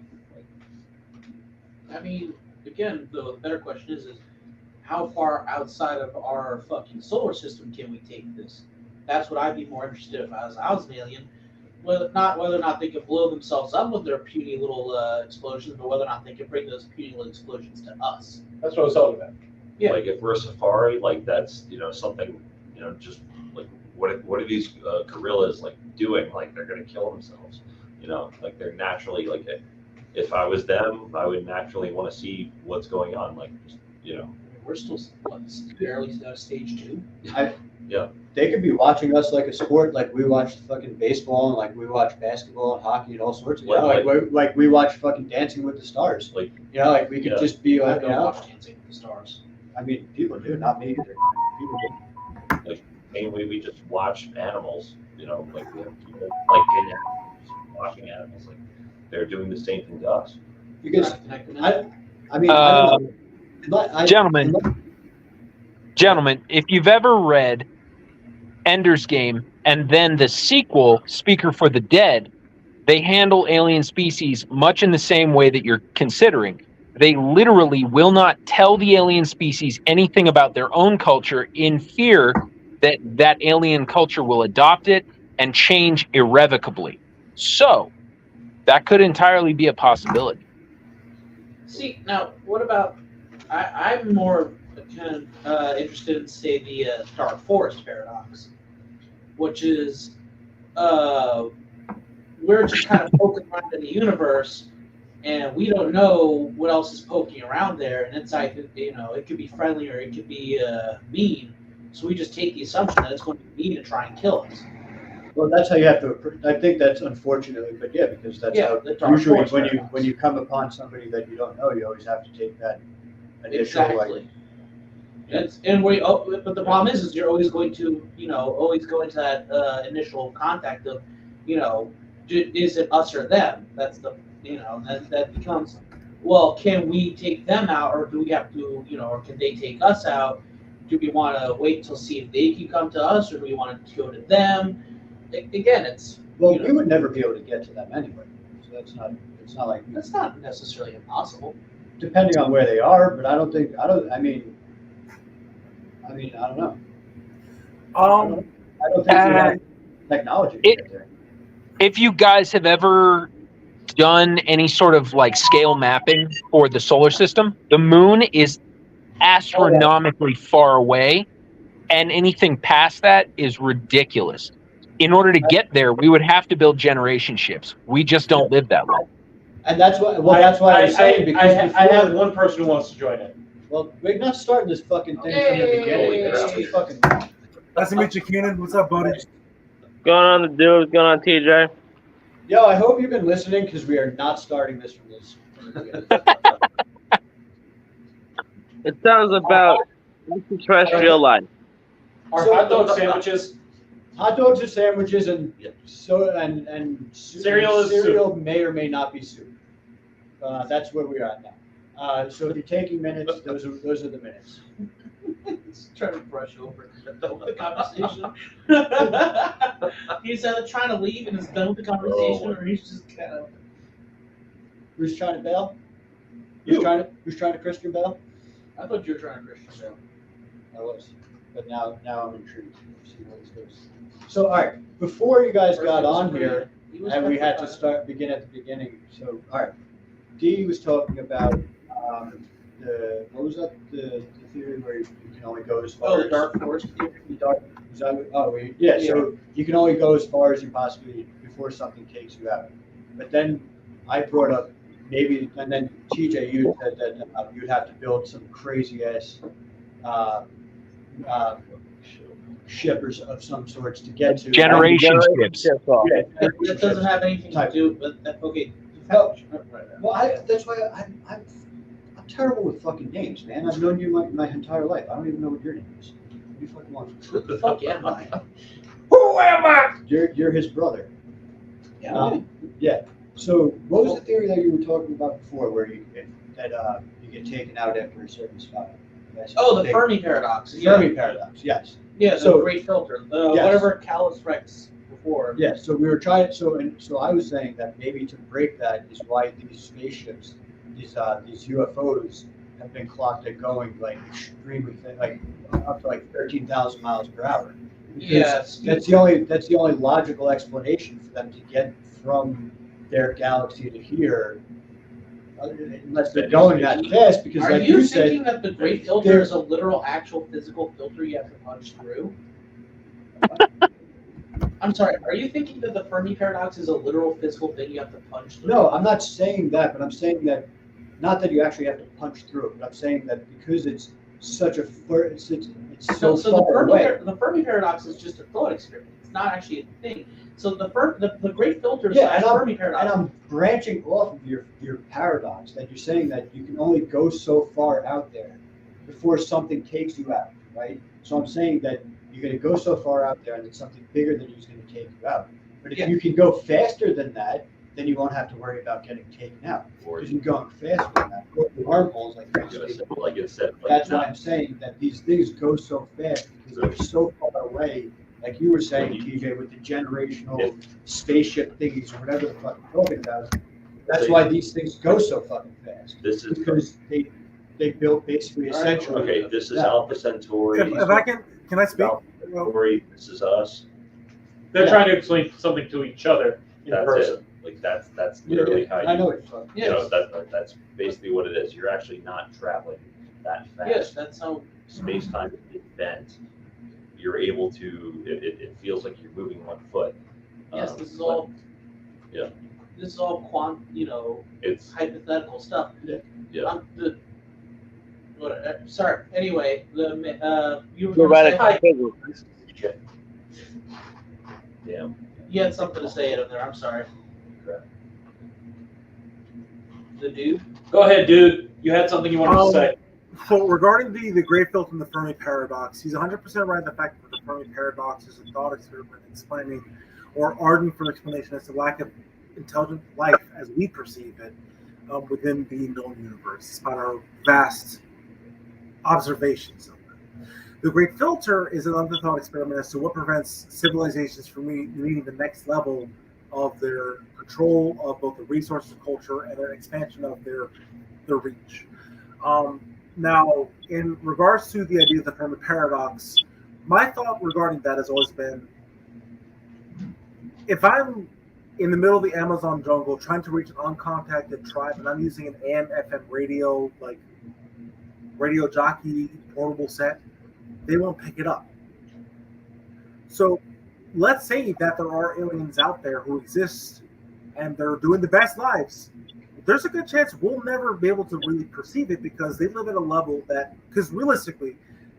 I mean, again, the better question is how far outside of our fucking solar system can we take this? That's what I'd be more interested if I was an alien. Whether or not they could blow themselves up with their puny little explosions, but whether or not they could bring those puny little explosions to us. That's what I was talking about. Yeah. Like if we're a safari, like that's something just like what are these gorillas like doing? Like they're gonna kill themselves, like they're naturally like if I was them, I would naturally want to see what's going on, like just We're still barely stage 2. They could be watching us like a sport, like we watch fucking baseball and like we watch basketball and hockey and all sorts of like we watch fucking Dancing with the Stars. like Like we could just be I like, don't watch Dancing with the Stars. I mean, people do, not me either. People do. mainly we just watch animals, like we have people like in animals, watching animals, like they're doing the same thing to us. Because I don't know. Gentlemen, if you've ever read Ender's Game and then the sequel, Speaker for the Dead, they handle alien species much in the same way that you're considering. They literally will not tell the alien species anything about their own culture in fear that that alien culture will adopt it and change irrevocably. So that could entirely be a possibility. See, now, what about... I'm more kind of interested in, say, the dark forest paradox, which is we're just kind of poking around in the universe, and we don't know what else is poking around there. And inside, it could be friendly or it could be mean. So we just take the assumption that it's going to be mean and try and kill us. Well, that's how you have to. I think that's unfortunately, but yeah, because that's Yeah, how the dark usually forest when you paradox. come upon somebody that you don't know, you always have to take that initial Exactly. But the problem is you're always going to, always go into that initial contact of, is it us or them? That's the, that becomes, well, can we take them out, or do we have to, or can they take us out? Do we want to wait till see if they can come to us, or do we want to go to them? Again, it's Well, we would never be able to get to them anyway, so that's not. It's not like that's not necessarily impossible. depending on where they are, but I don't think I mean, I don't know. I don't think we have technology to get there. If you guys have ever done any sort of like scale mapping for the solar system, the moon is astronomically far away, and anything past that is ridiculous. In order to get there, we would have to build generation ships. We just don't live that way. And that's why. Well, that's why I was saying because I have one person who wants to join it. Well, we're not starting this fucking thing from the beginning. It's too fucking. Nice to meet you, Keenan. What's up, buddy? What's going on, the dude? What's going on, TJ? Yo, I hope you've been listening because we are not starting this from the beginning. It sounds about extraterrestrial life. Are So- hot dog sandwiches? Hot dogs are sandwiches, and Cereal is cereal may or may not be soup. That's where we are at now. So if you're taking minutes, those are the minutes. He's trying to brush over the conversation. He's either trying to leave and is done with the conversation, or he's just kind of. Who's trying to bail? You. Who's trying to Christian bail? I thought you were trying to Christian bail. I was, but now I'm intrigued. We'll see where this goes. So, all right, before you guys got on here, and we had to begin at the beginning. So, all right, Dee was talking about what was that? The theory where you can only go as far. Oh, the dark forest theory. Yeah. So you can only go as far as you possibly before something takes you out. But then I brought up maybe, and then TJ, you said that you'd have to build some crazy ass shippers of some sorts to get to Generation ships. Yeah, That doesn't have anything to do, but okay. Well, that's why I'm terrible with fucking names, man. I've known you my entire life. I don't even know what your name is. What do you fucking want? What the fuck am I? Who am I? You're his brother. Yeah. Yeah. So what was the theory that you were talking about before, where you get taken out after a certain spot? Oh, the Fermi paradox. Fermi paradox. Yes. Yeah, the So- great filter. Yes. Whatever Callus Rex before. Yeah. So we were trying. So I was saying that maybe to break that is why these spaceships, these UFOs, have been clocked at going like extremely like up to like 13,000 miles per hour. Because Yes. That's the only logical explanation for them to get from their galaxy to here, unless they're going that fast. Because Are like you you said, thinking that the great filter is a literal, actual physical filter you have to punch through? I'm sorry. Are you thinking that the Fermi paradox is a literal physical thing you have to punch through? no, I'm not saying that, but I'm saying that not that you actually have to punch through it, but I'm saying that because it's such a it's so So the far away. The Fermi paradox is just a thought experiment. It's not actually a thing. So the great filter is Yeah, and Fermi And paradox. I'm branching off of your paradox that you're saying that you can only go so far out there before something takes you out, right? So I'm saying that you're going to go so far out there and then something bigger than you is going to take you out. But if Yeah. you can go faster than that, then you won't have to worry about getting taken out. Or Because you're going faster than that. Go through wormholes like like you said, like That's not- why I'm saying that these things go so fast because they're so far away. Like you were saying, TJ, with the generational spaceship thingies or whatever the fuck you're talking about. That's why these things go so fucking fast. This is Because they built basically essentially. okay. This is Yeah. Alpha Centauri. If I can I speak? Alpha Centauri. This is us. They're Yeah. trying to explain something to each other in That's person. it. Like that's literally how I you. know it. Fuck. You know, that's basically what it is. You're actually not traveling that fast. Yes, that's how. Space time is bent. You're able to. It feels like you're moving 1 foot. Yes, this is but all. yeah. This is all It's hypothetical stuff. yeah. Sorry. Anyway, you were You're going to right. say hi. Damn. You had something to say in there. I'm sorry. Crap. The dude. Go ahead, dude. You had something you wanted to say. So regarding the great filter and the Fermi paradox, he's 100% right in the fact that the Fermi paradox is a thought experiment explaining or arguing for explanation as to lack of intelligent life as we perceive it within the known universe, despite our vast observations of it. The great filter is another thought experiment as to what prevents civilizations from meeting the next level of their control of both the resources of culture and their expansion of their reach. Now, in regards to the idea of the Fermi paradox, my thought regarding that has always been, if I'm in the middle of the Amazon jungle trying to reach an uncontacted tribe and I'm using an AM/FM radio, like radio jockey portable set, they won't pick it up. So let's say that there are aliens out there who exist and they're doing the best lives. There's a good chance we'll never be able to really perceive it because they live at a level that, because realistically,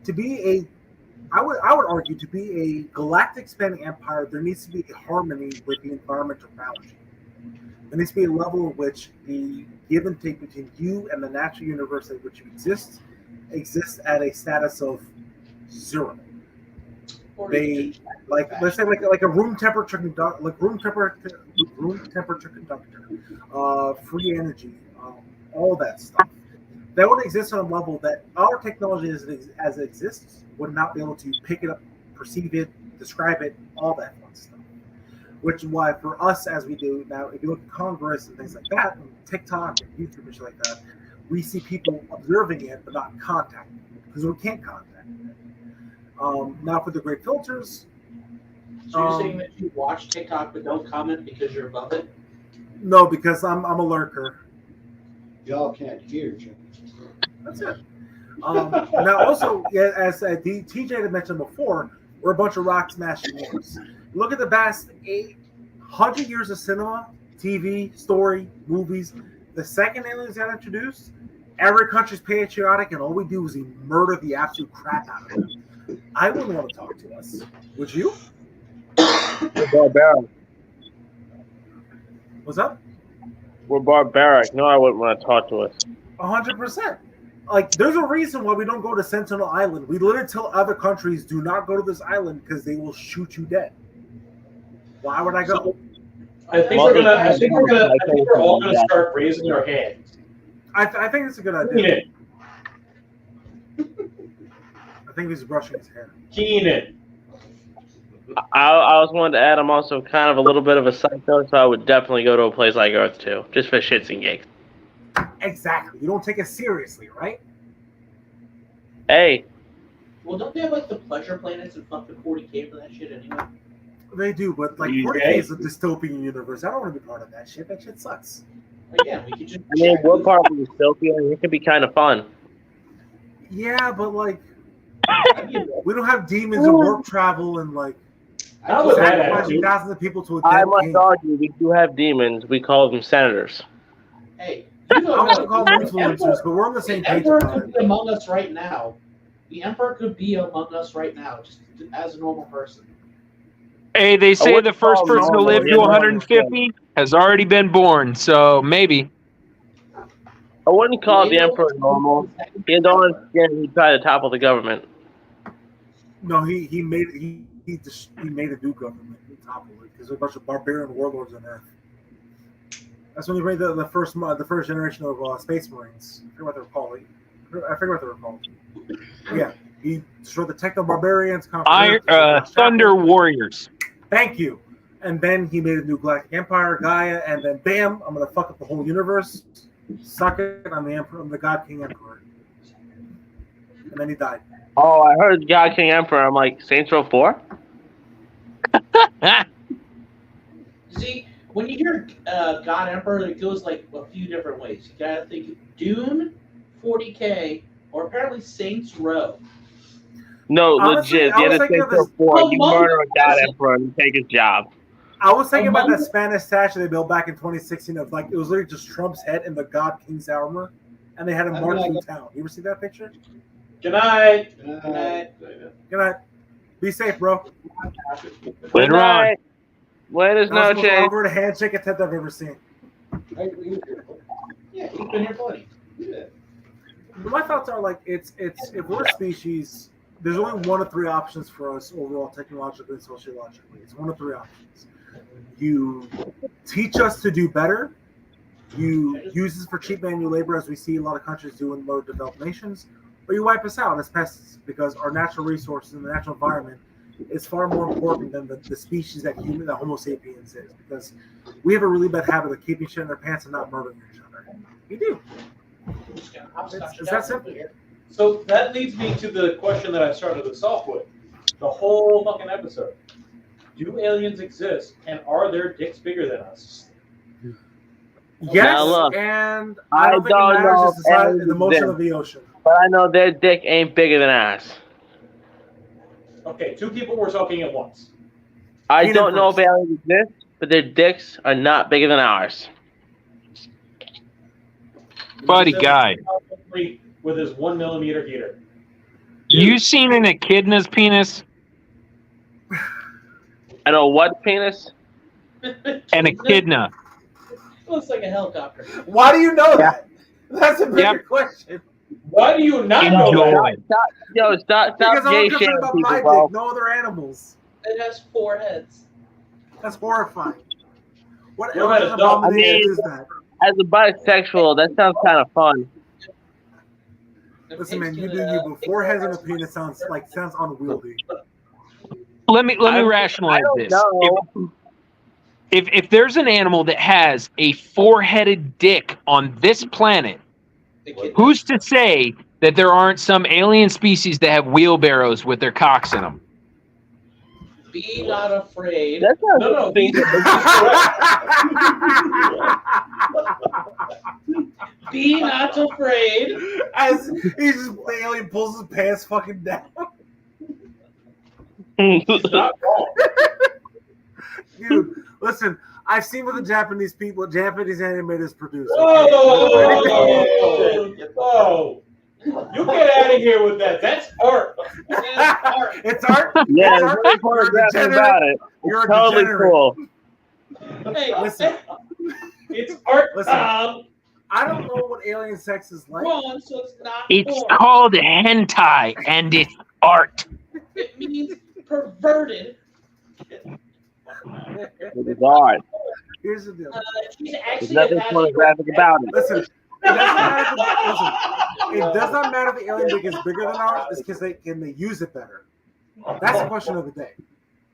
I would argue to be a galactic spanning empire, there needs to be a harmony with the environment around you. There needs to be a level in which the give and take between you and the natural universe in which you exists at a status of 0. They let's say like a room temperature conductor, free energy, all that stuff. That would exist on a level that our technology as it exists would not be able to pick it up, perceive it, describe it, all that fun stuff. Which is why for us, as we do now, if you look at Congress and things like that, and TikTok and YouTube and shit like that, we see people observing it but not contacting it because we can't contact it. Now for the great filters. So you're saying that you watch TikTok but don't comment because you're above it? No, because I'm a lurker. Y'all can't hear each other. That's it. Now also, yeah, as TJ had mentioned before, we're a bunch of rock smashing wars. Look at the past 800 years of cinema, TV, story, movies. The second aliens got introduced, every country's patriotic, and all we do is we murder the absolute crap out of them. I wouldn't want to talk to us. Would you? We're barbaric. What's up? We're barbaric. No, I wouldn't want to talk to us. 100%. Like, there's a reason why we don't go to Sentinel Island. We literally tell other countries, do not go to this island because they will shoot you dead. Why would I go? I think we're all gonna start raising our hands. I think it's a good idea. I think he's brushing his hair. Keenan. I was wanting to add, I'm also kind of a little bit of a psycho, so I would definitely go to a place like Earth too, just for shits and gigs. Exactly. You don't take it seriously, right? Hey. Well, don't they have like the pleasure planets and fucking 40K for that shit anyway? They do, but like 40K is a dystopian universe. I don't want to be part of that shit. That shit sucks. Again, we could just. I mean, we're part of the dystopia, and it could be kind of fun. Yeah, but like, we don't have demons and warp travel and like sacrificing thousands of people to a dead I must king. argue, we do have demons. We call them senators. Hey, I want to call them influencers, but we're on the same page Emperor about could it. be among us right now. The Emperor could be among us right now, just as a normal person. Hey, they say wouldn't the first call person to normal, live to yeah, 150 has already been born, so maybe. I wouldn't call the Emperor normal. He don't understand he tried to topple the government. No, he made a new government on top of it because there's a bunch of barbarian warlords on Earth. That's when he made the first generation of Space Marines. I forget what they were called. Yeah, he destroyed the Techno Barbarians. Thunder Warriors. Thank you. And then he made a new Galactic Empire, Gaia, and then bam, I'm gonna fuck up the whole universe. Suck it, I'm the Emperor, I'm the God King Emperor. And then he died. Oh, I heard God King Emperor. I'm like, Saints Row 4? See, when you hear God Emperor, it goes like a few different ways. You gotta think Dune, 40K, or apparently Saints Row. No, Honestly, legit. I The was other thinking thing of this- before you Among murder a god Us. emperor and take his job. I was thinking about that Among- Spanish statue they built back in 2016 of like it was literally just Trump's head and the God King's armor, and they had him march through town. You ever see that picture? Good night. Good night. Be safe, bro. Later on. Buenas That was the most noches. awkward handshake attempt I've ever seen. Yeah, he's been here plenty. But my thoughts are like it's if we're a species, there's only one of three options for us overall, technologically and sociologically. It's one of three options. You teach us to do better. You use us for cheap manual labor, as we see a lot of countries do in low developed nations, or you wipe us out as pests because our natural resources and the natural environment is far more important than the species that Homo sapiens is, because we have a really bad habit of keeping shit in our pants and not murdering each other. We do. It's that simple. So that leads me to the question that I started this off with. The whole fucking episode. Do aliens exist, and are their dicks bigger than us? Yes, Now look, and I I don't think it don't matters know it's the size, if the motion aliens of the ocean. But I know their dick ain't bigger than ours. Okay, two people were talking at once. I Peanut don't know if first. aliens exist, but their dicks are not bigger than ours. Buddy guy, With his 1 millimeter heater. you seen an echidna's penis? I know what penis? An echidna. Looks like a helicopter. Why do you know that? That's a bigger question. Why do you not know Enjoy. that? Yo, stop Because I'm gay concerned shaming about people, my bro. dick, no other animals. It has 4 heads. That's horrifying. What What about else a dog? abomination is that? As a bisexual, that sounds kind of fun. Listen, man, you do you, but 4 heads and a penis sounds unwieldy. Let me rationalize this. No. If there's an animal that has a 4-headed dick on this planet, who's to say that there aren't some alien species that have wheelbarrows with their cocks in them? Be not afraid. That sounds No, stupid. Be not afraid. As the alien pulls his pants fucking down. Not wrong. Dude, listen, I've seen what the Japanese animators produce. Whoa! You get out of here with that. That's art. It's art. Yeah, It's there's art. really pornographic about it. You're It's a totally degenerate. cool. Hey, Listen. It's art. Listen. I don't know what alien sex is like. wrong, so it's not It's porn. called hentai, and it's art. It means perverted. It is art. Here's the deal. She's There's actually nothing attached pornographic to about it. Listen, it does not matter if the alien dick is bigger than ours. It's because they use it better. That's the question of the day.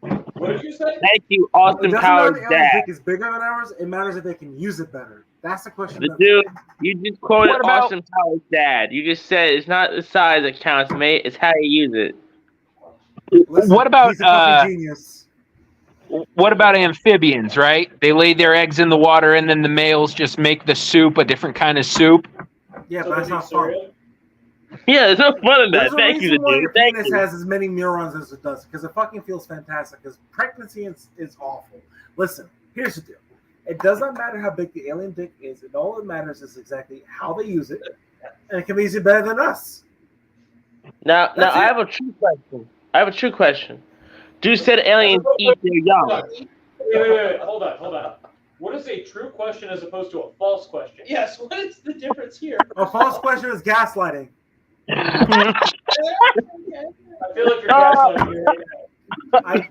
What did you say? Thank you, It Austin doesn't matter Powers' if the alien dad. dick is bigger than ours. It matters if they can use it better. That's the question. The of the dude, you just quoted What about- Austin Powers' dad. You just said it's not the size that counts, mate. It's how you use it. Listen, What about, he's a fucking genius. What about amphibians, right? They lay their eggs in the water, and then the males just make the soup a different kind of soup. Yeah, So but that's they do not fun. cereal? Yeah, there's no fun in that. There's a Thank you, reason why dude. your Thank penis you. has as many neurons as it does, because it fucking feels fantastic. Because pregnancy is awful. Listen, here's the deal. It does not matter how big the alien dick is. It all that matters is exactly how they use it, and it can be easily better than us. Now, That's I it. have a true question. Do said aliens eat their young? Wait. Hold on. What is a true question as opposed to a false question? Yes, what is the difference here? A false question is gaslighting. I feel like you're gaslighting me right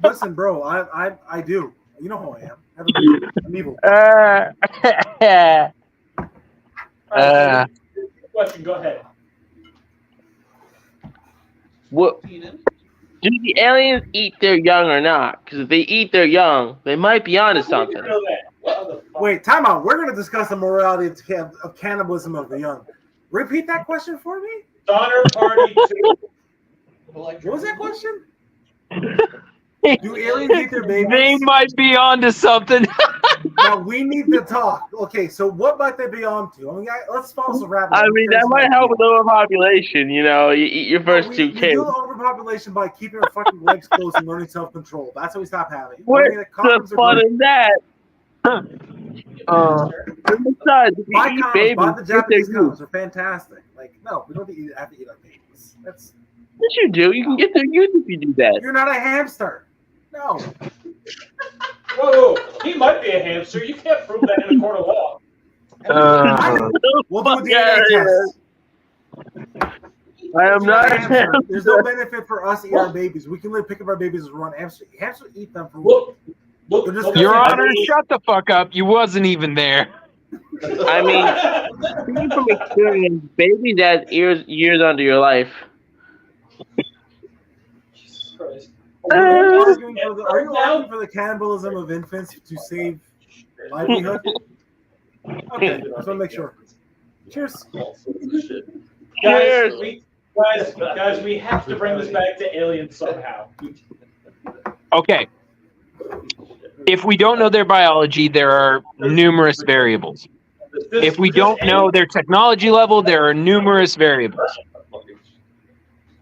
now. Listen, bro. I do. You know who I am. I'm evil. All right, so question. Go ahead. What? Do the aliens eat their young or not? Because if they eat their young, they might be onto something. You know that. What the fuck? Wait, time out. We're going to discuss the morality of cannibalism of the young. Repeat that question for me. Donner Party 2. What was that question? Do aliens eat their babies? They might be onto something. Now we need to talk. Okay, so what might they be on to? I mean, let's follow some rabbit. I mean, that might help with overpopulation. You know, you eat your first we 2 do kids. the overpopulation by keeping our fucking legs closed and learning self-control. That's how we stop having it. What's I mean, the condoms are fun great. in that? Besides, if Buy you eat condoms, babies, buy the get Japanese their youth. condoms. They're fantastic. Like, no, we don't have to eat our babies. That's Yes, you do. You can get their youth if you do that. you're not a hamster. No. Whoa, he might be a hamster. You can't prove that in a court of law. We'll do a DNA test. I am You're not a a hamster. hamster. There's no benefit for us to eat our babies. We can literally pick up our babies and run hamsters. Hamsters eat them for Look, They're just Your I Honor, shut the fuck up. You wasn't even there. I mean, speaking from experience, babies add years onto your life. Jesus Christ. Are you arguing for the cannibalism of infants to save livelihood? Okay, just want to make sure. Cheers. Guys, we have to bring this back to aliens somehow. Okay. If we don't know their biology, there are numerous variables. If we don't know their technology level, there are numerous variables.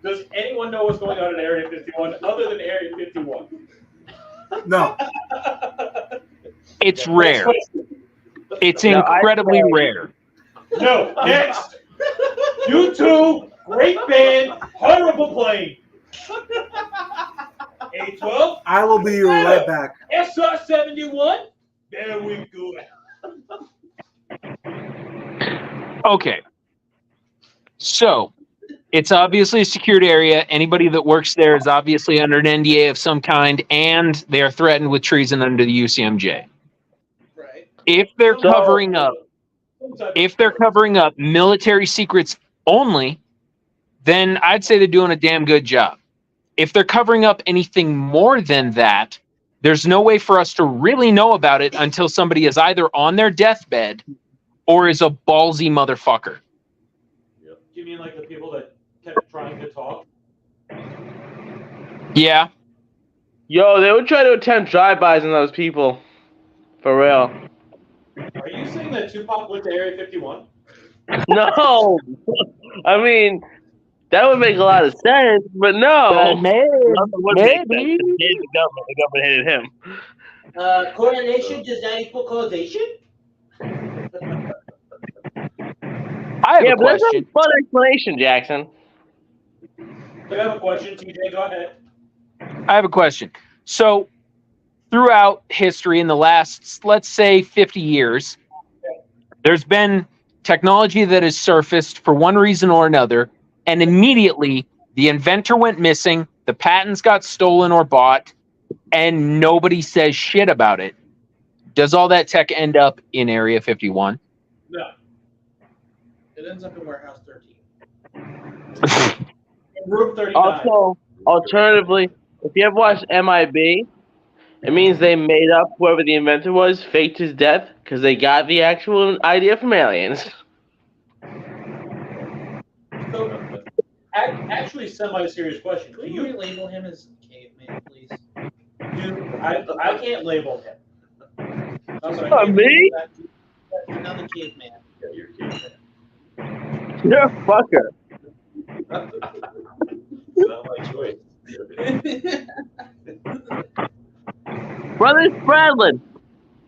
Does anyone know what's going on in Area 51 other than Area 51? No. It's rare. It's incredibly rare. No. Next. U2, great band, horrible plane. A12. I will be right back. SR-71. There we go. Okay. So, it's obviously a secured area. Anybody that works there is obviously under an NDA of some kind, and they are threatened with treason under the UCMJ. Right. If they're covering up military secrets only, then I'd say they're doing a damn good job. If they're covering up anything more than that, there's no way for us to really know about it until somebody is either on their deathbed or is a ballsy motherfucker. You mean like the people that kept trying to talk? Yeah. Yo, they would try to attempt drive-bys on those people. For real. Are you saying that Tupac went to Area 51? No! I mean, that would make a lot of sense, but no. Maybe. The government hated him. Coronation does not equal causation? I have a But that's question. a fun explanation, Jackson. I have a question, TJ. Go ahead. I have a question. So, throughout history in the last, let's say, 50 years, there's been technology that has surfaced for one reason or another, and immediately the inventor went missing, the patents got stolen or bought, and nobody says shit about it. Does all that tech end up in Area 51? No. It ends up in Warehouse 13. Room 39. Also, alternatively, if you ever watched MIB, it means they made up whoever the inventor was, faked his death, because they got the actual idea from aliens. So, actually, semi-serious question. Can you label him as caveman, please? Dude, I can't label him. Me? Another caveman. Yeah, you're kidding. You're a fucker. Not my choice. Brother Spradlin.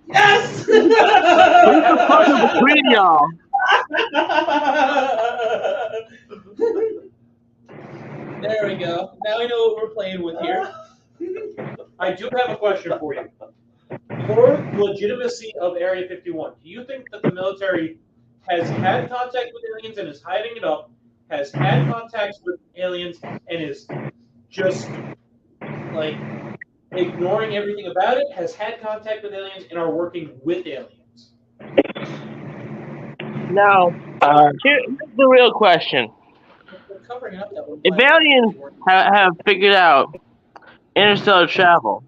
Yes! Who's the fucker between y'all? There we go. Now we know what we're playing with here. I do have a question for you. For legitimacy of Area 51, do you think that the military has had contact with aliens and is hiding it up, has had contacts with aliens and is just, like, ignoring everything about it, has had contact with aliens and are working with aliens? Now, here's the real question. We're covering up that one. If aliens have figured out interstellar travel,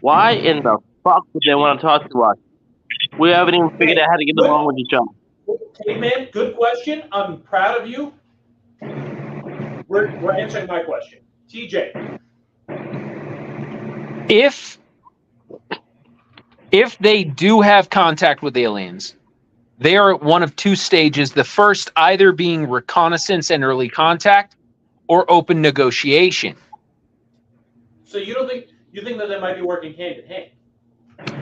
why in the fuck would they want to talk to us? We haven't even figured out how to get along with each other. Hey, man, good question. I'm proud of you. We're answering my question. if they do have contact with aliens, they are at one of two stages. The first either being reconnaissance and early contact, or open negotiation. So you think that they might be working hand in hand?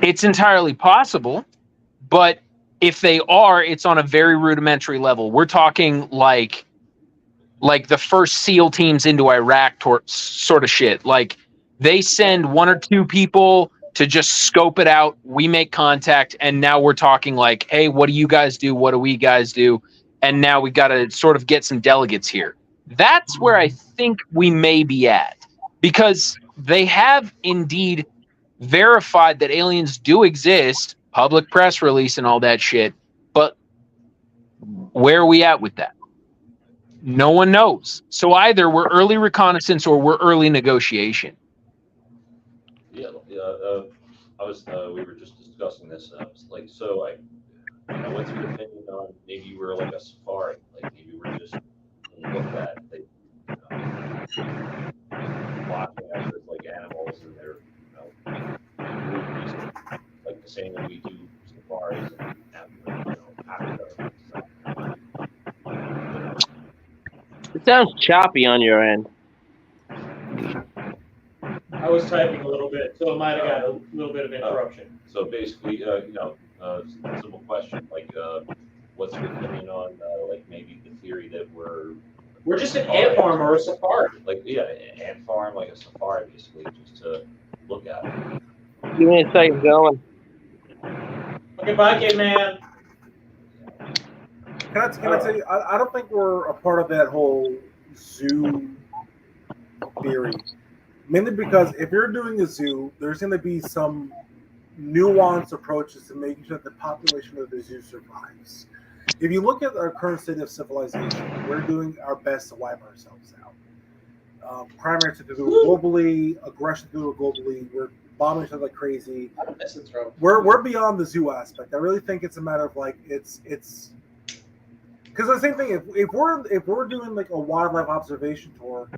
It's entirely possible, but if they are, it's on a very rudimentary level. We're talking like the first SEAL teams into Iraq sort of shit. Like they send one or two people to just scope it out. We make contact, and now we're talking like, hey, what do you guys do? What do we guys do? And now we got to sort of get some delegates here. That's where I think we may be at, because they have indeed verified that aliens do exist, public press release and all that shit. But where are we at with that? No one knows. So either we're early reconnaissance or we're early negotiation. Yeah, we were just discussing this. Like, so what's your opinion on maybe you were like a safari, like maybe we're just looked at, watching after like animals and their, movies, like the same way we do safaris and Africa. It sounds choppy on your end. I was typing a little bit, so it might have got a little bit of interruption. So basically, simple question, like, what's your opinion on, like maybe the theory that We're just an ant farm or a safari. like, yeah, an ant farm, like a safari, basically, just to look at it. Give me a second, gentlemen. Okay, bye, caveman. Can I tell you? I don't think we're a part of that whole zoo theory. Mainly because if you're doing a zoo, there's going to be some nuanced approaches to making sure that the population of the zoo survives. If you look at our current state of civilization, we're doing our best to wipe ourselves out. Primary to do it globally, aggression to do it globally. We're bombing each other like crazy. We're beyond the zoo aspect. I really think it's a matter of like it's because the same thing. If we're doing like a wildlife observation tour,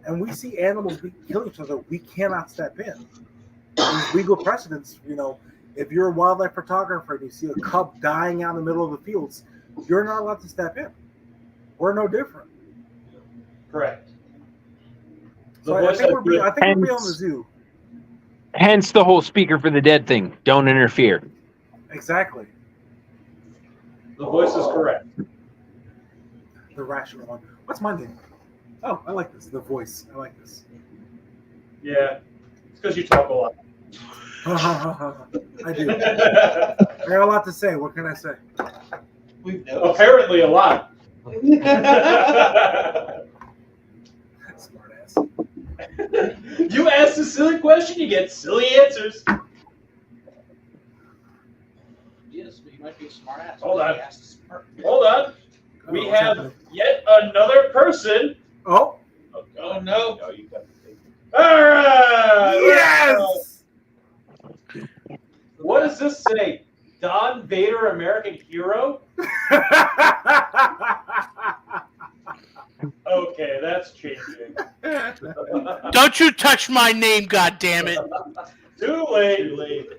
and we see animals killing each other, we cannot step in. There's legal precedents. If you're a wildlife photographer and you see a cub dying out in the middle of the fields, you're not allowed to step in. We're no different. Correct. So I think we're beyond the zoo. Hence the whole speaker for the dead thing. Don't interfere. Exactly. The voice is correct. The rational one. What's my name? Oh, I like this. The voice. I like this. Yeah. It's because you talk a lot. I do. I got a lot to say. What can I say? Apparently a lot. Smart ass. You ask a silly question, you get silly answers. Yes, but you might be a smart ass. Hold on. Hold on. We have yet another person. Oh. Oh no. No, you got to take it. All right. Yes. What does this say? Don Vader, American hero? Okay, that's changing. Don't you touch my name, goddammit. Too late.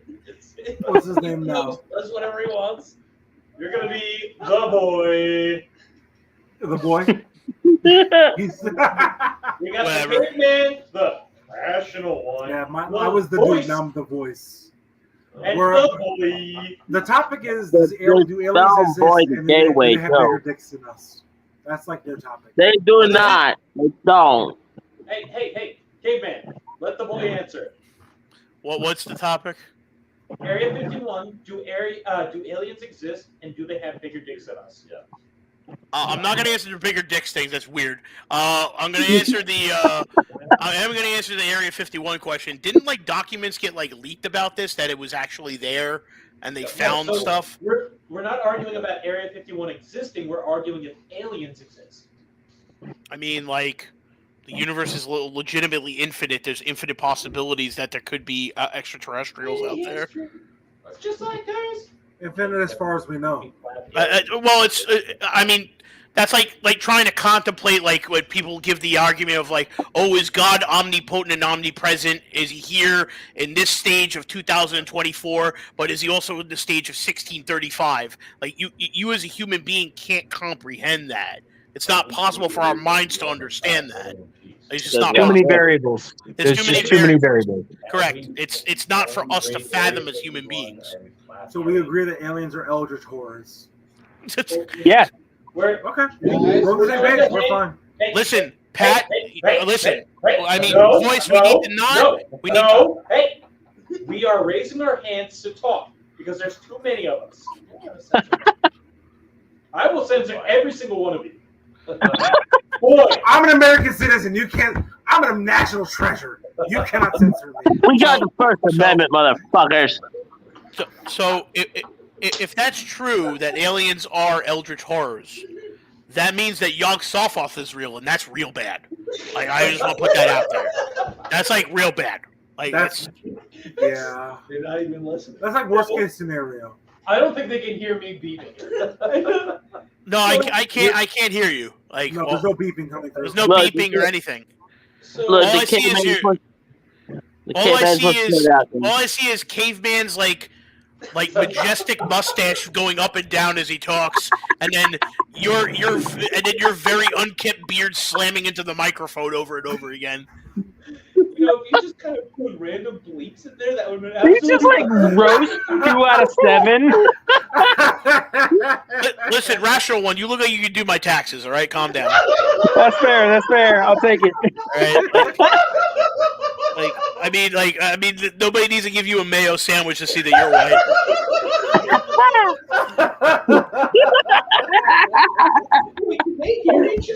What's his name now? That's whatever he wants. You're gonna be the boy. The boy. We got Whatever. the caveman, the rational one. Yeah, the I was the voice, dude. Now I'm the voice. and We're- the bully. The topic is: The do aliens dumb exist boy, the and gay do way, they have too. bigger dicks than us? That's like their topic. They do not. They don't. Hey, caveman, let the boy answer. What's the topic? Area 51, do aliens exist and do they have bigger dicks than us? Yeah. I'm not gonna answer the bigger dicks things. That's weird. I'm gonna answer the. I am gonna answer the Area 51 question. Didn't like documents get like leaked about this that it was actually there and they found So stuff? We're not arguing about Area 51 existing. We're arguing if aliens exist. I mean, like the universe is legitimately infinite. There's infinite possibilities that there could be extraterrestrials out there. It's just like there's. Infinite as far as we know. Well, it's. I mean, That's like trying to contemplate like when people give the argument of like, oh, is God omnipotent and omnipresent? Is he here in this stage of 2024? But is he also in the stage of 1635? Like you as a human being can't comprehend that. It's not possible for our minds to understand that. It's just not Too many possible. variables. There's just too many variables. Correct. It's not for us to fathom as human beings. So we agree that aliens are eldritch horrors. Yeah. We're Okay. We're on the same page. We're fine. Listen, Pat. Listen. I mean, No, voice. no, We need to not. We need to. No, hey, we are raising our hands to talk because there's too many of us. I will censor every single one of you. Boy, I'm an American citizen. You can't. I'm a national treasure. You cannot censor me. We got the First Amendment, motherfuckers. So if that's true that aliens are eldritch horrors, that means that Yog Sothoth is real, and that's real bad. Like I just want to put that out there. That's like real bad. Like That's yeah. You're not even listening. That's like worst case scenario. I don't think they can hear me beeping. No, I can't hear you. Like No, there's no beeping coming through. there's no Look, beeping or anything. Look, All the I see is caveman your- push- the All I caveman see push is it out there. all I see is caveman's like majestic mustache going up and down as he talks, and then your very unkempt beard slamming into the microphone over and over again. You know, if you just kind of put random bleeps in there, that would have been You absolutely just like roast 2 out of 7. Listen, rational one, you look like you can do my taxes. All right, calm down. That's fair. That's fair. I'll take it. All right, I mean, nobody needs to give you a mayo sandwich to see that you're white.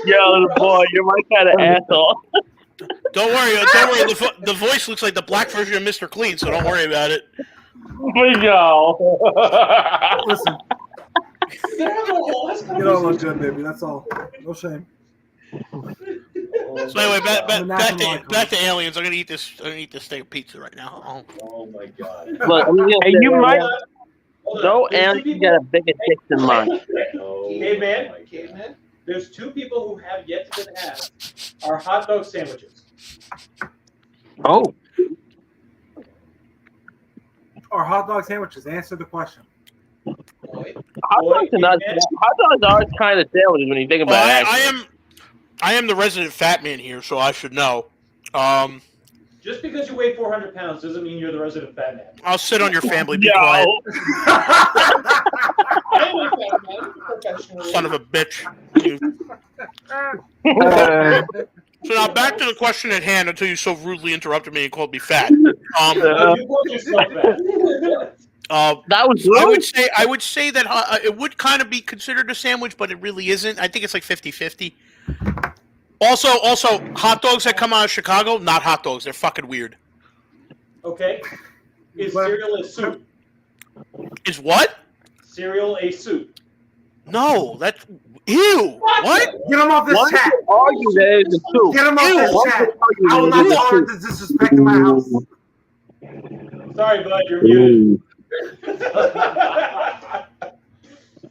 Yo, boy, you're my kind of asshole. Don't worry. The voice looks like the black version of Mr. Clean, so don't worry about it. Yo. Listen, you don't look good, baby. That's all. No shame. So anyway, back to aliens. I'm gonna eat this steak of pizza right now. Oh my god. Look, I'm gonna Hey, say you right might- now, Hold on. no There's two alien people- got a bigger dick than mine. Caveman. There's two people who have yet to have our hot dog sandwiches. Oh, Our hot dog sandwiches. Answer the question. Hot dogs are kind of sandwiches when you think about it. Well, I am the resident fat man here, so I should know. Just because you weigh 400 pounds doesn't mean you're the resident fat man. I'll sit on your family. Be quiet, son of a bitch. So now back to the question at hand. Until you so rudely interrupted me and called me fat. You called yourself fat. That was I would say that it would kind of be considered a sandwich, but it really isn't. I think it's like 50-50. Also, hot dogs that come out of Chicago, not hot dogs. They're fucking weird. Okay. Is cereal a soup? Is what? Cereal a soup? No, that's ew. What? Get him off this One chat. could argue that it's a two. Get him off Ew. this One chat. could argue I will that not it's a tolerate two. this disrespect in my house. Sorry, bud, you're muted.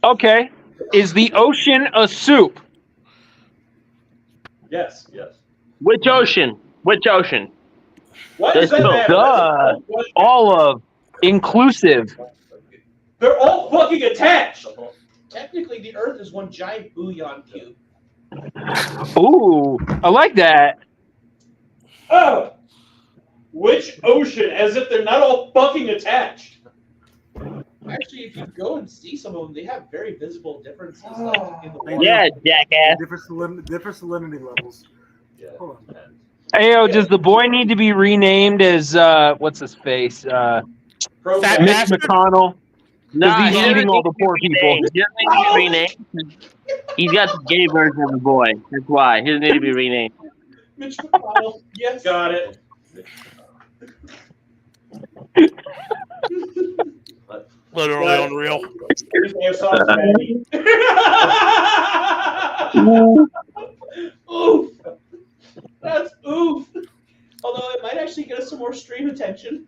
okay. Is the ocean a soup? Yes. Which ocean? Which ocean? Why does that There's matter? Duh. All of inclusive. They're all fucking attached. Technically, the Earth is one giant bouillon cube. Ooh, I like that. Oh. Which ocean? As if they're not all fucking attached. Actually, if you go and see some of them, they have very visible differences like, in the water. Yeah, jackass. Different salinity levels. Hold on. Ayo, does the boy need to be renamed as what's his face? Fat Mitch bastard? McConnell. Nah, he's he doesn't eating all the need to poor be people. renamed. He doesn't need to be renamed. He's got the gay version of the boy. That's why. He doesn't need to be renamed. Mitch McConnell. Yes. Got it. Literally unreal. Here's my sauce, Patty. Oof. That's oof. Although it might actually get us some more stream attention.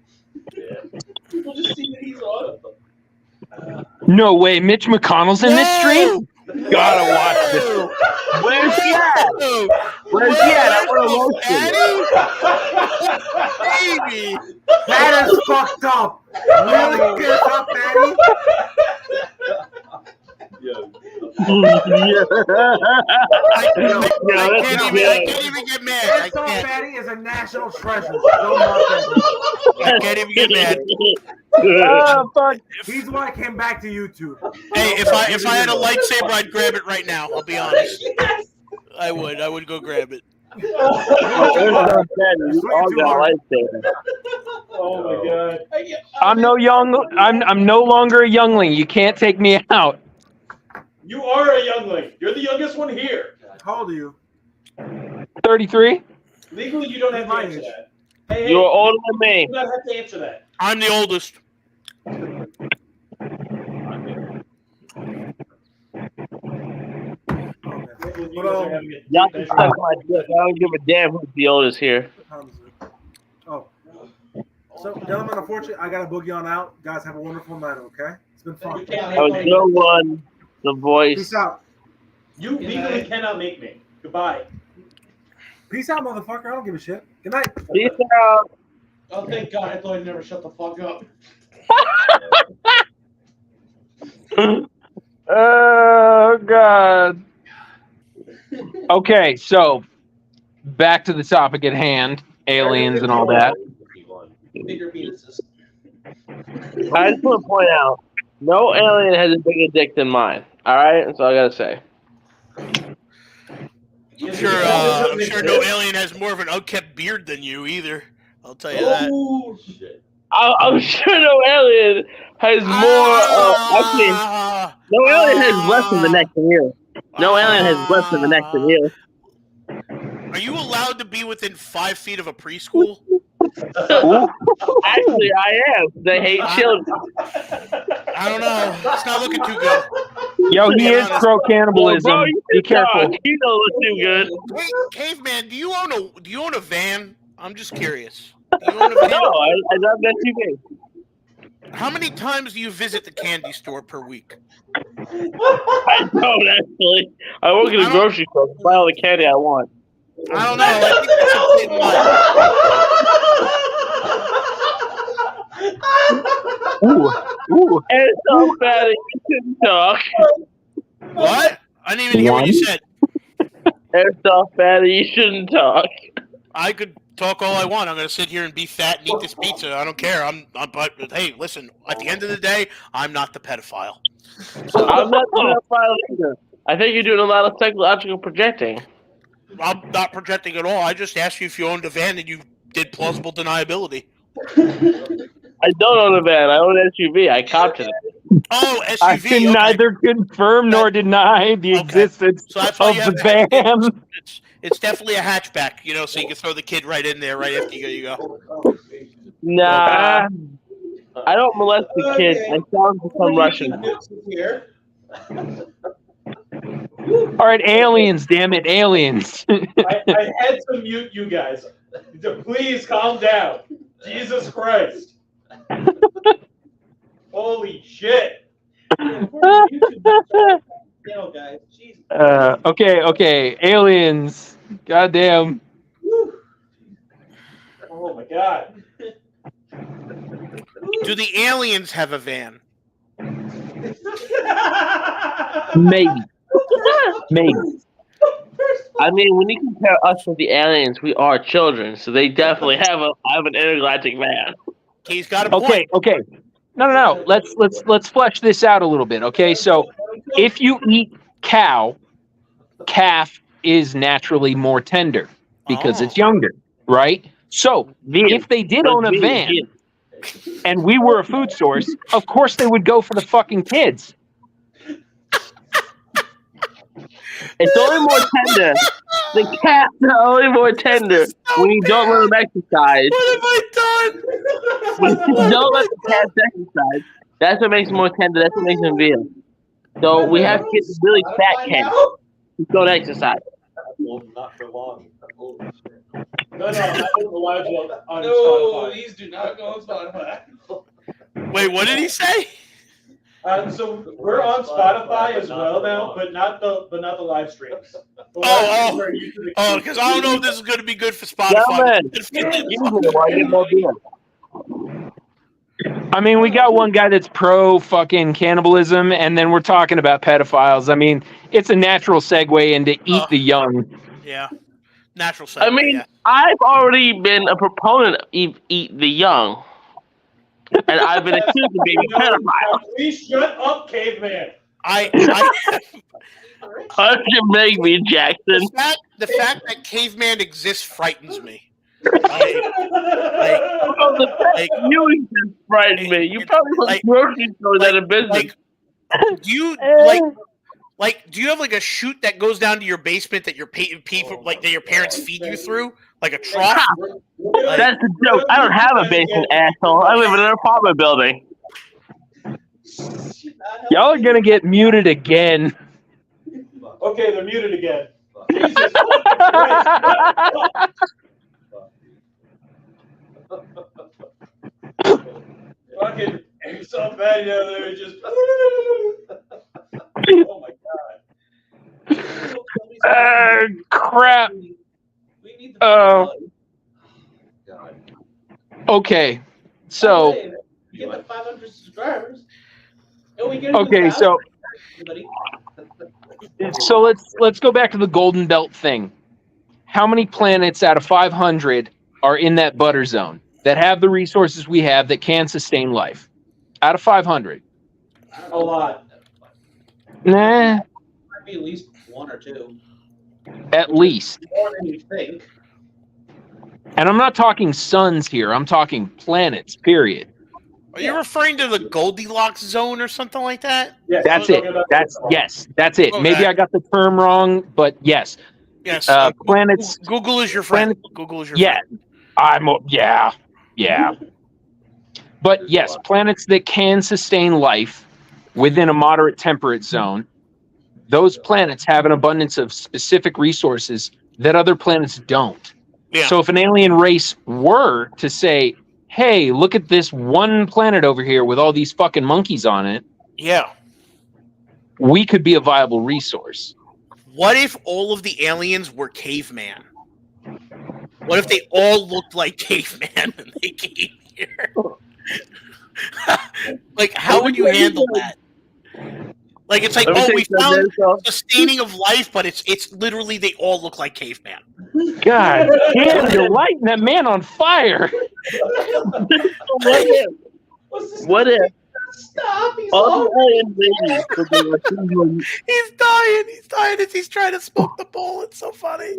People just see that he's on. No way, Mitch McConnell's in this stream? Gotta watch this. at? Where's he at? I want to Baby. That is fucked up. Really good up, Maddie. I can't even get mad. I Airsoft can't. Maddie is a national treasure. Don't mock that. I can't even get mad. Oh fuck! He's why I came back to YouTube. Hey, if I had a lightsaber, I'd grab it right now. I'll be honest. I would go grab it. You all got lightsabers. Oh my god. I'm no young. I'm no longer a youngling. You can't take me out. You are a youngling. You're the youngest one here. How old are you? 33. Legally, you don't have to My answer age. that. Hey, You're older than me. you don't have to answer that. I'm the oldest. You But, guys are having a Y'all deep can measure. suck my dick. I don't give a damn who's the oldest here. Oh. So, gentlemen, unfortunately, I got to boogie on out. Guys, have a wonderful night, okay? It's been fun. I was no one, the voice. Peace out. You legally cannot make me. Goodbye. Peace out, motherfucker. I don't give a shit. Good night. Peace out. Oh, thank God. I thought I'd never shut the fuck up. Oh god. Okay, so back to the topic at hand, aliens and all that. Bigger penises. I just want to point out, no alien has a bigger dick than mine. All right, that's all I gotta say. I'm sure no alien has more of an unkept beard than you either. I'll tell you that. Oh shit. I'm sure no alien has more. Actually, no alien has less of the neck than you. No alien has less of the neck than you. Are you allowed to be within 5 feet of a preschool? Actually, I am. They hate children. I don't know. It's not looking too good. Yo, he is pro cannibalism. Bro, you Be can talk. careful. You don't look too good. Hey, caveman, do you own a van? I'm just curious. Do you own a van? No, I love that TV. How many times do you visit the candy store per week? I don't actually. I work at a grocery store. Buy all the candy I want. I don't know. I think that's a bit much. Ooh. And it's so bad that you shouldn't talk. What? I didn't even hear what you said. It's so bad that you shouldn't talk. I could talk all I want. I'm going to sit here and be fat and eat this pizza. I don't care. But hey, listen. At the end of the day, I'm not the pedophile. So, I'm not the pedophile either. I think you're doing a lot of psychological projecting. I'm not projecting at all. I just asked you if you owned a van and you did plausible deniability. I don't own a van. I own an SUV. I copped it. Oh, SUV. I can okay. neither confirm nor deny the existence So that's why of you the have van. It's definitely a hatchback, so you can throw the kid right in there right after you go. Nah. I don't molest the kids. I tell them to become Russian. All right, aliens, damn it, aliens. I had to mute you guys. Please calm down. Jesus Christ. Holy shit. Okay, aliens. Goddamn. Oh my god. Do the aliens have a van? Maybe. I mean, when you compare us with the aliens, we are children, so they definitely have an intergalactic van. He's got a point. Okay. No. Let's flesh this out a little bit. Okay, so if you eat cow, calf is naturally more tender because it's younger, right? So if they did own a van and we were a food source, of course they would go for the fucking kids. It's only more tender. The cats are only more tender when you don't let them exercise. What have I done? When you don't let the cats exercise, that's what makes them more tender. That's what makes them veal. So we have kids, really fat cats who don't exercise. Well, not for long. No, I don't allow you on No, Spotify. these do not go on Spotify. Wait, what did he say? So we're on Spotify as well now, but not the live streams. Because I don't know if this is going to be good for Spotify. I mean, we got one guy that's pro fucking cannibalism, and then we're talking about pedophiles. I mean, it's a natural segue into eat the young. Yeah, natural segue. I mean, I've already been a proponent of eat the young, and I've been accused of being a pedophile. Please shut up, caveman. How'd you make me, Jackson? The fact that caveman exists frightens me. You just frightened me. You probably look grocery stores out of business. Do you do you have like a chute that goes down to your basement that your that your parents feed you through, like a trough? That's the joke. I don't have a basement, asshole. I live in an apartment building. Y'all are gonna get muted again. Okay, they're muted again. Jesus fucking, it's so bad, you know, they're just. Oh my god. Crap. Oh. Okay, so. We get the 500 subscribers. Okay, so let's go back to the Golden Belt thing. How many planets out of 500 are in that butter zone that have the resources we have that can sustain life? Out of 500. A lot. Nah. Might be at least one or two. At least. More than you think. And I'm not talking suns here. I'm talking planets, period. Are you referring to the Goldilocks zone or something like that? Yes, that's it. That's it. Okay. Maybe I got the term wrong, but yes. Yes. Planets. Google is your friend. Google is your friend. Yeah. But yes, planets that can sustain life within a moderate temperate zone, those planets have an abundance of specific resources that other planets don't. Yeah. So if an alien race were to say, hey, look at this one planet over here with all these fucking monkeys on it. Yeah. We could be a viable resource. What if all of the aliens were caveman? What if they all looked like caveman when they came here? Like, how would you handle that? Like, it's like, we found sustaining of life, but it's literally they all look like caveman. God damn, you're lighting that man on fire. What if? Stop! He's He's dying. He's dying as he's trying to smoke the bowl. It's so funny.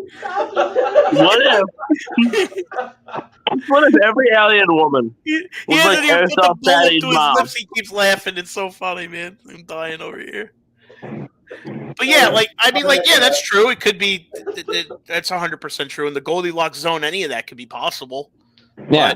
What if every alien woman was like Airsoft Daddy's mom? Lips, he keeps laughing. It's so funny, man. I'm dying over here. But yeah, that's true. It could be. That's 100% true. In the Goldilocks zone, any of that could be possible. Yeah.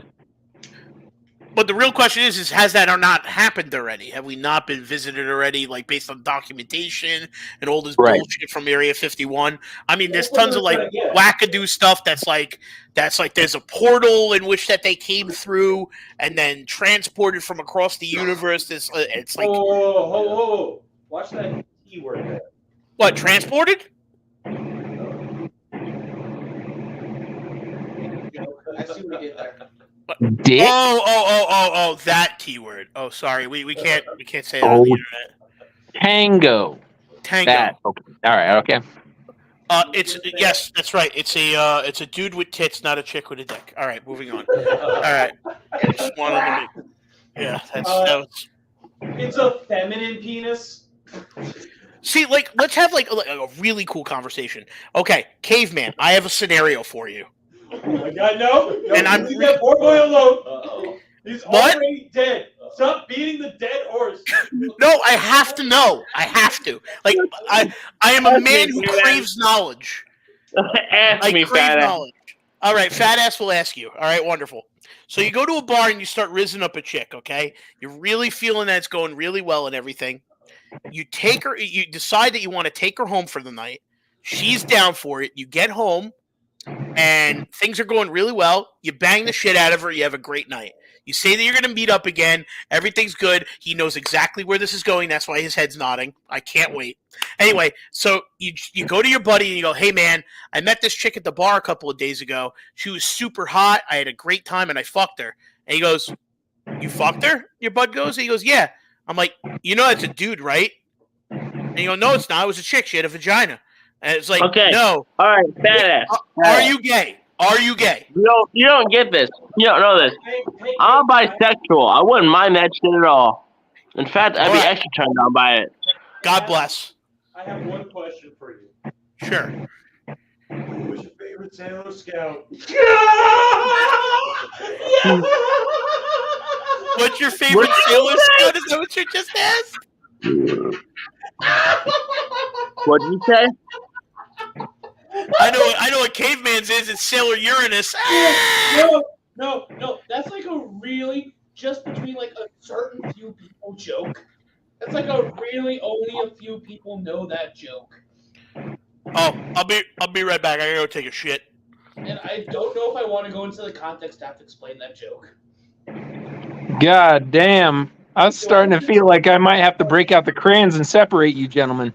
But the real question is has that or not happened already? Have we not been visited already, like based on documentation and all this bullshit from Area 51? I mean, there's tons of like wackadoo stuff that's like there's a portal in which that they came through and then transported from across the universe. It's like Oh, watch that T word there. What, transported? I see what you did there. Dick? Oh, that keyword. Oh, sorry. We can't say that on the internet. Tango. That. Okay. All right, okay. Yes, that's right. It's a dude with tits, not a chick with a dick. All right, moving on. All right. Just wanted to make, yeah, that was. It's a feminine penis. See, like, let's have like a really cool conversation. Okay, caveman, I have a scenario for you. Oh my God, no! And leave that poor boy alone. He's already dead. Stop beating the dead horse. No, I have to know. I have to. Like, I am a man who craves knowledge. Ask me, fat ass. All right, fat ass will ask you. All right, wonderful. So you go to a bar and you start rizzing up a chick, okay? You're really feeling that it's going really well and everything. You decide that you want to take her home for the night. She's down for it. You get home. and things are going really well. You bang the shit out of her. You have a great night. You say that you're going to meet up again. Everything's good. He knows exactly where this is going. That's why his head's nodding. I can't wait. Anyway, so you go to your buddy and you go, hey, man, I met this chick at the bar a couple of days ago. She was super hot. I had a great time, and I fucked her. And he goes, you fucked her? Your bud goes? And he goes, yeah. I'm like, you know that's a dude, right? And you go, no, it's not. It was a chick. She had a vagina. And it's like, Okay. no. All right, badass. Are you gay? Are you gay? You don't get this. You don't know this. I'm bisexual. I wouldn't mind that shit at all. In fact, I'd be extra turned on by it. God bless. I have one question for you. Sure. Who was your favorite Sailor Scout? What's your favorite Sailor Scout? Is that what you just asked? What'd you say? I know what caveman's is. It's Sailor Uranus. No. That's like a really just between like a certain few people joke. That's like a really only a few people know that joke. Oh, I'll be right back. I gotta go take a shit. And I don't know if I want to go into the context to have to explain that joke. God damn. I was starting to feel like I might have to break out the crayons and separate you gentlemen.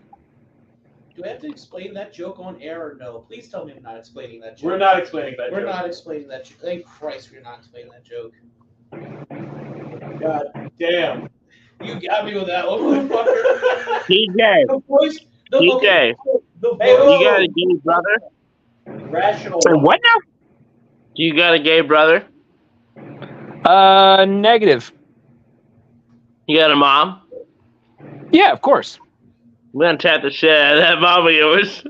Do I have to explain that joke on air or no? Please tell me I'm not explaining that joke. We're not explaining that We're joke. not explaining that joke. Thank Christ we're not explaining that joke. God damn. You got me with that one, motherfucker. TJ. The voice. TJ. Hey, You got a gay brother? Rational. Say what now? Do you got a gay brother? Negative. You got a mom? Yeah, of course. I'm gonna tap the shit out of that mom of yours.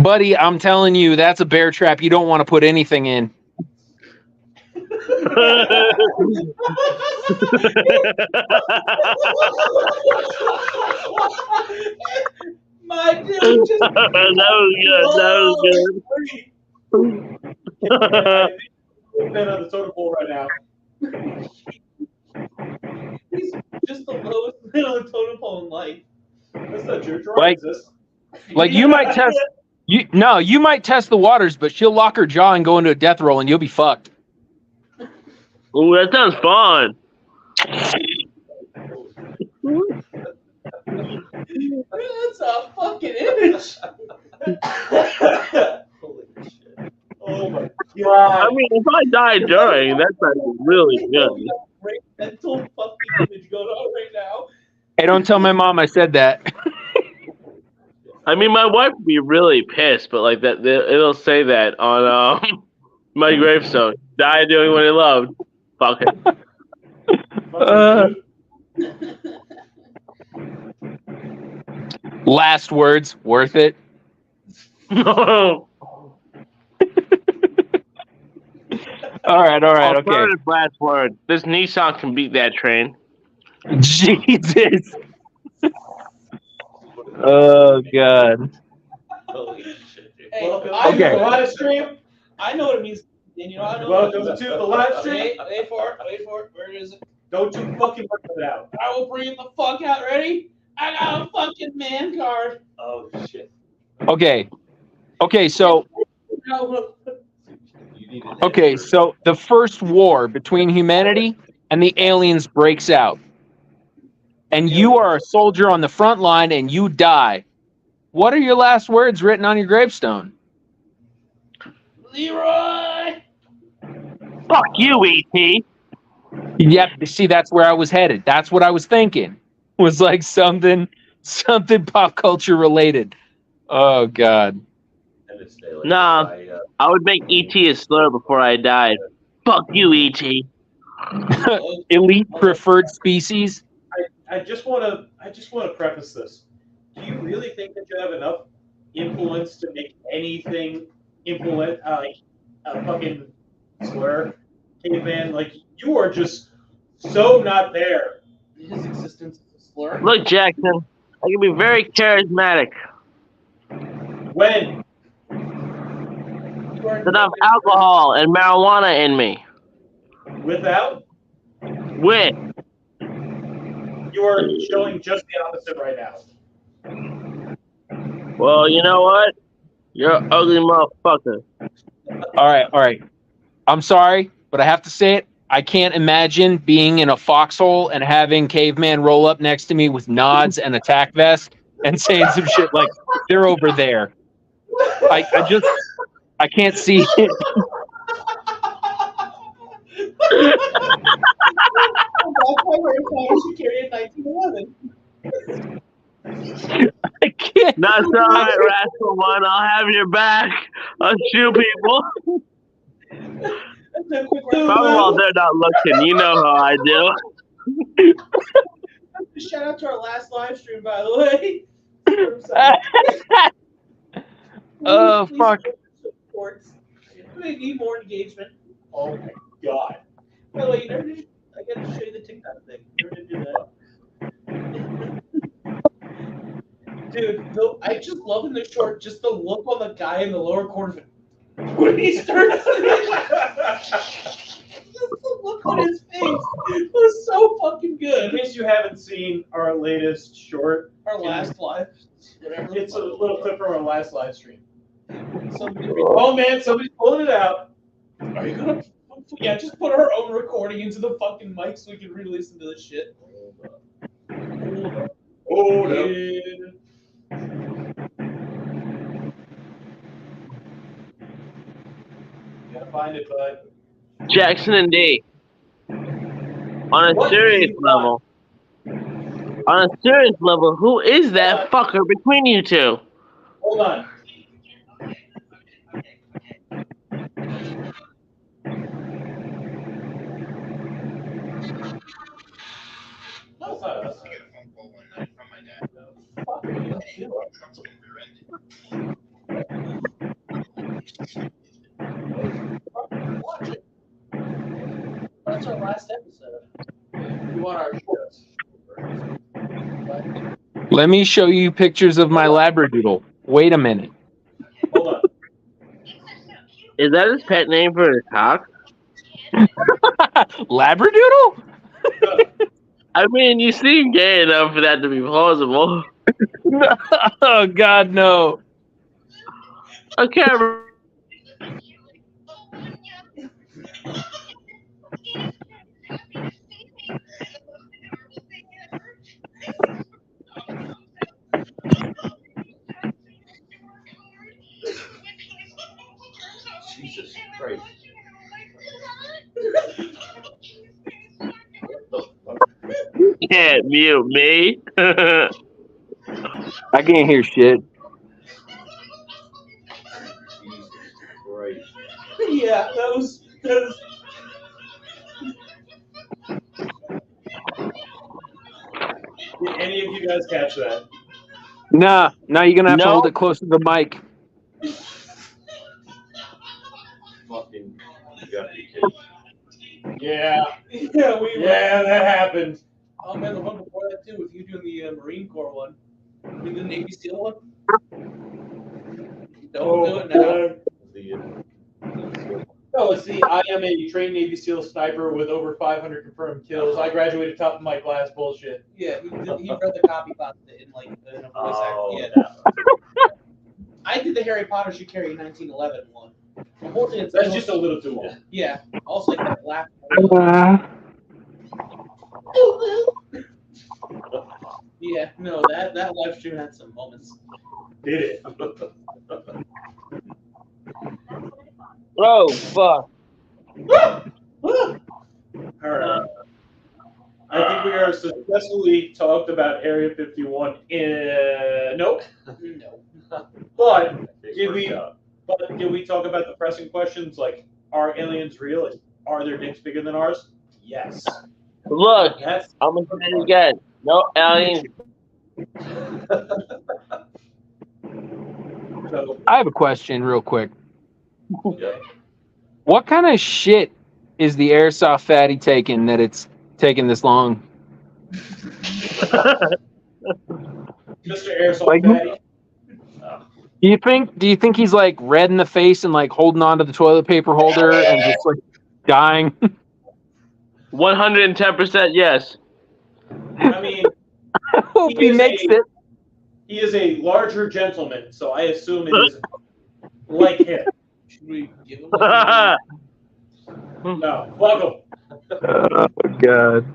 Buddy, I'm telling you, that's a bear trap you don't want to put anything in. My dude just That was good. We've been on the totem pole right now. He's just the lowest middle of totem pole in life. That's not true. Troy Like- exists. Like you might test you might test the waters, but she'll lock her jaw and go into a death roll and you'll be fucked. Ooh, that sounds fun. That's a fucking image. Holy shit. Oh my god. I mean, if I die during, that's like really good. Great mental fucking image going on right now. Hey, don't tell my mom I said that. I mean, my wife would be really pissed, but like that, it'll say that on my gravestone. Die doing what he loved. Fuck it. Last words, worth it. No. All right, okay. Alternative last word. This Nissan can beat that train. Jesus. Oh god. Holy shit, dude. Hey, Welcome I to know- the live stream. I know what it means. And you know, I know Welcome to the live stream. Wait for it. Where is it? Don't you fucking bring it out. I will bring it the fuck out. Ready? I got a fucking man card. Oh shit. Okay, so the first war between humanity and the aliens breaks out. And you are a soldier on the front line and you die. What are your last words written on your gravestone? Leroy. Fuck you, E.T. Yep, see, that's where I was headed. That's what I was thinking. Was like something pop culture related. Oh god. Nah, I would make E.T. a slur before I died. Fuck you, E.T. Elite preferred species. I just want to preface this. Do you really think that you have enough influence to make anything influence like a fucking slur, caveman? Like you are just so not there. His existence is a slur. Look, Jackson, I can be very charismatic. When There's enough alcohol and marijuana in me. without With. you are showing just the opposite right now. Well, you know what? You're an ugly motherfucker. All right. I'm sorry, but I have to say it. I can't imagine being in a foxhole and having caveman roll up next to me with nods and attack vest and saying some shit like, they're over there. I can't see it. That's why Harry Potter should carry in 1911. I can't. That's all right, Rascal One. I'll have your back. I'll shoot people. Probably while they're not looking. You know how I do. Shout out to our last live stream, by the way. Oh, fuck. We need more engagement. Oh my god. By the way, you never did. I got to show you the TikTok thing. You never did do that. Dude, I just love in the short just the look on the guy in the lower corner when he starts. Just the look on his face was so fucking In good. case you haven't seen our latest short, Our last live, whatever. it's a little clip from our last live stream. Somebody, Oh man, somebody's pulling it out. are you gonna? Yeah, just put our own recording into the fucking mic so we can re-listen to this shit. Hold up. Gotta find it, bud. Jackson and D. On a What? serious level. On a serious level, who is that fucker between you two? Hold on. No, it's not us. Watch it. That's our last episode. You want our shorts? Let me show you pictures of my Labradoodle. Wait a minute. Hold on. Is that his pet name for his cock? Labradoodle? I mean, you seem gay enough for that to be plausible. Oh, God, no. I can't remember. Jesus Christ. You can't mute me. I can't hear shit. Jesus Christ. Yeah, that was. Did any of you guys catch that? Nah, now you're going to have to No. hold it close to the mic. Fucking, you gotta be kidding. Yeah. Yeah, Yeah, that happened. Oh man, the one before that too, with you doing the Marine Corps one, doing the Navy SEAL one. Don't do it now. God. The, No, let's see. I am a trained Navy SEAL sniper with over 500 confirmed kills. I graduated top of my class. Bullshit. Yeah, he read the copy pasta in like in a voice act. Yeah. I did the Harry Potter should carry 1911 one. Unfortunately, it's That's just a little too long. yeah. Also like that laugh. Yeah, no, that live stream had some moments. Did it? Oh, fuck. All right. I think we are successfully talked about Area 51. Nope. No. But did we talk about the pressing questions like, are aliens real? Are their dicks bigger than ours? Yes. Look, That's I'm gonna say it again. No aliens. so. I have a question real quick. yeah. What kind of shit is the airsoft fatty taking that it's taking this long? Mr. Airsoft Like- Daddy. Do you think he's like red in the face and like holding on to the toilet paper holder and just like dying? 110% yes. I mean, I hope he is makes a- it. he is a larger gentleman, so I assume it is like him. Should we give him? No, welcome. Oh God.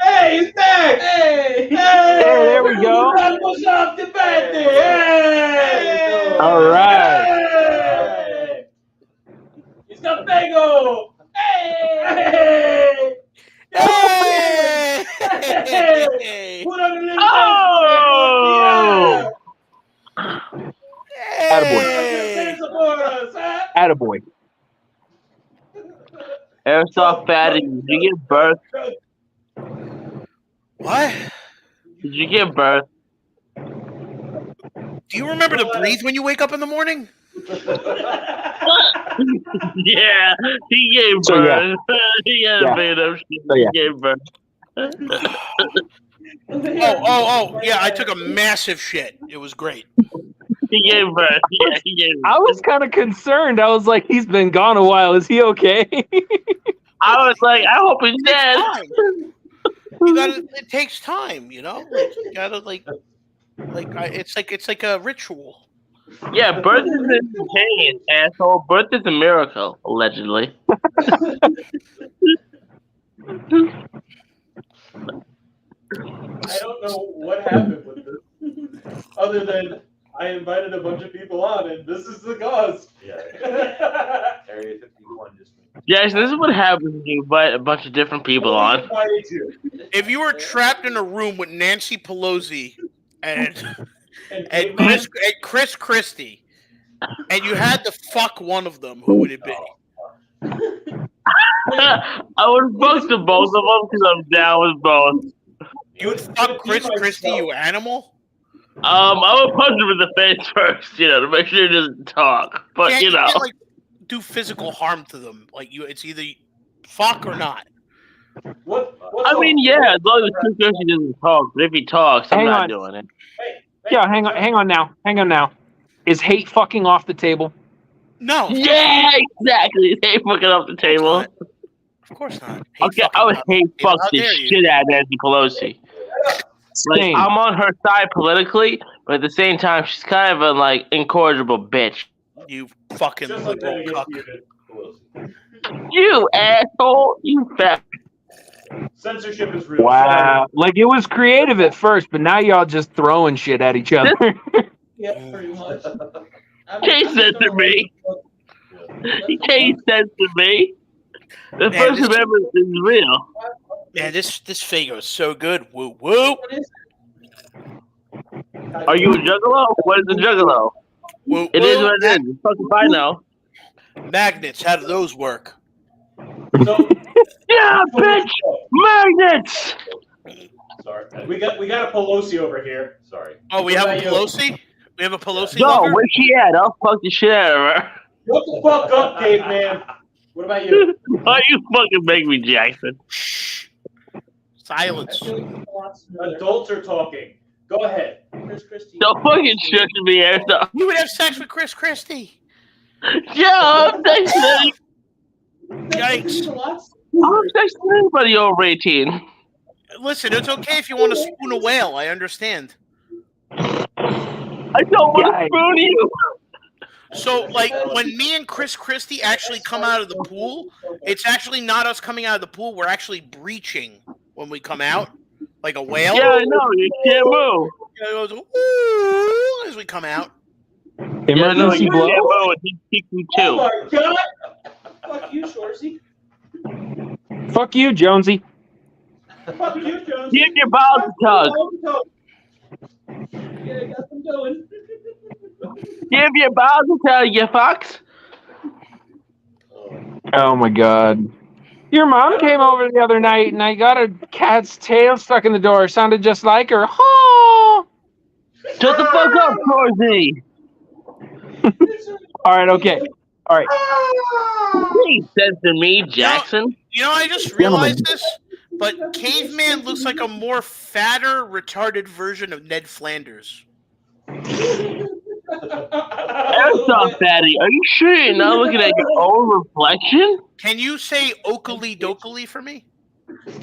Hey, he's back! Hey! Hey! There we go. What's up, the birthday? Hey! All right. Hey! He's got Fago! Hey! Hey! Hey! Put on a little Oh! Hey! Attaboy. Airsoft fatty, did you give birth? What? Did you give birth? Do you remember to breathe when you wake up in the morning? Yeah, he gave So, yeah. birth. He had Yeah. a bit of shit. So, yeah. He gave birth. Oh, yeah, I took a massive shit. It was great. He gave birth. Yeah, he gave birth. I was kind of concerned. I was like, he's been gone a while. Is he okay? I was like, I hope he's dead. It takes time, you know? Like, you gotta, it's like a ritual. Yeah, birth is instantaneous, asshole. Birth is a miracle, allegedly. I don't know what happened with this, other than I invited a bunch of people on, and this is the cause. Yeah. Area 51 just. Jackson, this is what happens when you invite a bunch of different people on. If you were trapped in a room with Nancy Pelosi and Chris Christie, and you had to fuck one of them, who would it be? I would fuck the both of them because I'm down with both. You would fuck Chris Christie, you animal? I would punch him in the face first, to make sure he doesn't talk. But You can't, like, do physical harm to them. Like it's either fuck or not. I mean, yeah, as long as Chris Christie doesn't talk. But if he talks, I'm not doing it. Yeah, hang on now. Is hate fucking off the table? No. Yeah, exactly. Hate fucking off the table. Of course not. Okay, I would hate fuck the shit out of Nancy Pelosi. Like, Same. I'm on her side politically, but at the same time, she's kind of a incorrigible bitch. You fucking liberal cuck. You asshole! You fat. Censorship is real. Wow. Like, it was creative at first, but now y'all just throwing shit at each other. Yeah, pretty much. Can't censor me. You can't censor me. The Man, First this- Amendment is real. Man, this Fago is so good. Woo woo. Are you a juggalo? What is a juggalo? Woo It is woo. what it is. It's fucking fine now. Magnets, how do those work? So, Yeah, bitch! Magnets! Sorry. we got a Pelosi over here. Sorry. Oh, we What have a about you? Pelosi? We have a Pelosi Yo, lover? where's she at? I'll fuck the shit out of her. Shut the fuck up, caveman. What about you? Why you fucking make me, Jackson? Silence. Adults are talking. Go ahead. Chris Christie. Don't fucking shit to me, Airsoft. You would have sex with Chris Christie. Yeah, I'm texting. Yikes. I'm texting anybody over 18. Listen, it's okay if you want to spoon a whale. I understand. I don't want to spoon you. So, like, when me and Chris Christie actually come out of the pool, it's actually not us coming out of the pool. We're actually breaching when we come out, like a whale. Yeah, I know. You can't move. It goes, ooh, as we come out. Yeah, no, Emergency you blow? can't move. He kicked me Oh too. my god! Fuck you, Shorzy. Fuck you, Jonesy. Fuck you, Jones. Give your balls a tug. Yeah, I got them going. Give your balls a tug, you fucks. Oh my god. Your mom came over the other night and I got a cat's tail stuck in the door. It sounded just like her. Oh! Shut the fuck up, Corzy. Alright, okay. Alright. Please censor me, Jackson. You know, I just realized this, but Caveman looks like a more fatter, retarded version of Ned Flanders. Airsoft fatty, are you sure you're not looking at your own reflection? Can you say Oakley Dokley for me?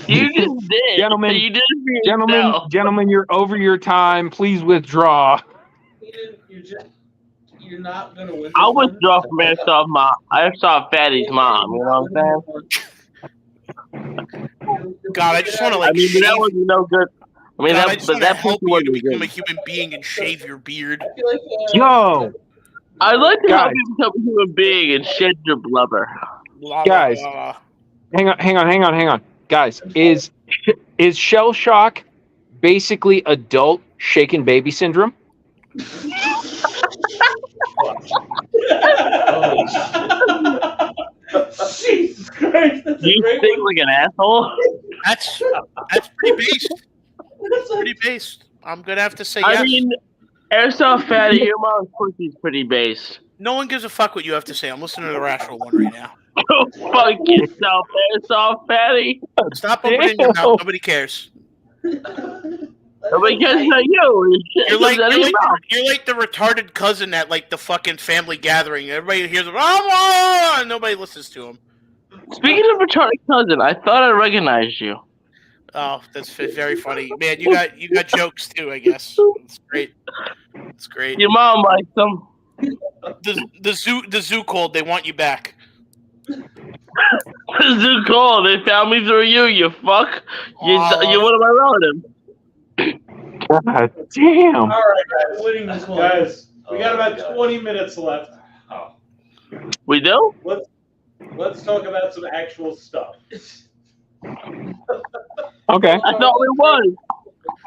You just did. Gentlemen, You did it for yourself. Gentlemen, you're over your time. Please withdraw. You're You're not gonna win. I'll this one. withdraw from Airsoft Fatty's mom. You know what I'm saying? God, I just want to I like mean, shave. that was no good. I mean, God, I that, just but want to that help pussy you to wasn't become a good. human being and shave your beard. I feel like, Yo, I'd like to help Guys. you become a human being and shed your blubber. Blah, Guys. blah, blah. hang on, guys. Is shell shock basically adult shaken baby syndrome? Jesus Christ, that's a You great think one. like an asshole? That's pretty based. Pretty based. I'm gonna have to say I yes. mean, Airsoft Fatty, your mom's pussy's pretty based. No one gives a fuck what you have to say. I'm listening to the rational one right now. Go fuck yourself, Airsoft Fatty. Stop opening your mouth. Nobody cares. Nobody cares about you. You're like Out of your mouth. you're like the retarded cousin at like the fucking family gathering. Everybody hears him, oh, and nobody listens to him. Speaking of retarded cousin, I thought I recognized you. Oh, that's very funny, man. You got jokes too, I guess. It's great. It's great. Your mom likes them. The zoo called. They want you back. The zoo called. They found me through you. You fuck. You're one of my relatives. God damn. All right, guys. Winning this one. Guys, we got about 20 minutes left. We do? Let's talk about some actual stuff. Okay. I thought we won.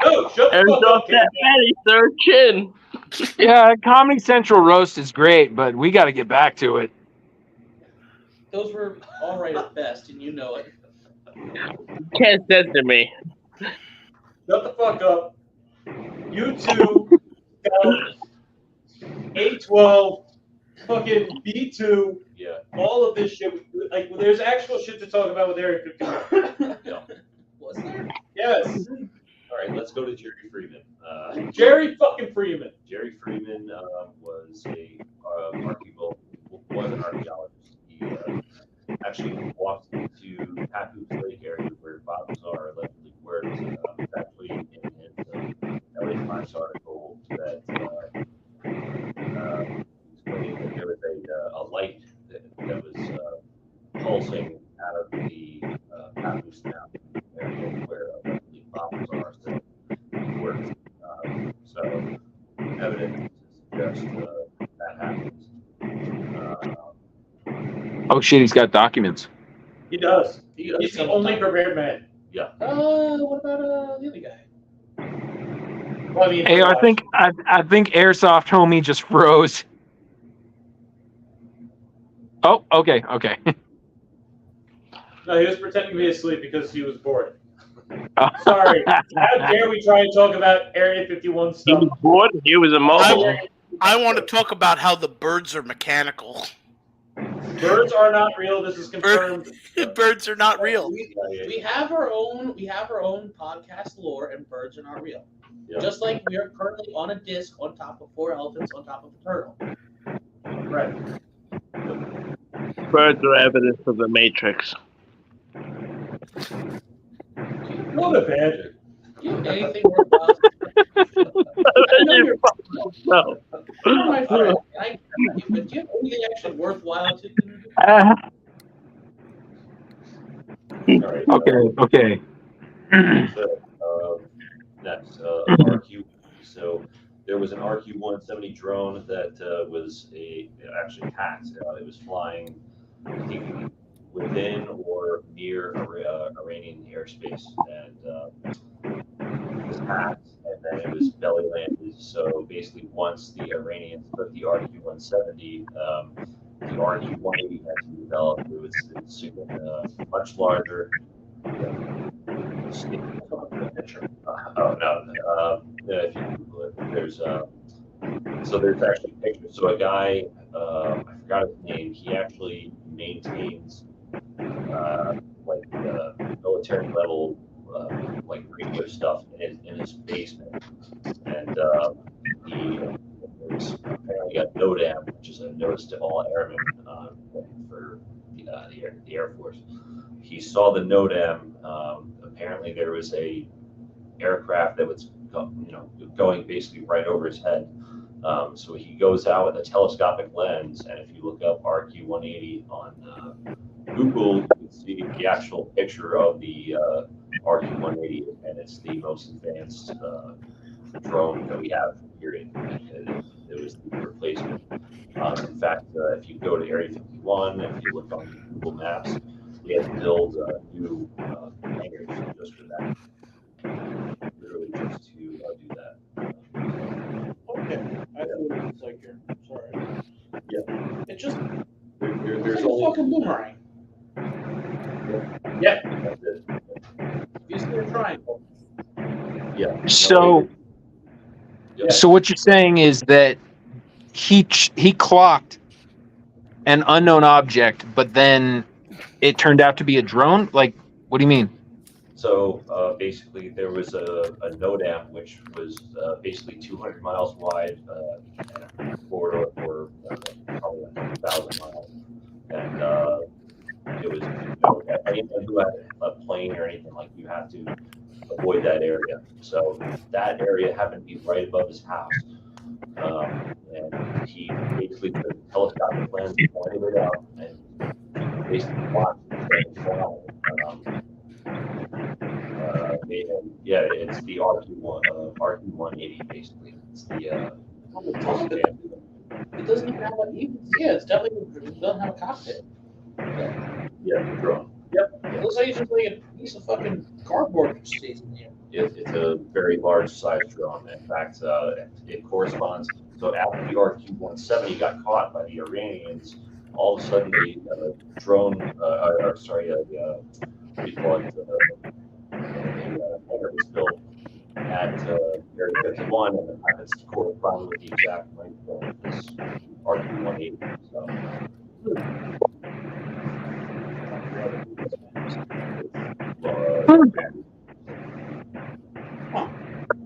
No, shut the fuck Airsoft up, kid. Fatty, third chin. Yeah, Comedy Central roast is great, but we got to get back to it. those were all right at best, and you know it. Can't censor me. Shut the fuck up. You two got A12, fucking B2, Yeah. all of this shit. Like, there's actual shit to talk about with Area 51. Was there? Yes. All right, let's go to Jerry Freeman. Jerry fucking Freeman. Jerry Freeman was an archaeologist. He actually walked into Papoose Lake area where Bob Lazar allegedly worked. It's actually in the LA Times article that explained that there was a light that was pulsing out of the Papoose Town area where Bob Lazar said he worked. So evidence suggests that happens. Oh shit, he's got documents. He does. He He's the only prepared man. Yeah. What about the other guy? Well, I mean, Hey, I think Airsoft homie just froze. Oh, okay. No, he was pretending to be asleep because he was bored. Oh. Sorry. How dare we try and talk about Area 51 He stuff? was bored. He was immobile. I want to talk about how the birds are mechanical. Birds are not real. This is confirmed. Birds are not real. We have our own podcast lore, and birds are not real. Yeah. Just like we are currently on a disc on top of 4 elephants on top of a turtle. Right. Birds are evidence of the Matrix. Go to bed. Do you have anything worthwhile? No. You're my friend. But do you have anything actually worthwhile to do? All right. Okay. So, next, RQ. So there was an RQ-170 drone that was actually hacked. It was flying, I think, within or near Iranian airspace, and it was hacked, and then it was belly landed. So basically, once the Iranians took the RQ-170, the RQ-180 had to be developed. It's much larger. Oh no! If you Google it, there's actually pictures. So a guy, I forgot his name. He actually maintains like military level like radio stuff in his basement, and he apparently got NODAM, which is a notice to all airmen for the Air Force. He saw the NODAM. Apparently, there was a aircraft that was going basically right over his head, So he goes out with a telescopic lens, and if you look up RQ-180 on Google, you can see the actual picture of the RQ-180, and it's the most advanced drone that we have. Period. It was the replacement. In fact, if you go to Area 51, if you look on Google Maps, we had to build new hangars just for that. Literally just to do that. Okay, I see what it's like here. Sorry. Yeah. It just There's it's like a only fucking boomerang. Yeah. that's it. You see a triangle. Yeah. So, Yeah. so what you're saying is that he clocked an unknown object, but then it turned out to be a drone? Like, what do you mean? So basically, there was a NODAM which was basically 200 miles wide and a corridor for probably 1,000 miles, and it was anyone who had a plane or anything like you have to avoid that area. So that area happened to be right above his house, and he basically took a telescopic lens, pointed it out, and basically watched the thing fly. Yeah, it's the RQ-180 basically. It's the most advanced. It doesn't even have a yeah, it's definitely it doesn't have a cockpit. Yeah, the drone. It looks like it's just like a piece of fucking cardboard that stays in here. It's a very large size drone. In fact, it corresponds. So after the RQ-170 got caught by the Iranians, all of a sudden the drone, what do you call it? A hangar was built at Area 51, and it happens to correspond with the exact length of this RQ-180. So.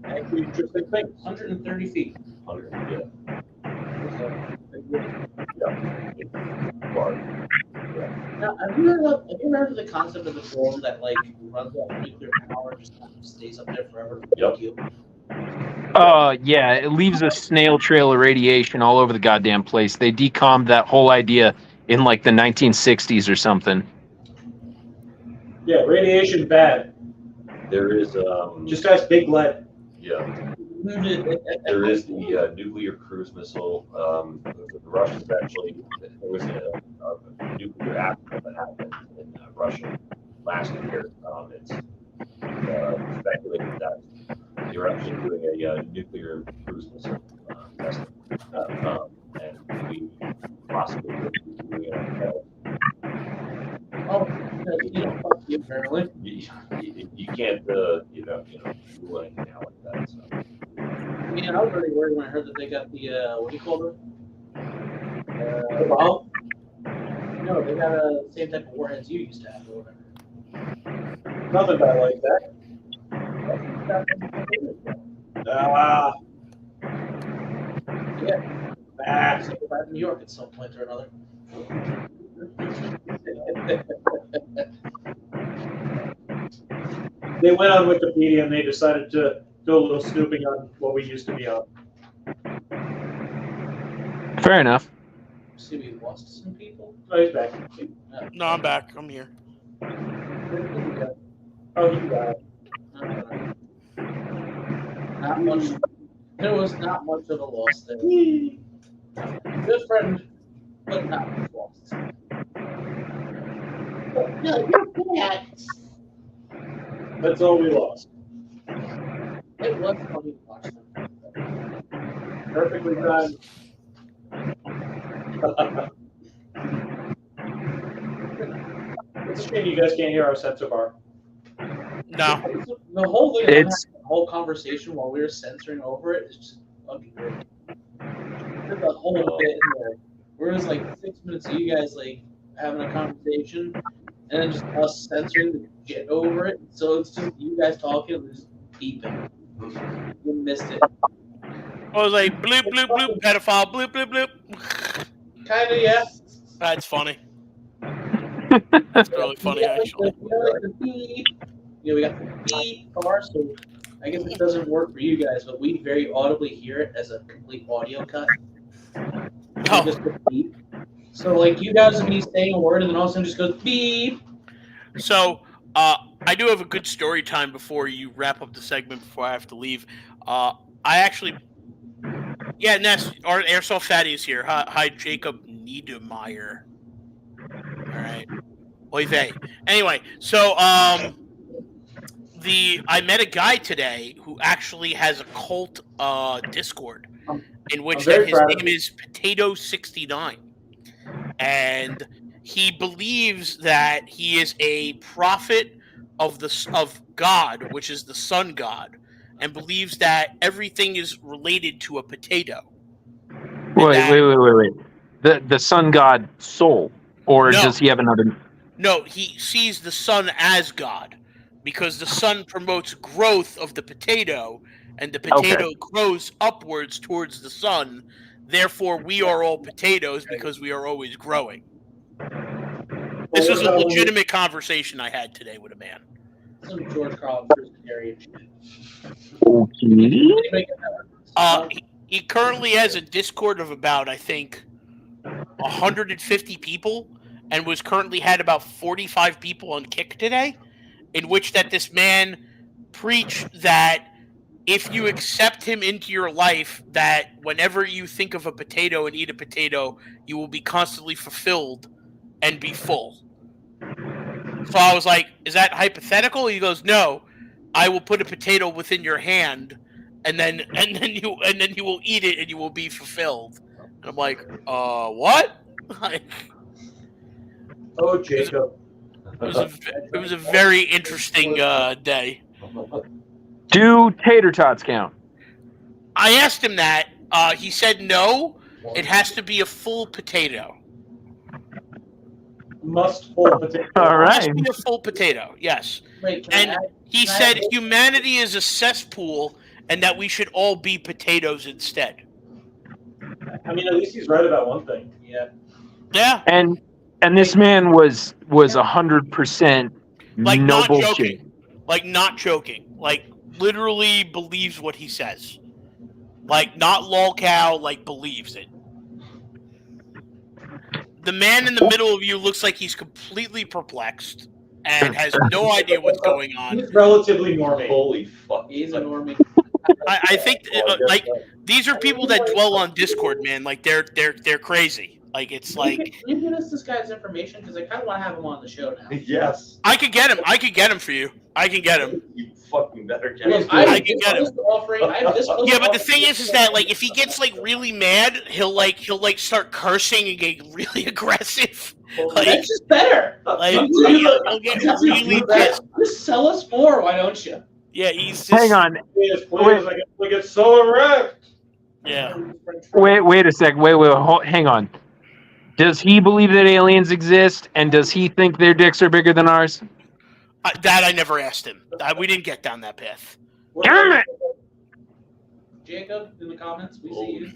Actually, interesting thing, 130 feet. 100, Now, have you heard of the concept of the drone that like runs off nuclear power and just kind of stays up there forever? Yep. Yeah, it leaves a snail trail of radiation all over the goddamn place. They decommed that whole idea in like the 1960s or something. Yeah, radiation bad. There is Just ask Big Lead. yeah. There is the nuclear cruise missile. The Russians actually, there was a nuclear accident that happened in Russia last year. It's speculated that they were actually doing a nuclear cruise missile testing, and we possibly could be doing it ourselves. Oh, fuck you, apparently. You can't, rule anything out like that. So. Yeah, I was really worried when I heard that they got the what do you call it? The bomb? No, they got the same type of warheads you used to have or whatever. Nothing bad like that. Yeah. So we're in New York at some point or another. They went on Wikipedia and they decided to do a little snooping on what we used to be on. Fair enough. See, we lost some people. Oh, he's back. No, I'm back. I'm here. Oh, he's back. Not much. There was not much of a loss there. Good friend, but not much loss. No, you're bad. That's all we lost. It was funny to watch them. Perfectly timed. It's a shame you guys can't hear our sensor bar. No. The whole thing, It's- the whole conversation while we were censoring over it is just fucking great. There's a whole bit in there where it was like 6 minutes of you guys like having a conversation, and then just us censoring the shit over it. So it's just you guys talking and just beeping. You missed it. I was like, bloop, bloop, bloop, pedophile, bloop, bloop, bloop. Kinda, yeah. That's funny. That's really funny, Yeah, actually. like the beep. We got the beep bar, so I guess it doesn't work for you guys, but we very audibly hear it as a complete audio cut. Oh. Just a beep. So like you guys would be saying a word and then all of a sudden just goes beep. So I do have a good story time before you wrap up the segment before I have to leave. I actually, yeah, Ness, our Airsoft Fatty is here. Hi, Jacob Niedermeyer. All right. Oy vey. Anyway, so I met a guy today who actually has a cult Discord in which very his proud of name is Potato69. And he believes that he is a prophet of God, which is the sun god, and believes that everything is related to a potato. Wait. The sun god soul, or No. does he have another? No, he sees the sun as God because the sun promotes growth of the potato, and the potato grows upwards towards the sun. Therefore, we are all potatoes because we are always growing. This was a legitimate conversation I had today with a man. Some George Carlin area shit. He currently has a Discord of about, I think, 150 people, and was currently had about 45 people on Kick today, in which that this man preached that if you accept him into your life, that whenever you think of a potato and eat a potato, you will be constantly fulfilled and be full. So I was like, is that hypothetical? He goes, no, I will put a potato within your hand, and then you will eat it and you will be fulfilled. And I'm like, what? Oh, Jacob. It was a very interesting day. Do tater tots count? I asked him that. He said no. It has to be a full potato. Must full potato. All It has right. to be a full potato. Yes. Wait, And he said humanity is a cesspool, and that we should all be potatoes instead. I mean, at least he's right about one thing. Yeah. Yeah. And this man was 100% Like no not bullshit. joking. Like not joking. Like literally believes what he says. Like not lolcow, like believes it. The man in the middle of you looks like he's completely perplexed and has no idea what's going on. He's relatively normie. Holy fuck. He's a normie. I think like these are people that dwell on Discord, man. Like they're crazy. Like it's like Can you give us this guy's information? Because I kind of want to have him on the show now. Yes. I could get him. I could get him for you. I can get him. You fucking better get Look, him. I can get him. Yeah, Yeah, but the thing is that like if he gets like really mad, he'll start cursing and get really aggressive. Like, that's just better. Like he'll get really pissed. Just sell us more, why don't you? Yeah, he's just, Hang on. Like it's so erect. Yeah. Wait a sec. Hang on. Does he believe that aliens exist, and does he think their dicks are bigger than ours? That I never asked him. We didn't get down that path. Damn it! Jacob, in the comments, we see you.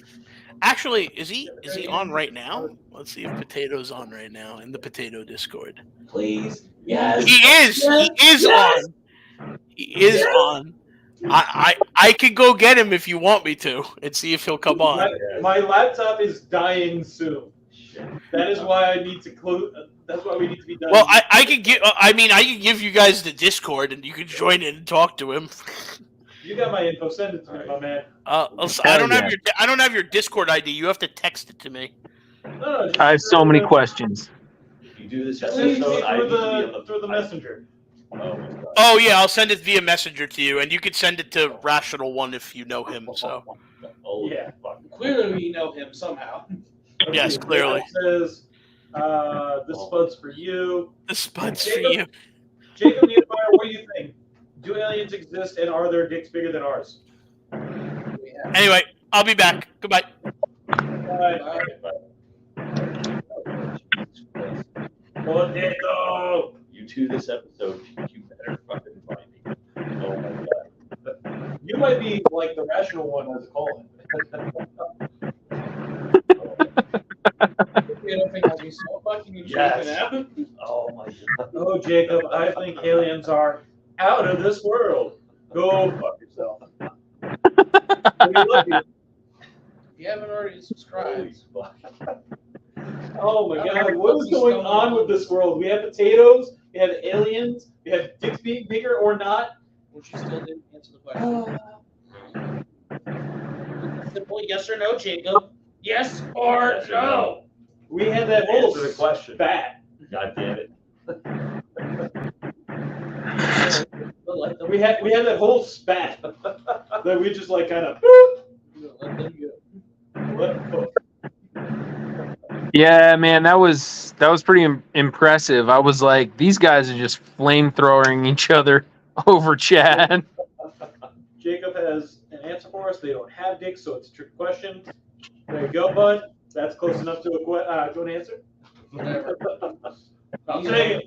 Actually, is he on right now? Let's see if Potato's on right now in the Potato Discord. Please. Yes. He is. Yes. He is Yes. on. He is on. I can go get him if you want me to and see if he'll come on. My laptop is dying soon. That is why I need to close. That's why we need to be done. Well, I can give. I can give you guys the Discord and you can join in and talk to him. You got my info. Send it to me, my man. I don't have your Discord ID. You have to text it to me. No, I have so many questions. If you do this Please episode, I need to be on through the messenger. Oh, my God. Oh yeah, I'll send it via Messenger to you, and you could send it to Rational One if you know him. So Oh, Yeah. fuck. Clearly, we know him somehow. yes, clearly. It says, this spud's for you. The spud's for you. Jacob Niedermeyer, what do you think? Do aliens exist, and are their dicks bigger than ours? Anyway, I'll be back. Goodbye. Potato! You do this episode, you better fucking find me. Oh my God. You might be like the rational one as a call. You don't think I'll be so fucking Yes. out? Oh my God. Oh, Jacob, I think aliens are out of this world. Go fuck yourself. So If you haven't already subscribed. Oh my God, what is going on with this world? We have potatoes, we have aliens, we have dicks being bigger or not. Which you still didn't answer the question. Simple yes or no, Jacob. Yes or no. We had that whole Answer the question. spat. God damn it. We had that whole spat that we just like kind of Let them go. let go. Yeah, man, that was pretty impressive. I was like, these guys are just flamethrowing each other over chat. Jacob has an answer for us. They don't have dicks, so it's a trick question. There you go, bud. That's close enough to an answer. I'll take it.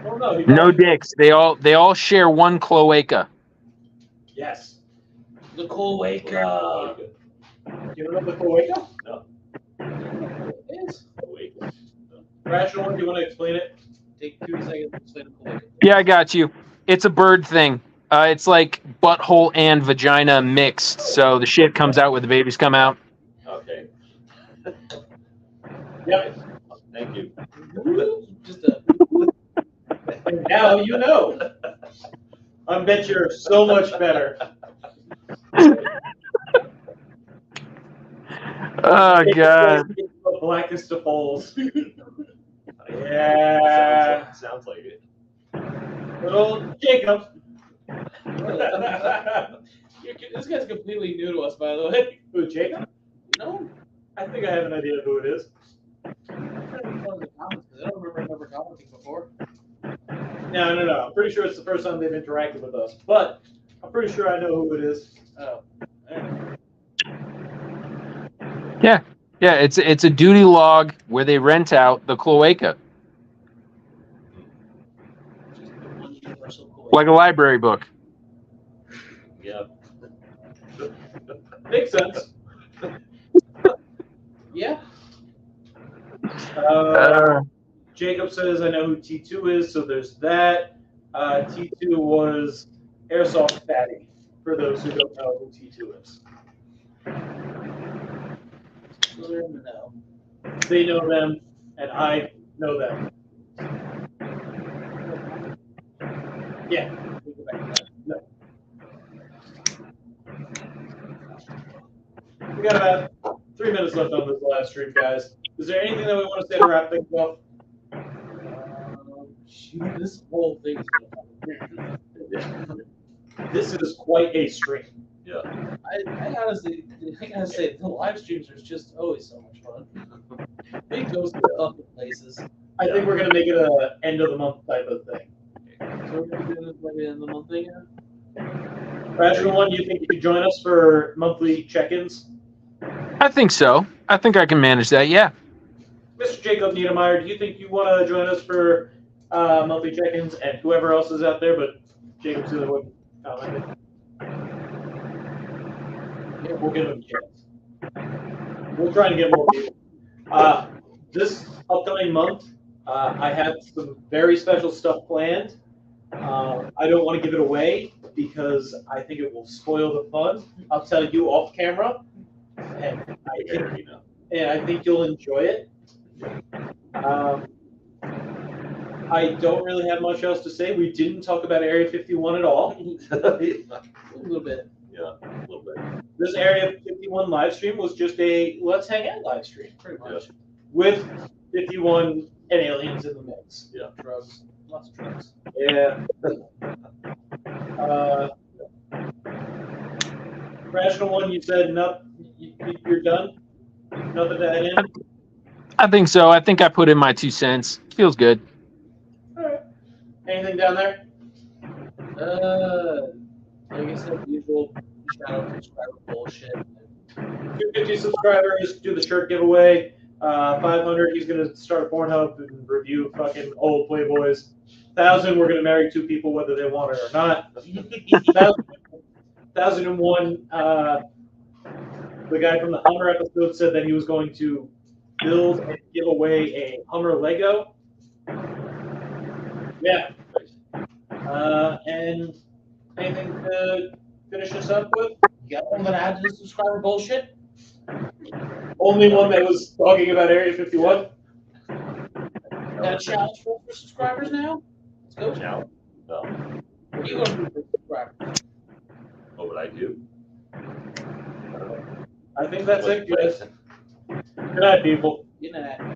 Oh, no, he No probably- dicks. They all share one cloaca. Yes. The cloaca. You don't know the cloaca? No. It is. Wait. Rational one, do you want to explain it? Take 2 seconds to explain the cloaca. Yeah, I got you. It's a bird thing. It's like butthole and vagina mixed, so the shit comes out when the babies come out. Okay. Yep. Thank you. Just a And now you know. I bet you're so much better. Oh god. The blackest of holes. Yeah. Sounds like it. Little Jacob. This guy's completely new to us, by the way. Who, Jacob? No. I think I have an idea of who it is. I'm trying to be one of the comments because I don't remember him ever commenting before. No. I'm pretty sure it's the first time they've interacted with us, but I'm pretty sure I know who it is. Oh. Yeah, it's a duty log where they rent out the cloaca, Just the one universal cloaca. like a library book. Yeah. Makes sense. Yeah. Jacob says, I know who T2 is, so there's that. T2 was Airsoft Fatty, for those who don't know who T2 is. So they're in the know. They know them, and I know them. Yeah. We go back to that. We got about 3 minutes left on this live stream, guys. Is there anything that we want to say to wrap things up? Shoot, this whole thing's This is quite a stream. Yeah. I honestly, I gotta say, the live streams are just always so much fun. It goes to other places. I think we're going to make it a end of the month type of thing. So we're gonna do this by the end of the month thing. Rational One, do you think you could join us for monthly check-ins? I think so. I think I can manage that. Yeah. Mr. Jacob Niedermeyer, do you think you want to join us for monthly check-ins, and whoever else is out there, but Jacob's the one commenting? Yeah, we'll give him a chance. We'll try and get more people. This upcoming month, I have some very special stuff planned. I don't want to give it away because I think it will spoil the fun. I'll tell you off camera, and I think you'll enjoy it. I don't really have much else to say. We didn't talk about Area 51 at all. A little bit. Yeah, a little bit. This Area 51 live stream was just a let's hang out live stream, Pretty much. with 51 and aliens in the mix. Yeah. Drugs. Lots of drugs. Yeah. Rational One, you said you're done? Nothing to add in? I think so. I think I put in my 2 cents. Feels good. All right. Anything down there? Like I said, usual shadow subscriber bullshit. 250 subscribers, do the shirt giveaway. 500, he's going to start a Pornhub and review fucking old Playboys. 1,000, we're going to marry 2 people whether they want it or not. 1,001, the guy from the Hummer episode said that he was going to build and give away a Hummer Lego. Yeah. And anything to finish this up with? You got one that add to the subscriber bullshit? Only one that was talking about Area 51. Got a challenge for subscribers now? Let's go. Now? No. What are you going to do for subscribers? What would I do? I think that's it, guys. Good night, people. You know that.